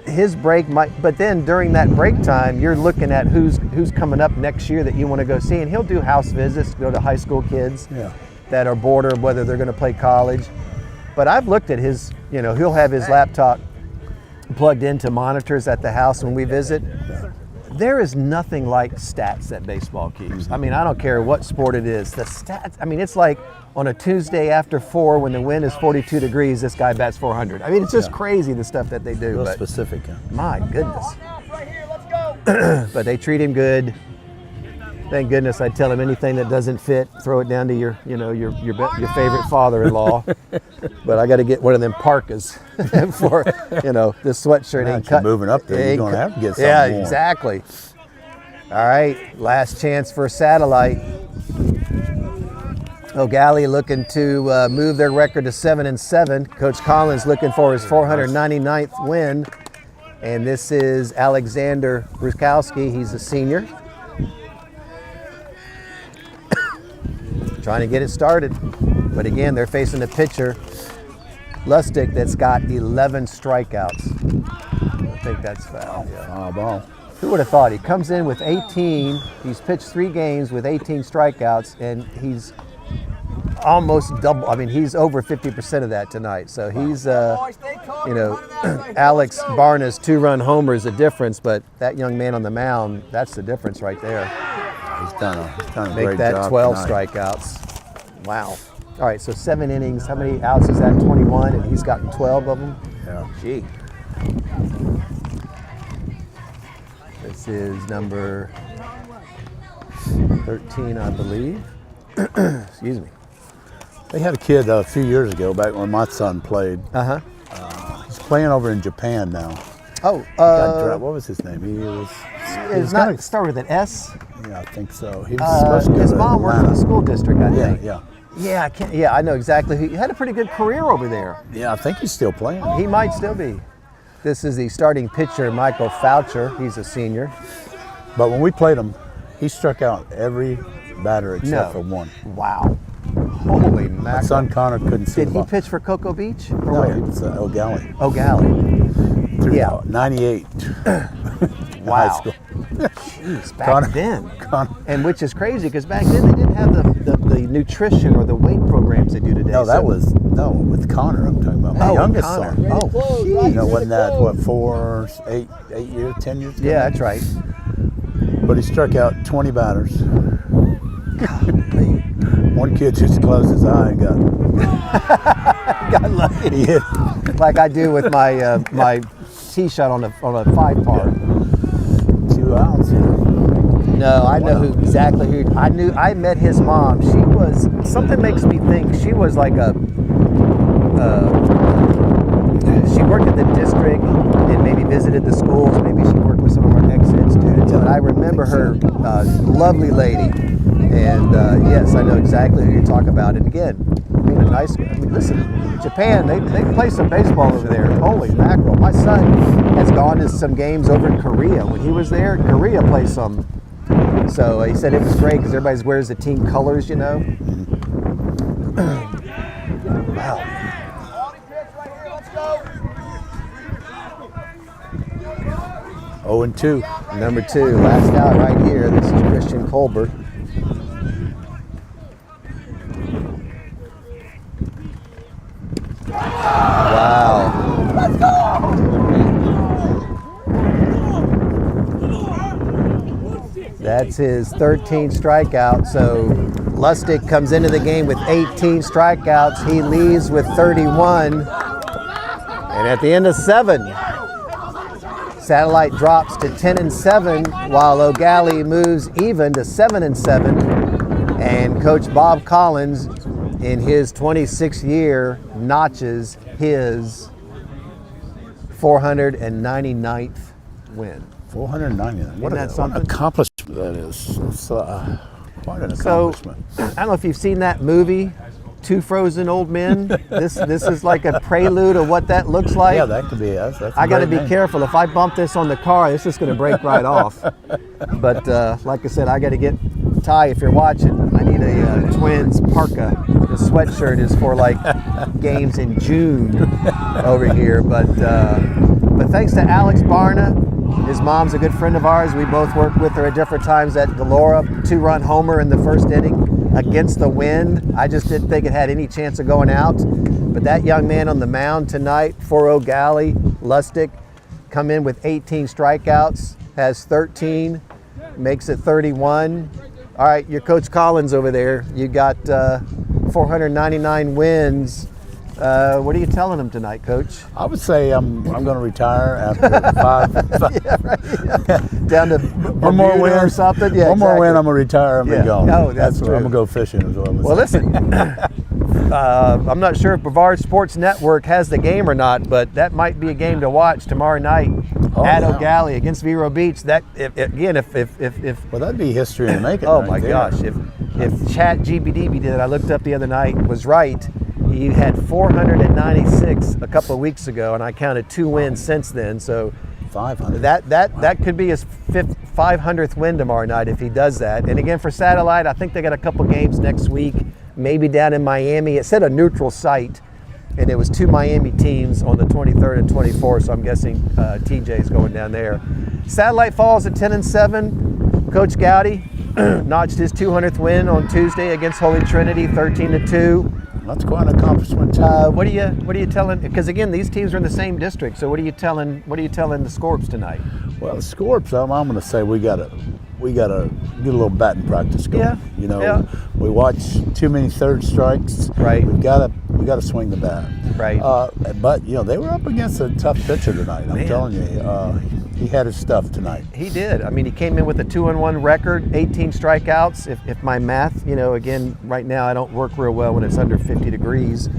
his break might, but then during that break time, you're looking at who's coming up next year that you want to go see, and he'll do house visits, go to high school kids that are bored of whether they're going to play college. But I've looked at his, he'll have his laptop plugged into monitors at the house when we visit. There is nothing like stats that baseball keeps. I mean, I don't care what sport it is. The stats, I mean, it's like on a Tuesday after 4 when the wind is 42 degrees, this guy bats 400. I mean, it's just crazy the stuff that they do. Real but specific. Huh? my goodness. Right here, let's go. But they treat him good. Thank goodness I tell him anything that doesn't fit, throw it down to your favorite father-in-law. But I got to get one of them parkas for, this sweatshirt ain't cut. Moving up there, you're going to have to get something Yeah, warm. exactly. All right, last chance for Satellite. Gallie looking to move their record to 7-7. Coach Collins looking for his 499th win. And this is Alexander Bruskowski. He's a senior. Trying to get it started. But again, they're facing a pitcher, Lustig, that's got 11 strikeouts. I think that's foul. Yeah. Ball. Who would have thought? He comes in with 18. He's pitched 3 games with 18 strikeouts, and he's almost double. I mean, he's over 50% of that tonight. So he's, Alex Barna's 2-run homer is the difference, but that young man on the mound, that's the difference right there. He's done a Make great that job 12 tonight. strikeouts. Wow. All right, so 7 innings. How many outs is that? 21, and he's gotten 12 of them? Yeah. Gee. This is number 13, I believe. Excuse me. They had a kid a few years ago, back when my son played. Uh-huh. He's playing over in Japan now. Oh, What was his name? He was. it's not start with an S. Yeah, I think so. He was supposed to go His to mom worked for the Atlanta. school district, I think. Yeah. Yeah, I know exactly. He had a pretty good career over there. Yeah, I think he's still playing. He might still be. This is the starting pitcher, Michael Foucher. He's a senior. But when we played him, he struck out every batter except for one. Wow. Holy My mackerel. son Connor couldn't see Did the he ball. pitch for Cocoa Beach? Or No, where? he was Gallie. Gallie. Through Yeah. 98. Wow. High school. Jeez, back Connor- then. Connor. And which is crazy because back then they didn't have the nutrition or the weight programs they do today. No, So- with Connor I'm talking about. My Oh, youngest Connor. son. Oh, You know, wasn't that, 8 years, 10 years ago? yeah, that's right. But he struck out 20 batters. One kid just closed his eye and Got lucky. he hit. Like I do with my my tee shot on a 5-par. 2 outs. No, I know exactly who. I met his mom. She was, something makes me think she was like she worked at the district and maybe visited the schools. Maybe she worked with some of our ex-ed students. But I remember her, lovely lady. And yes, I know exactly who you talk about. And again, being a nice guy. I mean, listen, Japan, they play some baseball over there. Holy mackerel. My son has gone to some games over in Korea. When he was there, Korea plays some. So he said it was great because everybody wears the team colors, you know. Wow. 0-2. Number 2, last out right here. This is Christian Colbert. Wow. That's his 13th strikeout. So Lustig comes into the game with 18 strikeouts. He leaves with 31. And at the end of 7, Satellite drops to 10-7, while O'Gallie moves even to 7-7. And Coach Bob Collins, in his 26th year, notches his 499th win. 499. What that an something? accomplishment that is. It's quite an So, accomplishment. I don't know if you've seen that movie, Two Frozen Old Men. This is like a prelude of what that looks like. Yeah, that could be us. That's I got to great be name. careful. If I bump this on the car, it's just going to break right off. But like I said, I got to get Ty. If you're watching, I need a Twins parka. The sweatshirt is for like games in June over here. But thanks to Alex Barna. His mom's a good friend of ours. We both worked with her at different times at Galora. 2-run homer in the first inning against the wind. I just didn't think it had any chance of going out. But that young man on the mound tonight for O'Gallie, Lustig, come in with 18 strikeouts. has 13, makes it 31. All right, your Coach Collins over there, you got 499 wins. What are you telling them tonight, Coach? I would say I'm going to retire after five. Yeah, right. Yeah. Down to One more win or something. Yeah, one more exactly. win, I'm going to retire and Yeah. be gone. Oh, that's what true. I'm going to go fishing as well. Well, listen, I'm not sure if Brevard Sports Network has the game or not, but that might be a game to watch tomorrow night at yeah. Gallie against Vero Beach. That if Well, that'd be history in the making. oh right my there. gosh, if Chat GBDB did, I looked up the other night, was right. He had 496 a couple of weeks ago, and I counted 2 wins since then. So 500. that could be his 500th win tomorrow night if he does that. And again, for Satellite, I think they got a couple games next week, maybe down in Miami. It said a neutral site, and it was 2 Miami teams on the 23rd and 24th. So I'm guessing TJ is going down there. Satellite falls at 10-7. Coach Gallie notched his 200th win on Tuesday against Holy Trinity, 13-2. That's quite an accomplishment. What are you telling? Because again, these teams are in the same district. So what are you telling the Scorps tonight? Well, the Scorps, I'm going to say we got to get a little batting practice going. Yeah. You know, Yeah. we watch too many third strikes. Right. We got to swing the bat. Right. But you know, they were up against a tough pitcher tonight. I'm Man. telling you, he had his stuff tonight. He did. I mean, he came in with a 2-1 record, 18 strikeouts. If my math, again, right now I don't work real well when it's under 50 degrees. 6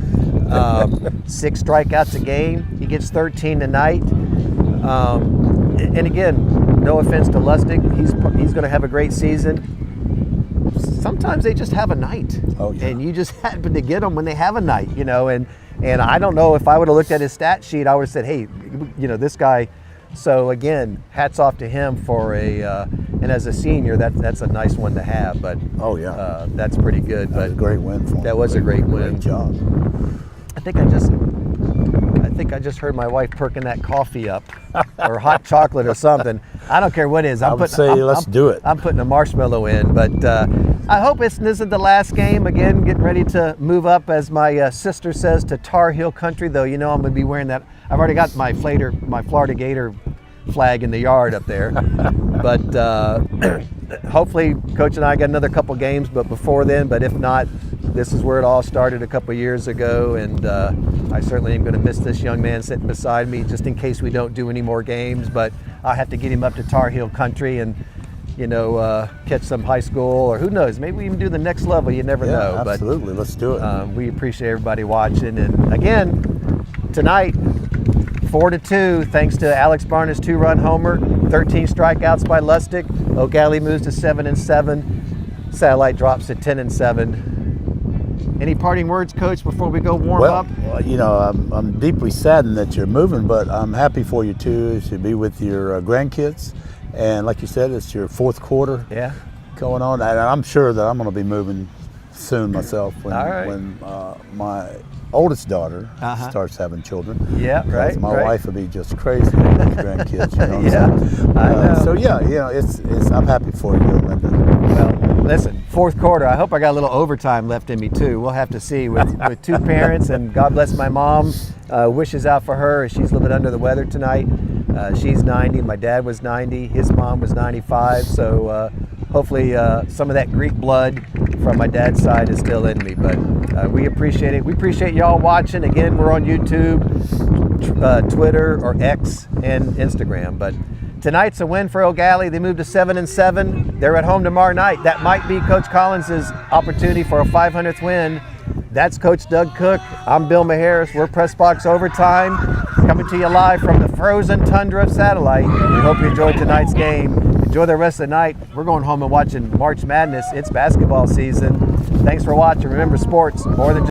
strikeouts a game. He gets 13 tonight. And again, no offense to Lustig, he's going to have a great season. Sometimes they just have a night, Oh, yeah. and you just happen to get them when they have a night, And I don't know if I would have looked at his stat sheet, I would have said, hey, this guy. So again, hats off to him for and as a senior, that's a nice one to have. But Oh yeah, that's pretty good. that was a great win for him. That was a great win. Great job. I think I just heard my wife perking that coffee up, or hot chocolate or something. I don't care what it is. Let's do it. I'm putting a marshmallow in, but I hope this isn't the last game. Again, getting ready to move up, as my sister says, to Tar Heel country. Though I'm going to be wearing that. I've already got my Florida Gator flag in the yard up there, but hopefully Coach and I got another couple games, but before then. But if not, this is where it all started a couple years ago, and I certainly am going to miss this young man sitting beside me, just in case we don't do any more games. But I have to get him up to Tar Heel country and catch some high school, or who knows, maybe we even do the next level. You never know. Absolutely. But let's do it. we appreciate everybody watching, and again tonight, 4-2, thanks to Alex Barnes' 2-run homer, 13 strikeouts by Lustig. Gallie moves to 7-7. Satellite drops to 10-7. Any parting words, Coach, before we go warm up? Well, I'm deeply saddened that you're moving, but I'm happy for you too to be with your grandkids. And like you said, it's your 4th quarter going on. And I'm sure that I'm going to be moving soon myself when my oldest daughter starts having children. Yeah, right. My wife would be just crazy with these grandkids. I know. So it's I'm happy for you, Linda. Well, listen, 4th quarter. I hope I got a little overtime left in me too. We'll have to see with 2 parents, and God bless my mom. Wishes out for her as she's a little bit under the weather tonight. She's 90. My dad was 90. His mom was 95. So hopefully some of that Greek blood from my dad's side is still in me. But we appreciate it. We appreciate y'all watching. Again, we're on YouTube, Twitter, or X, and Instagram. But tonight's a win for Gallie. They moved to 7-7. They're at home tomorrow night. That might be Coach Collins' opportunity for a 500th win. That's Coach Doug Cook. I'm Bill Maharis. We're Press Box Overtime, coming to you live from the frozen tundra of Satellite. We hope you enjoyed tonight's game. Enjoy the rest of the night. We're going home and watching March Madness. It's basketball season. Thanks for watching. Remember, sports more than just